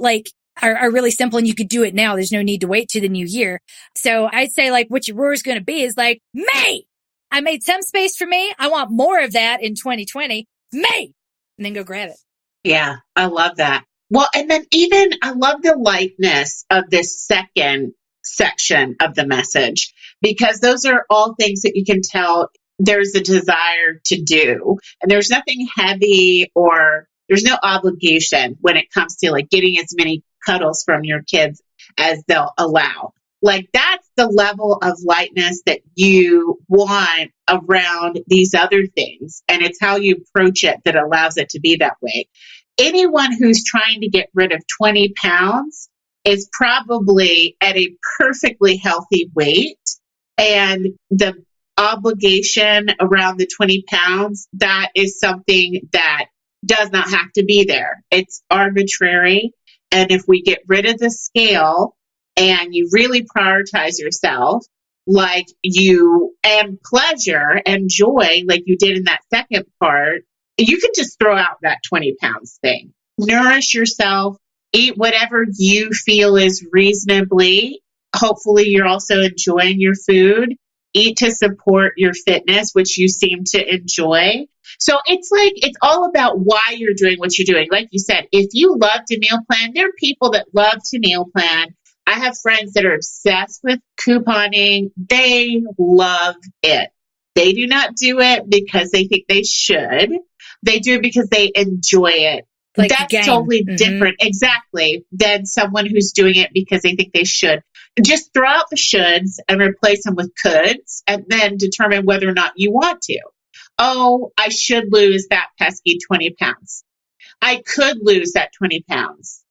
are really simple and you could do it now. There's no need to wait to the new year. So I'd say like what your roar is going to be is like, May, I made some space for me. I want more of that in 2020. May, and then go grab it. Yeah, I love that. Well, and then even I love the lightness of this second section of the message, because those are all things that you can tell there's a desire to do. And there's nothing heavy or there's no obligation when it comes to like getting as many cuddles from your kids as they'll allow. Like that's the level of lightness that you want around these other things. And it's how you approach it that allows it to be that way. Anyone who's trying to get rid of 20 pounds is probably at a perfectly healthy weight. And the obligation around the 20 pounds, that is something that does not have to be there. It's arbitrary. And if we get rid of the scale and you really prioritize yourself, like you, and pleasure and joy, like you did in that second part, you can just throw out that 20 pounds thing. Nourish yourself, eat whatever you feel is reasonably. Hopefully you're also enjoying your food. Eat to support your fitness, which you seem to enjoy. So it's all about why you're doing what you're doing. Like you said, if you love to meal plan, there are people that love to meal plan. I have friends that are obsessed with couponing. They love it. They do not do it because they think they should. They do it because they enjoy it. Like that's totally different, exactly, than someone who's doing it because they think they should. Just throw out the shoulds and replace them with coulds, and then determine whether or not you want to. Oh, I should lose that pesky 20 pounds. I could lose that 20 pounds.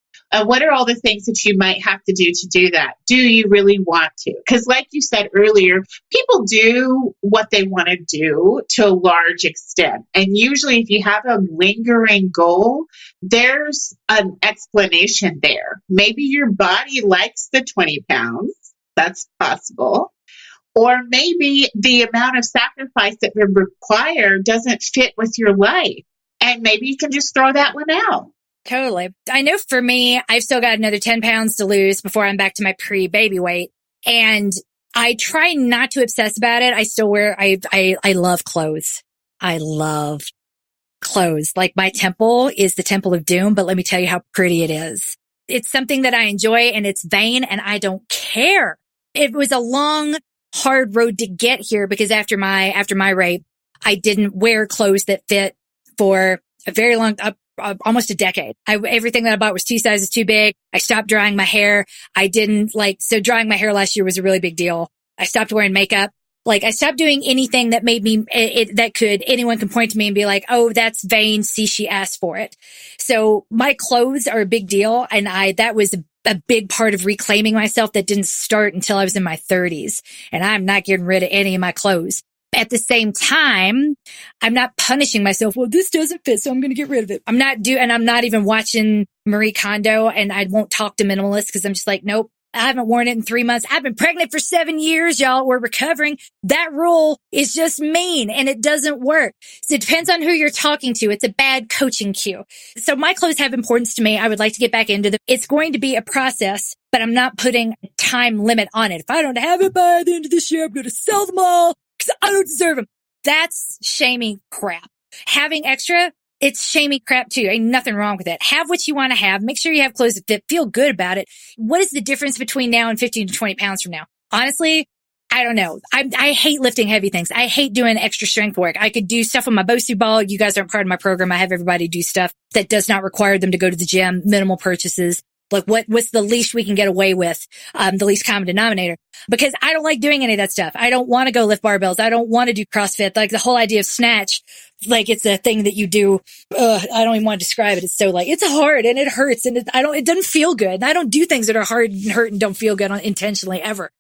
What are all the things that you might have to do that? Do you really want to? Because like you said earlier, people do what they want to do to a large extent. And usually if you have a lingering goal, there's an explanation there. Maybe your body likes the 20 pounds. That's possible. Or maybe the amount of sacrifice that would require doesn't fit with your life. And maybe you can just throw that one out. Totally. I know for me, I've still got another 10 pounds to lose before I'm back to my pre-baby weight. And I try not to obsess about it. I still wear, I love clothes. I love clothes. Like my temple is the temple of doom, but let me tell you how pretty it is. It's something that I enjoy and it's vain and I don't care. It was a long, hard road to get here because after my rape, I didn't wear clothes that fit for a very long almost a decade. Everything that I bought was 2 sizes too big. I stopped drying my hair. So drying my hair last year was a really big deal. I stopped wearing makeup. I stopped doing anything that made me, anyone can point to me and be like, oh, that's vain. See, she asked for it. So my clothes are a big deal. And that was a big part of reclaiming myself that didn't start until I was in my 30s. And I'm not getting rid of any of my clothes. At the same time, I'm not punishing myself. Well, this doesn't fit, so I'm going to get rid of it. I'm not even watching Marie Kondo, and I won't talk to minimalists because I'm just like, nope, I haven't worn it in 3 months. I've been pregnant for 7 years, y'all. We're recovering. That rule is just mean, and it doesn't work. So it depends on who you're talking to. It's a bad coaching cue. So my clothes have importance to me. I would like to get back into them. It's going to be a process, but I'm not putting a time limit on it. If I don't have it by the end of this year, I'm going to sell them all. I don't deserve them. That's shamey crap. Having extra, it's shamey crap too. Ain't nothing wrong with it. Have what you want to have. Make sure you have clothes that fit. Feel good about it. What is the difference between now and 15 to 20 pounds from now? Honestly, I don't know. I hate lifting heavy things. I hate doing extra strength work. I could do stuff on my Bosu ball. You guys aren't part of my program. I have everybody do stuff that does not require them to go to the gym, minimal purchases. Like what's the least we can get away with? The least common denominator, because I don't like doing any of that stuff. I don't want to go lift barbells. I don't want to do CrossFit. Like the whole idea of snatch, like it's a thing that you do. I don't even want to describe it. It's so it's hard and it hurts and it doesn't feel good. And I don't do things that are hard and hurt and don't feel good intentionally ever.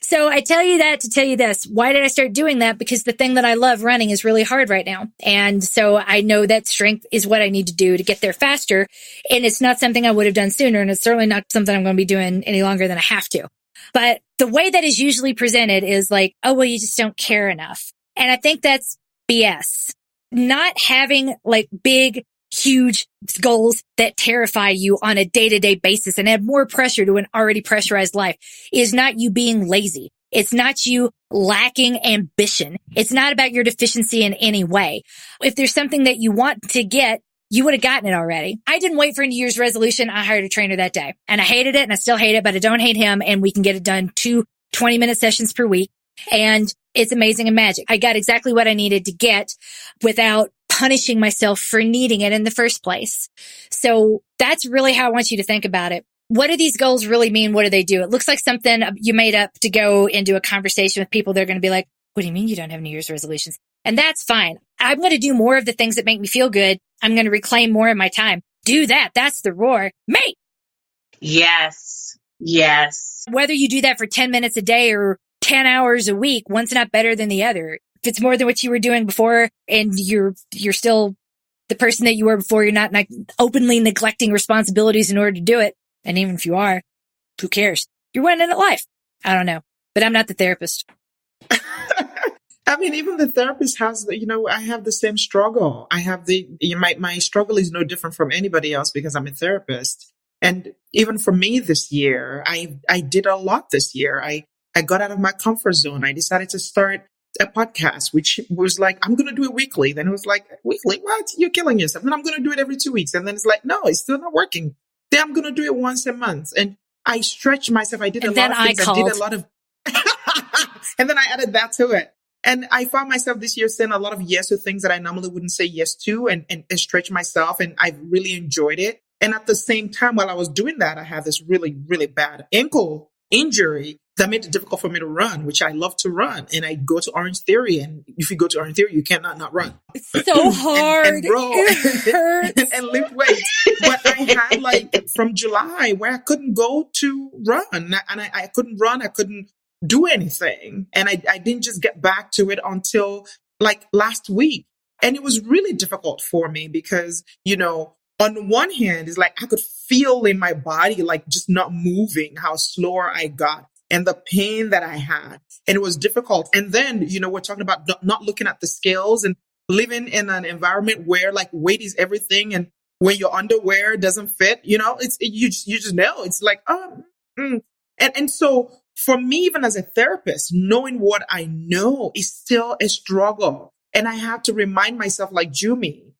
So I tell you that to tell you this. Why did I start doing that? Because the thing that I love, running, is really hard right now. And so I know that strength is what I need to do to get there faster. And it's not something I would have done sooner. And it's certainly not something I'm going to be doing any longer than I have to. But the way that is usually presented is like, oh, well, you just don't care enough. And I think that's BS. Not having big, huge goals that terrify you on a day-to-day basis and add more pressure to an already pressurized life is not you being lazy. It's not you lacking ambition. It's not about your deficiency in any way. If there's something that you want to get, you would have gotten it already. I didn't wait for a New Year's resolution. I hired a trainer that day and I hated it and I still hate it, but I don't hate him, and we can get it done 2 20-minute sessions per week. And it's amazing and magic. I got exactly what I needed to get without punishing myself for needing it in the first place. So that's really how I want you to think about it. What do these goals really mean? What do they do? It looks like something you made up to go into a conversation with people. They're going to be like, what do you mean you don't have New Year's resolutions? And that's fine. I'm going to do more of the things that make me feel good. I'm going to reclaim more of my time. Do that. That's the roar. Mate. Yes. Yes. Whether you do that for 10 minutes a day or 10 hours a week. One's not better than the other. If it's more than what you were doing before and you're still the person that you were before, you're not openly neglecting responsibilities in order to do it. And even if you are, who cares? You're winning at life. I don't know, but I'm not the therapist. I mean, even the therapist has, I have the same struggle. I have my struggle is no different from anybody else because I'm a therapist. And even for me this year, I did a lot this year. I got out of my comfort zone. I decided to start a podcast, which was like, I'm going to do it weekly. Then it was like, weekly? What? You're killing yourself. Then I'm going to do it every 2 weeks. And then it's like, no, it's still not working. Then I'm going to do it once a month. And I stretched myself. I did a lot of things. I did a lot of, and then I added that to it. And I found myself this year saying a lot of yes to things that I normally wouldn't say yes to and stretch myself. And I really enjoyed it. And at the same time, while I was doing that, I had this really, really bad ankle injury that made it difficult for me to run, which I love to run. And I go to Orange Theory. And if you go to Orange Theory, you cannot not run. It's so hard. and row it hurts. and lift weights. But I had from July where I couldn't go to run. And I couldn't run. I couldn't do anything. And I didn't just get back to it until last week. And it was really difficult for me because, on one hand, it's like I could feel in my body, just not moving, how slower I got and the pain that I had. And it was difficult. And then, we're talking about not looking at the scales and living in an environment where weight is everything. And when your underwear doesn't fit, you just know it's like, And so for me, even as a therapist, knowing what I know is still a struggle. And I have to remind myself, Jummy,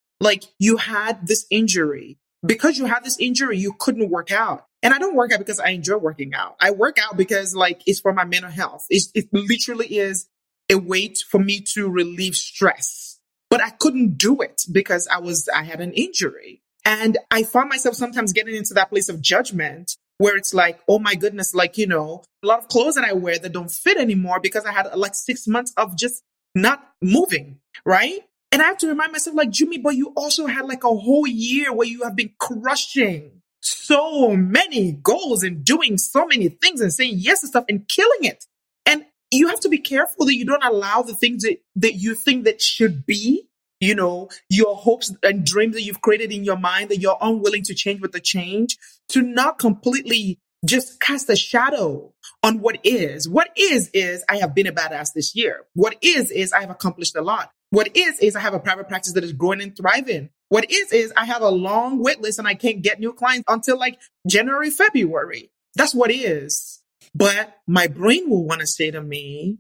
you had this injury. Because you had this injury, you couldn't work out. And I don't work out because I enjoy working out. I work out because it's for my mental health. It literally is a way for me to relieve stress. But I couldn't do it because I had an injury. And I found myself sometimes getting into that place of judgment where it's like, oh my goodness, a lot of clothes that I wear that don't fit anymore because I had 6 months of just not moving, right? And I have to remind myself, Jummy, but you also had a whole year where you have been crushing so many goals and doing so many things and saying yes to stuff and killing it. And you have to be careful that you don't allow the things that you think that should be, your hopes and dreams that you've created in your mind that you're unwilling to change with the change, to not completely just cast a shadow on what is. What is I have been a badass this year. What is I have accomplished a lot. What is I have a private practice that is growing and thriving. What is I have a long wait list and I can't get new clients until January, February. That's what is. But my brain will want to say to me,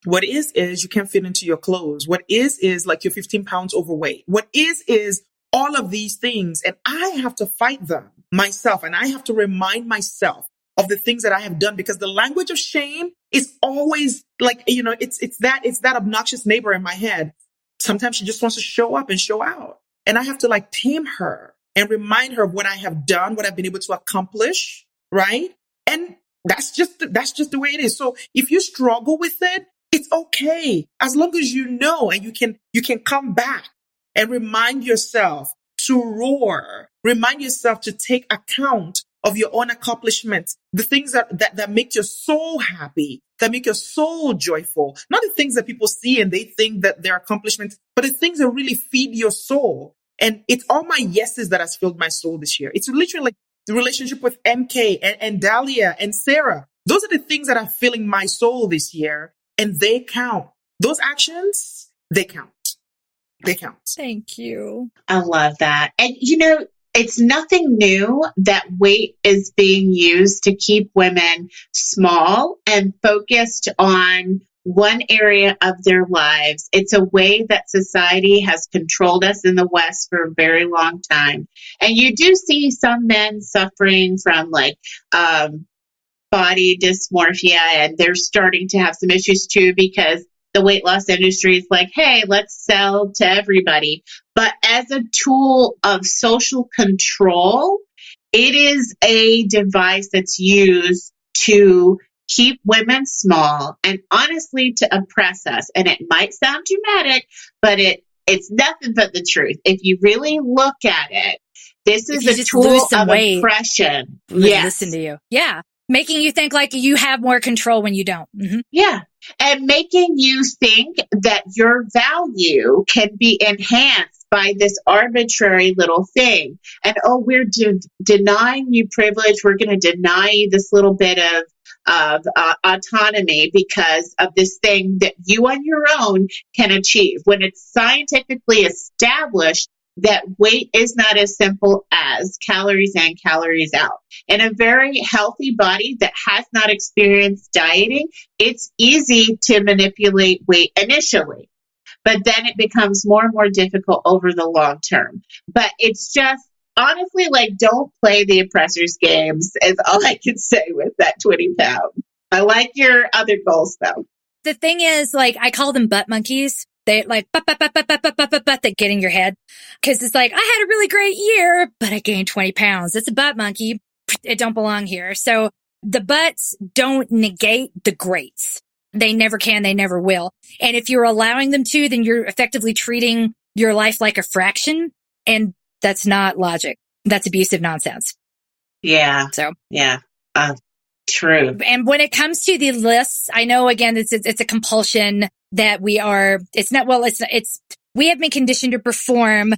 what is you can't fit into your clothes. What is you're 15 pounds overweight. What is all of these things. And I have to fight them myself. And I have to remind myself of the things that I have done, because the language of shame is always it's that obnoxious neighbor in my head. Sometimes she just wants to show up and show out. And I have to tame her and remind her of what I have done, what I've been able to accomplish. Right. And that's just the way it is. So if you struggle with it, it's okay. As long as you know, and you can come back and remind yourself to roar, remind yourself to take account of your own accomplishments, the things that make your soul happy, that make your soul joyful, not the things that people see and they think that they're accomplishments, but the things that really feed your soul. And it's all my yeses that has filled my soul this year. It's literally the relationship with MK and Dalia and Sarah. Those are the things that are filling my soul this year, and they count. Those actions, they count. They count. Thank you. I love that. And it's nothing new that weight is being used to keep women small and focused on one area of their lives. It's a way that society has controlled us in the West for a very long time. And you do see some men suffering from body dysmorphia, and they're starting to have some issues too, because the weight loss industry is like, hey, let's sell to everybody. But as a tool of social control, it is a device that's used to keep women small and honestly to oppress us. And it might sound dramatic, but it's nothing but the truth. If you really look at it, this is a tool of oppression. Listen to you. Yeah. Making you think like you have more control when you don't. Mm-hmm. Yeah. And making you think that your value can be enhanced by this arbitrary little thing. And, oh, we're denying you privilege. We're going to deny you this little bit of autonomy because of this thing that you on your own can achieve. When it's scientifically established that weight is not as simple as calories in, calories out. In a very healthy body that has not experienced dieting, it's easy to manipulate weight initially, but then it becomes more and more difficult over the long term. But it's just, honestly, like, don't play the oppressor's games is all I can say with that 20 pounds. I like your other goals, though. The thing is, like, I call them butt monkeys. They like, but, that get in your head. Cause it's like, I had a really great year, but I gained 20 pounds. It's a butt monkey. It don't belong here. So the butts don't negate the greats. They never can. They never will. And if you're allowing them to, then you're effectively treating your life like a fraction. And that's not logic. That's abusive nonsense. Yeah. So, yeah. True. And when it comes to the lists, I know, again, it's a compulsion that we have been conditioned to perform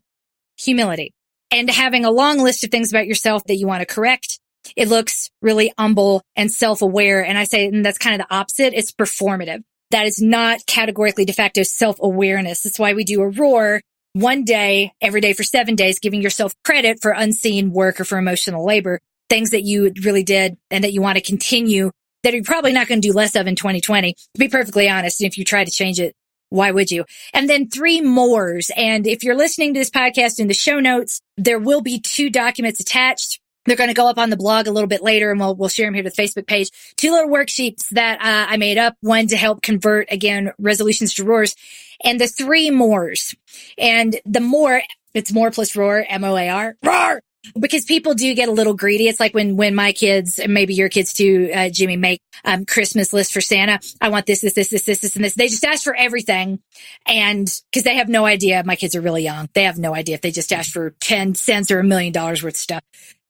humility and having a long list of things about yourself that you want to correct. It looks really humble and self-aware. And I say, and that's kind of the opposite. It's performative. That is not categorically de facto self-awareness. That's why we do a roar one day, every day for 7 days, giving yourself credit for unseen work or for emotional labor, things that you really did and that you want to continue, that you're probably not going to do less of in 2020, to be perfectly honest. And if you try to change it, why would you? And then 3 MOARs. And if you're listening to this podcast, in the show notes, there will be 2 documents attached. They're going to go up on the blog a little bit later, and we'll share them here to the Facebook page. 2 little worksheets that I made up, one to help convert, again, resolutions to roars, and the 3 MOARs. And the MOAR, it's more plus roar, MOAR, roar! Because people do get a little greedy. It's like when my kids, and maybe your kids too, Jimmy, make Christmas lists for Santa. I want this, and this. They just ask for everything. And because they have no idea, my kids are really young. They have no idea if they just ask for 10 cents or $1 million worth of stuff.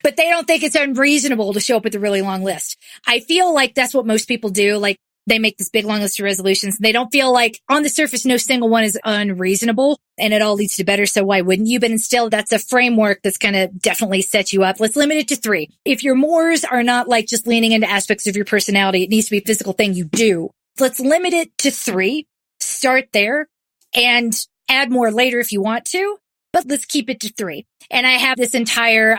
But they don't think it's unreasonable to show up with a really long list. I feel like that's what most people do. Like, they make this big long list of resolutions. They don't feel like on the surface, no single one is unreasonable and it all leads to better. So why wouldn't you? But instead, that's a framework that's going to definitely set you up. Let's limit it to 3. If your MOARs are not like just leaning into aspects of your personality, it needs to be a physical thing you do. Let's limit it to 3. Start there and add more later if you want to. But let's keep it to 3. And I have this entire,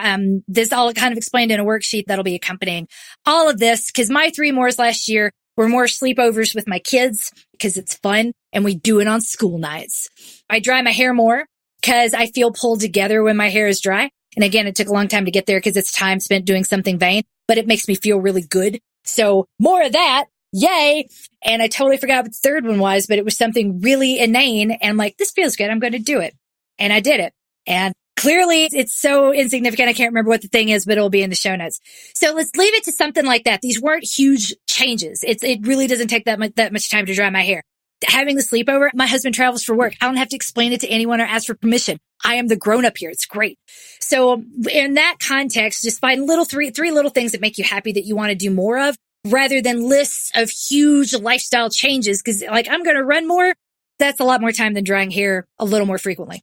this all kind of explained in a worksheet that'll be accompanying all of this, because my 3 MOARs last year were more sleepovers with my kids because it's fun and we do it on school nights. I dry my hair more because I feel pulled together when my hair is dry. And again, it took a long time to get there because it's time spent doing something vain, but it makes me feel really good. So more of that. Yay. And I totally forgot what the third one was, but it was something really inane. And I'm like, this feels good. I'm going to do it. And I did it. And clearly it's so insignificant. I can't remember what the thing is, but it'll be in the show notes. So let's leave it to something like that. These weren't huge changes. It really doesn't take that much time to dry my hair. Having the sleepover, my husband travels for work. I don't have to explain it to anyone or ask for permission. I am the grown up here. It's great. So in that context, just find three little things that make you happy that you want to do more of, rather than lists of huge lifestyle changes. Cause like, I'm going to run more. That's a lot more time than drying hair a little more frequently.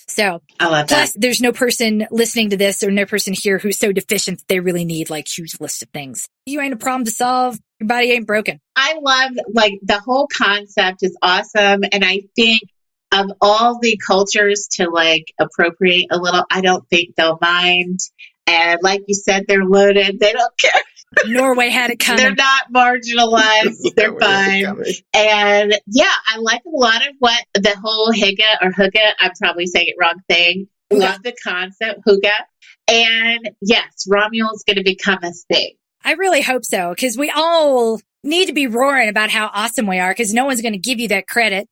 So, I love that. Plus, there's no person listening to this or no person here who's so deficient that they really need like huge lists of things. You ain't a problem to solve. Your body ain't broken. I love, like, the whole concept is awesome. And I think of all the cultures to like appropriate a little, I don't think they'll mind. And like you said, they're loaded. They don't care. Norway had it coming. They're not marginalized. They're fine. And yeah, I like a lot of what the whole hygge, I'm probably saying it wrong thing. Hygge. Love the concept, hygge. And yes, Romjul is going to become a thing. I really hope so, because we all need to be roaring about how awesome we are, because no one's going to give you that credit,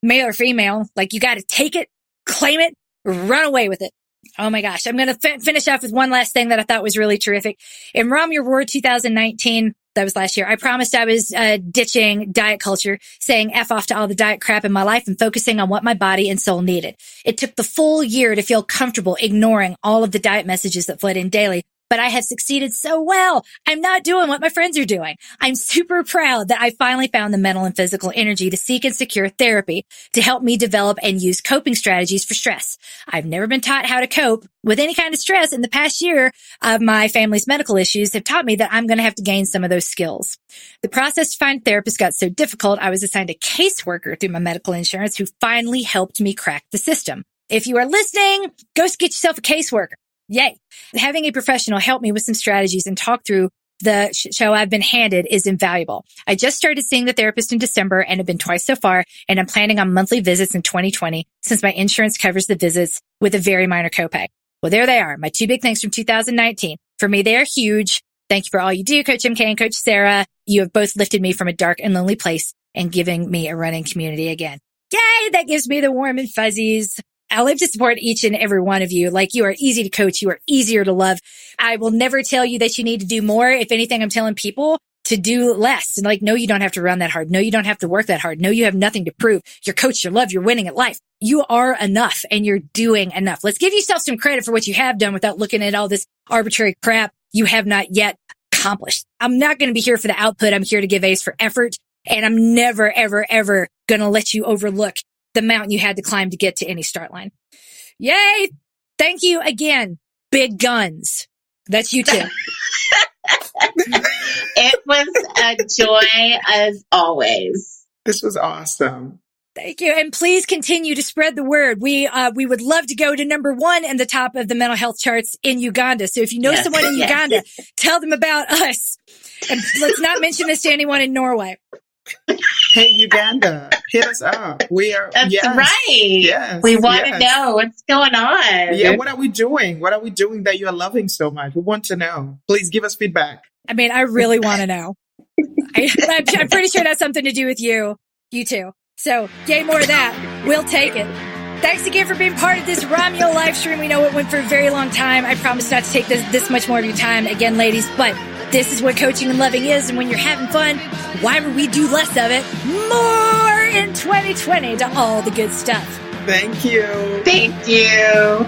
male or female. Like, you got to take it, claim it, run away with it. Oh my gosh. I'm going to finish off with one last thing that I thought was really terrific. In Romjul Roar 2019, that was last year, I promised I was ditching diet culture, saying F off to all the diet crap in my life and focusing on what my body and soul needed. It took the full year to feel comfortable ignoring all of the diet messages that flood in daily, but I have succeeded so well. I'm not doing what my friends are doing. I'm super proud that I finally found the mental and physical energy to seek and secure therapy to help me develop and use coping strategies for stress. I've never been taught how to cope with any kind of stress. In the past year of my family's medical issues have taught me that I'm going to have to gain some of those skills. The process to find a therapist got so difficult, I was assigned a caseworker through my medical insurance who finally helped me crack the system. If you are listening, go get yourself a caseworker. Yay. Having a professional help me with some strategies and talk through the show I've been handed is invaluable. I just started seeing the therapist in December and have been twice so far, and I'm planning on monthly visits in 2020 since my insurance covers the visits with a very minor copay. Well, there they are, my two big things from 2019. For me, they are huge. Thank you for all you do, Coach MK and Coach Sarah. You have both lifted me from a dark and lonely place and giving me a running community again. Yay! That gives me the warm and fuzzies. I live to support each and every one of you. Like, you are easy to coach. You are easier to love. I will never tell you that you need to do more. If anything, I'm telling people to do less. And like, no, you don't have to run that hard. No, you don't have to work that hard. No, you have nothing to prove. You're coached, you're loved, you're winning at life. You are enough and you're doing enough. Let's give yourself some credit for what you have done without looking at all this arbitrary crap you have not yet accomplished. I'm not going to be here for the output. I'm here to give A's for effort. And I'm never, ever, ever going to let you overlook the mountain you had to climb to get to any start line. Yay! Thank you again, big guns. That's you too. It was a joy as always. This was awesome. Thank you. And please continue to spread the word. We would love to go to number 1 in the top of the mental health charts in Uganda. So if you know someone in Uganda, tell them about us. And let's not mention this to anyone in Norway. Hey, Uganda, hit us up. We are. That's right. Yes. We want to know what's going on. Yeah. What are we doing? What are we doing that you are loving so much? We want to know. Please give us feedback. I mean, I really want to know. I'm pretty sure that's something to do with you too. So, yay, more of that. We'll take it. Thanks again for being part of this Romjul live stream. We know it went for a very long time. I promise not to take this much more of your time again, ladies, but this is what coaching and loving is. And when you're having fun, why would we do less of it? More in 2020 to all the good stuff. Thank you. Thank you.